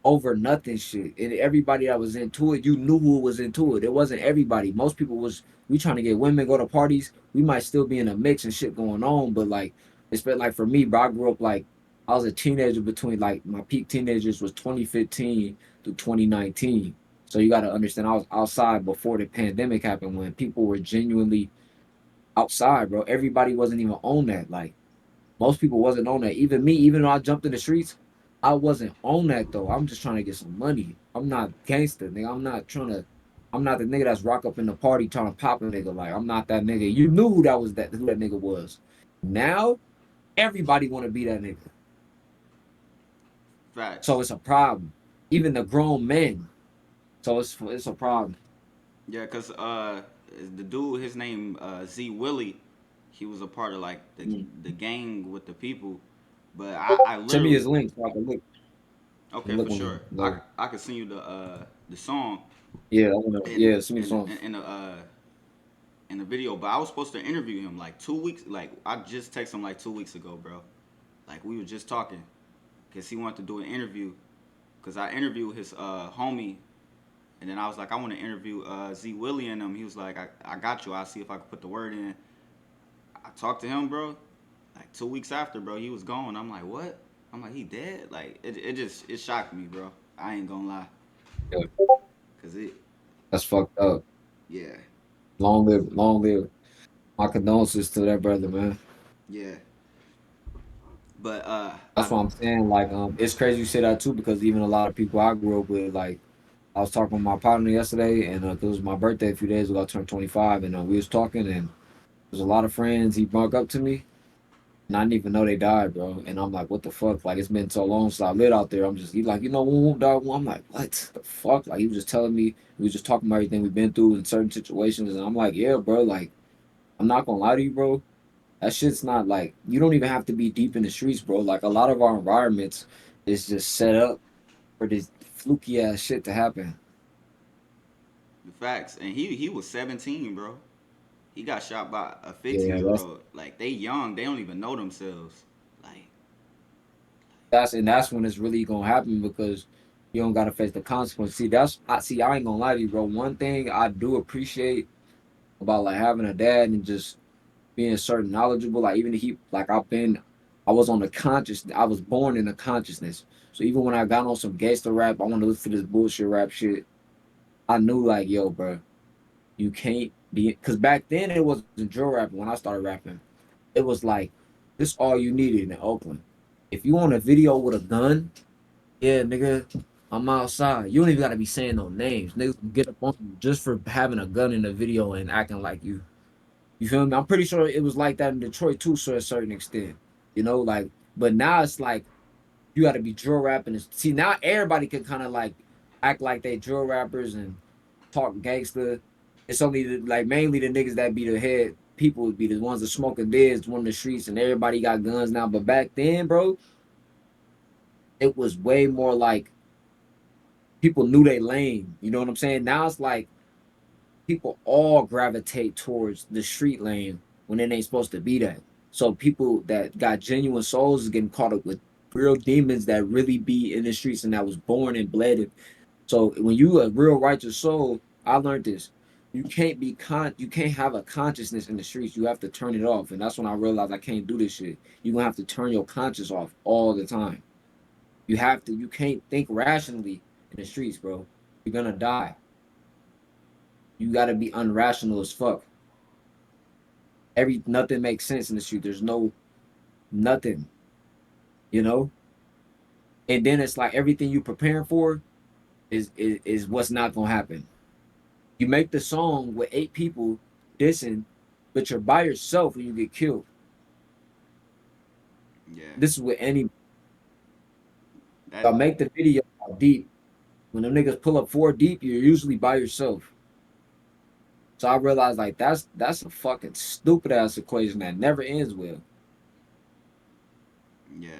over nothing shit. And everybody that was into it, you knew who was into it. It wasn't everybody. Most people was we trying to get women go to parties. We might still be in a mix and shit going on, but like it's been like for me, bro. I grew up like I was a teenager between like my peak teenagers was 2015 to 2019. So you got to understand, I was outside before the pandemic happened when people were genuinely outside, bro. Everybody wasn't even on that. Like most people wasn't on that. Even me, even though I jumped in the streets, I wasn't on that though. I'm just trying to get some money. I'm not gangster, nigga. I'm not trying to. I'm not the nigga that's rock up in the party trying to pop a nigga. Like I'm not that nigga. You knew who that nigga was. Now everybody want to be that nigga. So Facts. it's a problem. Even the grown men. So it's a problem. Yeah, cause the dude, his name Z Willie, he was a part of like Mm. the gang with the people. But I Send me his literally, link so I can look. okay, Look for on sure. him. Like, I could send you the song yeah, I wanna. in Yeah, send me the in song. in, in the uh in the video. But I was supposed to interview him like 2 weeks. Like I just texted him like 2 weeks ago, bro. Like we were just talking, cause he wanted to do an interview. Cause I interviewed his homie. And then I was like, I want to interview Z Willie and him. He was like, I got you. I'll see if I can put the word in. I talked to him, bro. Like 2 weeks after, bro, he was gone. I'm like, what? I'm like, he dead? Like, it shocked me, bro. I ain't gonna lie. Yeah, Cause it, that's fucked up. yeah, Long live, long live. My condolences to that brother, man. yeah. But That's what I'm saying. Like, it's crazy you say that too, because even a lot of people I grew up with, like, I was talking with my partner yesterday, and 'cause it was my birthday a few days ago. I turned 25, and we was talking, and there's a lot of friends he brought up to me, and I didn't even know they died, bro. And I'm like, what the fuck? Like, it's been so long since I lived out there. I'm just, he like, whoop, dog. I'm like, what the fuck? Like, he was just telling me, he was just talking about everything we've been through in certain situations, and I'm like, yeah, bro. Like, I'm not gonna lie to you, bro. That shit's not like you don't even have to be deep in the streets, bro. Like a lot of our environments is just set up for this fluky ass shit to happen. the facts, and he was 17, bro. He got shot by a 15 Yeah, year old. Like they young, they don't even know themselves. Like that's when it's really gonna happen because you don't gotta face the consequences. See, I ain't gonna lie to you, bro. One thing I do appreciate about like having a dad and just being certain knowledgeable, like even he like I was on the conscious I was born in the consciousness. So even when I got on some gangster rap, I want to listen to this bullshit rap shit. I knew like, yo, bro, you can't be because back then it wasn't drill rapping when I started rapping. It was like this all you needed in Oakland. If you on a video with a gun, yeah, nigga, I'm outside. You don't even gotta be saying no names. Niggas can get up on you just for having a gun in the video and acting like you. You feel me? I'm pretty sure it was like that in Detroit too, to a certain extent. You know, like, but now it's like you got to be drill rapping. See, now everybody can kind of like act like they drill rappers and talk gangster. It's only like mainly the niggas that be the head people would be the ones that smoking bids, one in the streets, and everybody got guns now. But back then, bro, it was way more like people knew they lane. You know what I'm saying? Now it's like people all gravitate towards the street lane when it ain't supposed to be that. So people that got genuine souls is getting caught up with real demons that really be in the streets and that was born and bled. So when you a real righteous soul, I learned this. You can't have a consciousness in the streets. You have to turn it off. And that's when I realized I can't do this shit. You're gonna have to turn your conscience off all the time. You can't think rationally in the streets, bro. You're gonna die. You gotta be unrational as fuck. Nothing makes sense in the street. There's no nothing, you know? And then it's like everything you preparing for is what's not gonna happen. You make the song with 8 people dissing, but you're by yourself when you get killed. yeah, This is with any that I make the video deep. When them niggas pull up 4 deep, you're usually by yourself. So I realized like that's a fucking stupid ass equation that never ends well. yeah,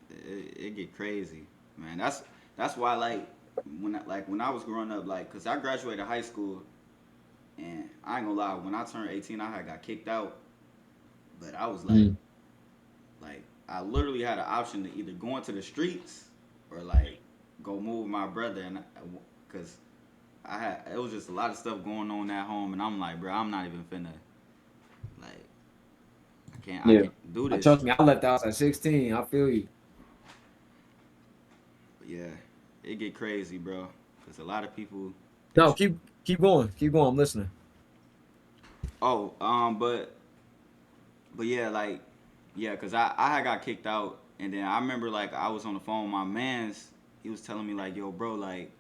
it get crazy, man. That's why when I was growing up, like, cause I graduated high school, and I ain't gonna lie, when I turned 18, I had got kicked out. But I was Mm. like I literally had an option to either go into the streets or like go move with my brother, and because I had it was just a lot of stuff going on at home, and I'm like, bro, I'm not even finna like I Yeah. can't do I this. trust me, I left the house at 16. I feel you. But yeah, it get crazy, bro. Cause a lot of people they No, tr- keep going. Keep going. I'm listening. oh but yeah, like yeah, cause I had got kicked out, and then I remember like I was on the phone with my man's. He was telling me like, yo, bro, like,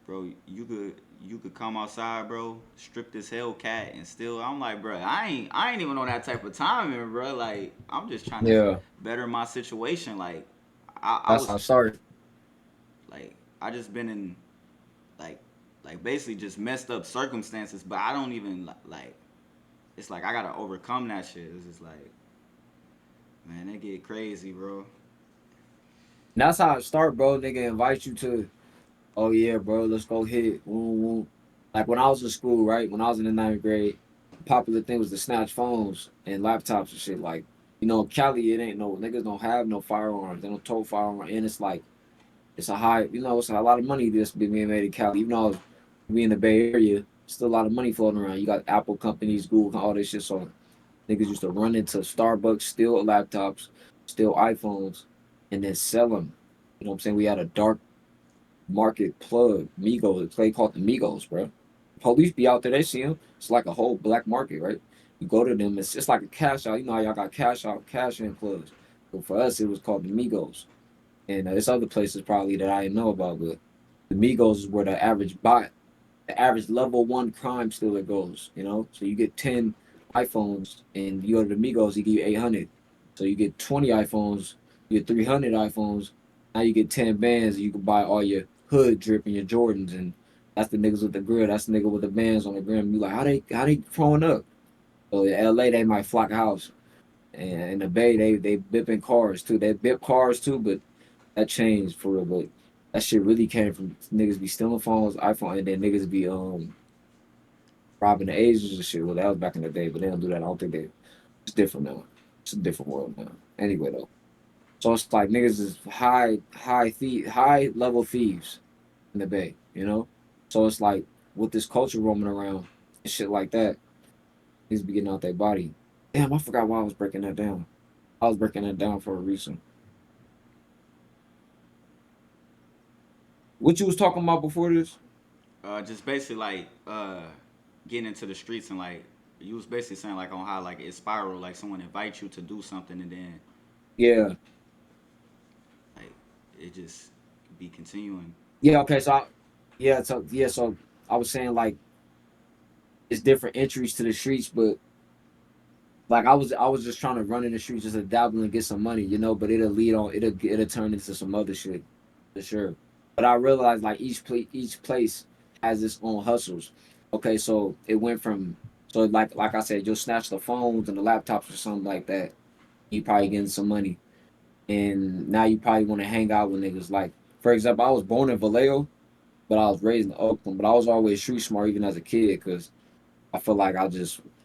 bro, you could come outside, bro, strip this Hellcat, and still. I'm like, bro, I ain't even on that type of timing, bro. Like, I'm just trying to Yeah. better my situation. Like, I That's was how I started. like, I just been in like basically just messed up circumstances, but I don't even like. It's like I gotta overcome that shit. It's just like, man, it get crazy, bro. And that's how it start, bro. Nigga invite you to, oh yeah, bro, let's go hit. Woo, woo. Like when I was in school, right? When I was in the ninth grade, the popular thing was to snatch phones and laptops and shit. Like, Cali, it ain't no niggas don't have no firearms. They don't tow firearms. And it's like it's a high, it's a lot of money this being made in Cali. Even though we in the Bay Area, still a lot of money floating around. You got Apple companies, Google, all this shit. So niggas used to run into Starbucks, steal laptops, steal iPhones, and then sell them. You know what I'm saying? We had a dark market plug, Migos, a play called the Migos, bro. Police be out there, they see them. It's like a whole black market, right? You go to them, it's just like a cash out. You know how y'all got cash out, cash in plugs. But for us, it was called the Migos. And there's other places probably that I didn't know about, but the Migos is where the average level one crime stealer goes. So you get 10 iPhones and you go to the Migos, you give you 800. So you get 20 iPhones, you get 300 iPhones. Now you get 10 bands and you can buy all your hood drip and your Jordans. And that's the niggas with the grill. That's the nigga with the bands on the gram. You like, how they throwing up? So in LA, they might flock a house. And in the Bay, they bipping cars too. They bip cars too, but that changed for real. But that shit really came from niggas be stealing phones, iPhone, and then niggas be robbing the Asians and shit. Well, that was back in the day, but they don't do that. I don't think they. It's different now. It's a different world now. Anyway, though, so it's like niggas is high level thieves in the Bay. So it's like with this culture roaming around and shit like that, niggas be getting out their body. Damn, I forgot why I was breaking that down. I was breaking that down for a reason. What you was talking about before this? Just basically like getting into the streets, and like you was basically saying like on how like it spiral, like someone invites you to do something, and then Yeah, like it just be continuing. yeah. Okay, so I was saying like it's different entries to the streets, but like I was just trying to run in the streets just to dabble and get some money. But it'll turn into some other shit for sure. But I realized like each place has its own hustles. Okay, so it went from so like I said, you'll snatch the phones and the laptops or something like that. You probably getting some money, and now you probably want to hang out with niggas. Like for example, I was born in Vallejo, but I was raised in Oakland. But I was always street smart even as a kid because I feel like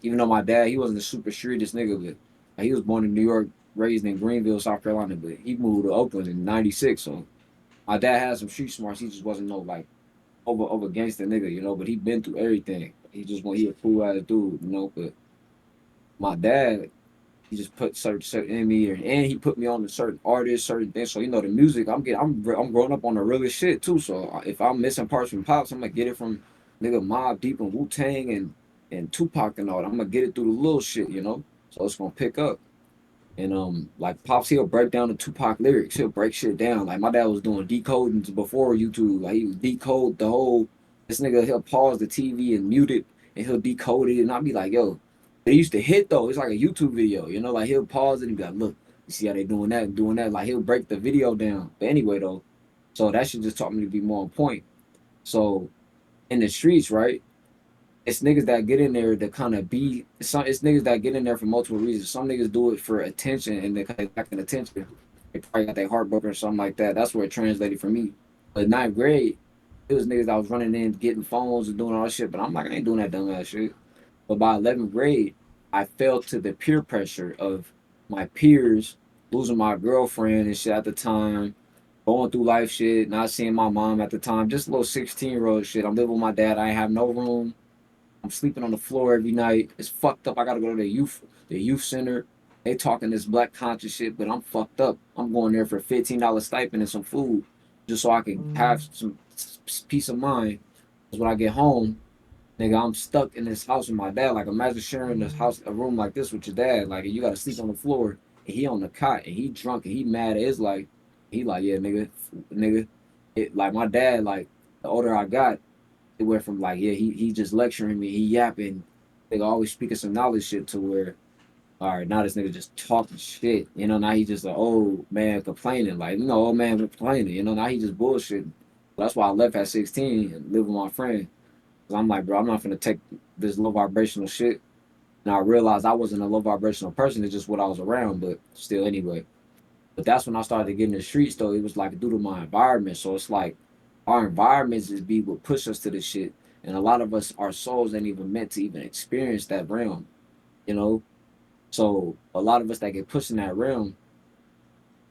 even though my dad, he wasn't the super streetest nigga, but like, he was born in New York, raised in Greenville, South Carolina, but he moved to Oakland in '96. So my dad had some street smarts. He just wasn't no like over gangster nigga. But he been through everything. He a cool ass dude. But my dad, he just put certain in me, and he put me on to certain artists, certain things. So the music I'm growing up on the realest shit too. So if I'm missing parts from pops, I'm gonna get it from nigga Mob Deep and Wu Tang and Tupac and all that. I'm gonna get it through the little shit. So it's gonna pick up. And like pops, he'll break down the Tupac lyrics. He'll break shit down. Like my dad was doing decoding before YouTube. Like he would decode the whole. This nigga he'll pause the TV and mute it, and he'll decode it. And I'll be like, yo, it used to hit though. It's like a YouTube video. Like he'll pause it and be like, look, you see how they doing that and doing that. Like he'll break the video down. But anyway though, so that should just taught me to be more on point. So in the streets, right? It's niggas that get in there to kind of be some. It's niggas that get in there for multiple reasons. Some niggas do it for attention and they kind of lacking attention. They probably got their heart broken or something like that. That's where it translated for me. But ninth grade, it was niggas that was running in, getting phones and doing all that shit. But I'm like, I ain't doing that dumb ass shit. But by 11th grade, I fell to the peer pressure of my peers losing my girlfriend and shit at the time, going through life shit, not seeing my mom at the time, just a little 16-year-old shit. I'm living with my dad. I ain't have no room. I'm sleeping on the floor every night. It's fucked up. I gotta go to the youth center. They talking this black conscious shit, but I'm fucked up. I'm going there for $15 stipend and some food, just so I can have some peace of mind. Because when I get home, nigga, I'm stuck in this house with my dad. Like, imagine sharing this house, a room like this with your dad. Like, you gotta sleep on the floor, and he on the cot, and he drunk, and he mad. It's like, he like, yeah, nigga. It like my dad. Like, the older I got, it went from like, yeah, he just lecturing me, he yapping, nigga always speaking some knowledge shit to where, all right, now this nigga just talking shit. Now he just an old man complaining, like, old man complaining. Now he just bullshitting. That's why I left at 16 and lived with my friend. Cause I'm like, bro, I'm not gonna take this low vibrational shit. And I realized I wasn't a low vibrational person. It's just what I was around, but still, anyway. But that's when I started to get in the streets, though. It was like due to my environment. So it's like our environments is be what push us to this shit. And a lot of us, our souls ain't even meant to even experience that realm, you know? So a lot of us that get pushed in that realm,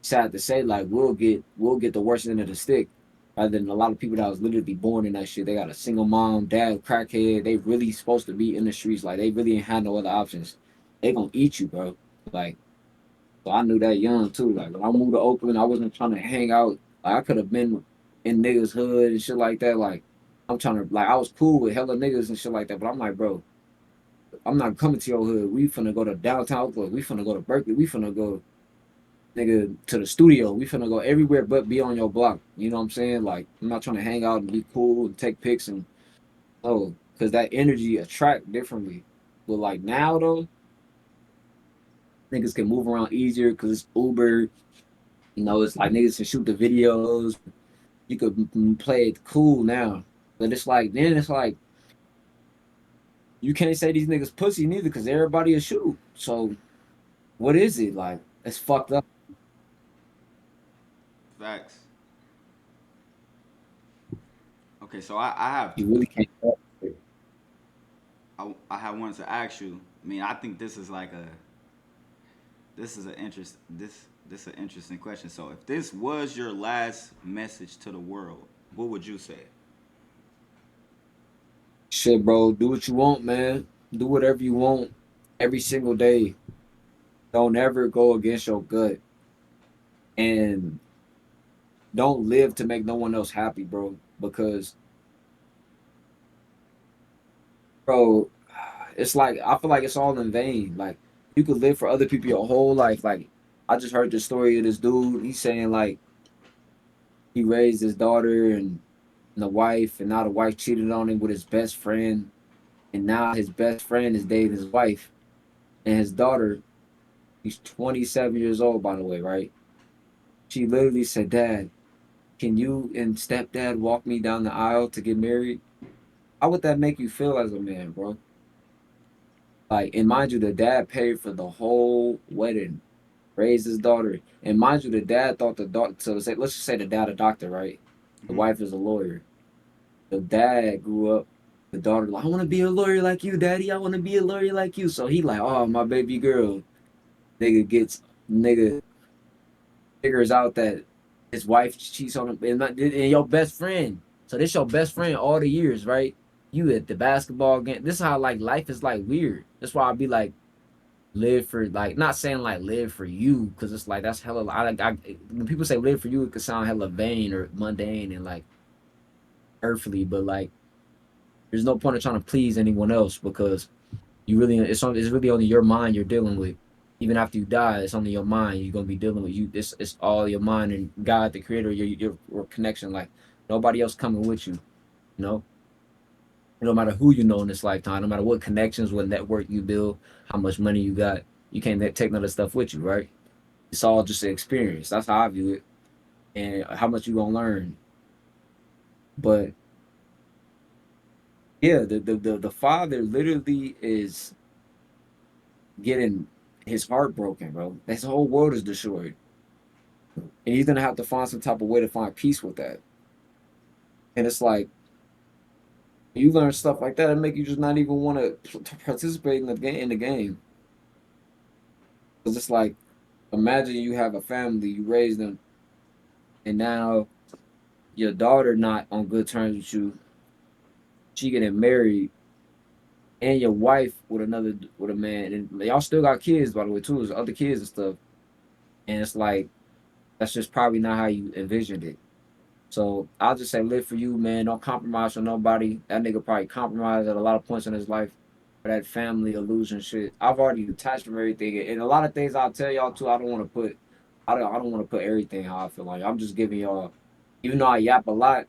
sad to say, like we'll get the worst end of the stick. Rather than a lot of people that was literally born in that shit. They got a single mom, dad, crackhead. They really supposed to be in the streets. Like they really ain't had no other options. They gonna eat you, bro. Like, so I knew that young too. Like when I moved to Oakland, I wasn't trying to hang out. Like I could have been in niggas hood and shit like that. Like I'm trying to, like, I was cool with hella niggas and shit like that. But I'm like, bro, I'm not coming to your hood. We finna go to downtown Oakland. We finna go to Berkeley. We finna go, nigga, to the studio. We finna go everywhere but be on your block. You know what I'm saying? Like I'm not trying to hang out and be cool and take pics and, oh, because that energy attract differently. But like now though, niggas can move around easier because it's Uber. It's like niggas can shoot the videos. You could play it cool now. But it's like, then it's like, you can't say these niggas pussy neither because everybody a shoot. So what is it? Like, it's fucked up. Facts. Okay, so I have You really can't. I have wanted to ask you. I mean, I think this is like a this is an interest this an interesting question. So, if this was your last message to the world, what would you say? Shit, bro, do what you want, man. Do whatever you want every single day. Don't ever go against your gut. And don't live to make no one else happy, bro. Because, bro, it's like, I feel like it's all in vain. Like, you could live for other people your whole life. Like, I just heard the story of this dude. He's saying, like, he raised his daughter and the wife, and now the wife cheated on him with his best friend. And now his best friend is dating his wife. And his daughter, he's 27 years old, by the way, right? She literally said, Dad, can you and stepdad walk me down the aisle to get married? How would that make you feel as a man, bro? Like, and mind you, the dad paid for the whole wedding, raised his daughter. And mind you, the dad thought the daughter, so say, let's just say the dad a doctor, right? The Hmm. wife is a lawyer. The dad grew up, the daughter like, I want to be a lawyer like you, daddy. I want to be a lawyer like you. So he like, oh, my baby girl. Nigga gets, nigga figures out that his wife cheats on him, and your best friend. So this your best friend all the years, right? You at the basketball game. This is how, like, life is like weird. That's why I be like, live for, like, not saying like live for you, because it's like that's hella. When people say live for you, it could sound hella vain or mundane and like earthly, but like there's no point in trying to please anyone else because it's really only your mind you're dealing with. Even after you die, it's only your mind you're gonna be dealing with. It's all your mind and God, the Creator, your connection. Like nobody else coming with you. You know, no matter who you know in this lifetime, no matter what connections, what network you build, how much money you got, you can't take none of the stuff with you, right? It's all just an experience. That's how I view it, and how much you gonna learn. But yeah, the father literally is getting his heart broken, bro. His whole world is destroyed, and he's gonna have to find some type of way to find peace with that. And it's like you learn stuff like that, it make you just not even want to participate in the game. Cause it's like, imagine you have a family, you raise them, and now your daughter not on good terms with you, she getting married, and your wife with another with a man, and y'all still got kids by the way too, there's other kids and stuff, and it's like that's just probably not how you envisioned it. So I'll just say, live for you, man. Don't compromise for nobody. That nigga probably compromised at a lot of points in his life for that family illusion shit. I've already detached from everything, and a lot of things I'll tell y'all too. I don't want to put, I don't want to put everything how I feel like. I'm just giving y'all, even though I yap a lot,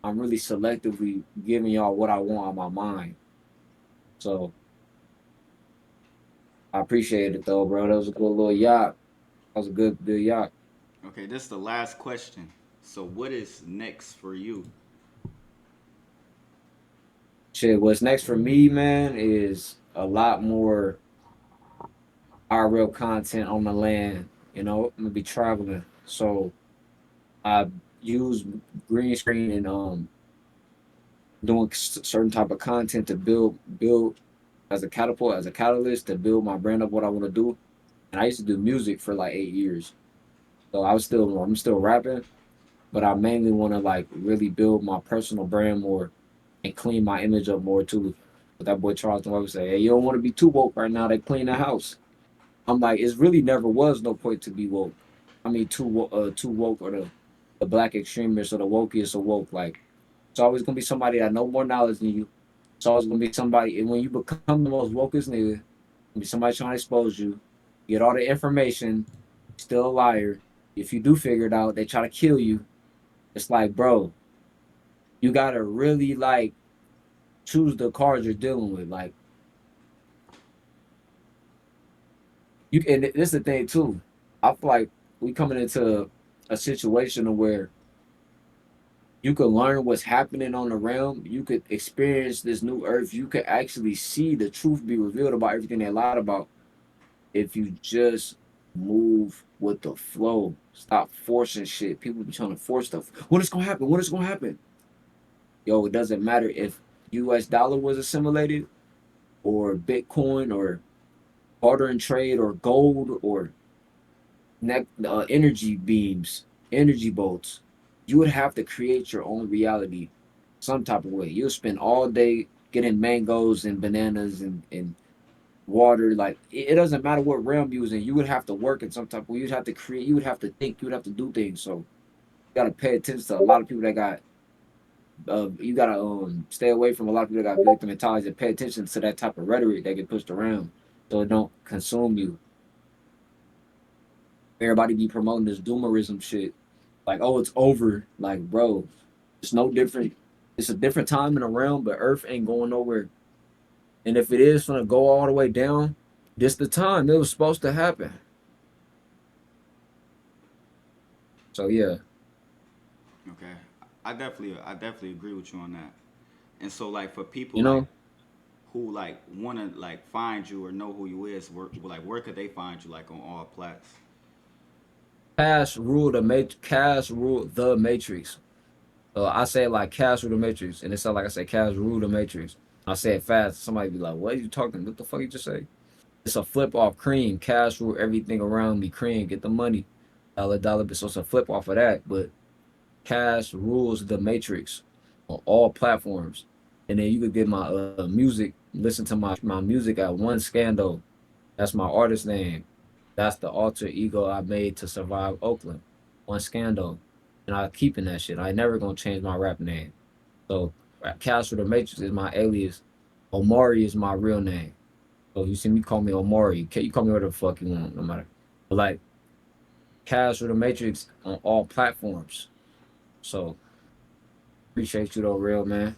I'm really selectively giving y'all what I want on my mind. So I appreciate it though, bro. That was a good little yacht. That was a good yacht. Okay, this is the last question. So, what is next for you? Shit, what's next for me, man, is a lot more our real content on the land. You know, I'm gonna be traveling, so I use green screen and doing certain type of content to build as a catapult, as a catalyst to build my brand up. What I want to do, and I used to do music for like 8 years, so I'm still rapping, but I mainly want to like really build my personal brand more and clean my image up more too. But that boy Charleston always say, "Hey, you don't want to be too woke right now. They clean the house." I'm like, it really never was no point to be woke. I mean, too woke or the black extremists or the wokiest of woke. Like, it's always gonna be somebody that know more knowledge than you. It's always gonna be somebody, and when you become the most wokest nigga, gonna be somebody trying to expose you. Get all the information, still a liar. If you do figure it out, they try to kill you. It's like, bro, you gotta really like choose the cards you're dealing with. Like, you and this is the thing too. I feel like we coming into a situation where you could learn what's happening on the realm. You could experience this new earth. You could actually see the truth be revealed about everything they lied about if you just move with the flow. Stop forcing shit. People be trying to force stuff. When it's gonna happen? When it's gonna happen? Yo, it doesn't matter if US dollar was assimilated or Bitcoin or barter and trade or gold or energy beams, energy bolts. You would have to create your own reality some type of way. You'll spend all day getting mangoes and bananas and water. Like it doesn't matter what realm you was in. You would have to work in some type of way. You'd have to create. You would have to think. You would have to do things. So you gotta pay attention to a lot of people that got. You gotta stay away from a lot of people that got victim mentalities and pay attention to that type of rhetoric that get pushed around, so it don't consume you. Everybody be promoting this doomerism shit. Like, oh, it's over. Like, bro, it's no different. It's a different time in the realm, but Earth ain't going nowhere. And if it is gonna go all the way down, this the time it was supposed to happen. So yeah, Okay, I definitely agree with you on that. And so, like, for people you like know, who like wanna like find you or know who you is, where could they find you like on all plats? Cash rule the matrix. I say it like cash rule the matrix, and it sounds like I say cash rule the matrix. I say it fast. Somebody be like, "What are you talking? What the fuck you just say?" It's a flip off cream. Cash rule everything around me. Cream, get the money. Dollar dollar. So it's a flip off of that. But cash rules the matrix on all platforms. And then you could get my music, listen to my music at One Scandal. That's my artist name. That's the alter ego I made to survive Oakland. One Scandal. And I'm keeping that shit. I never gonna change my rap name. So Cash the Matrix is my alias. Omari is my real name. So if you see me call me Omari. You call me whatever the fuck you want, no matter. But like Cash the Matrix on all platforms. So appreciate you though, real man.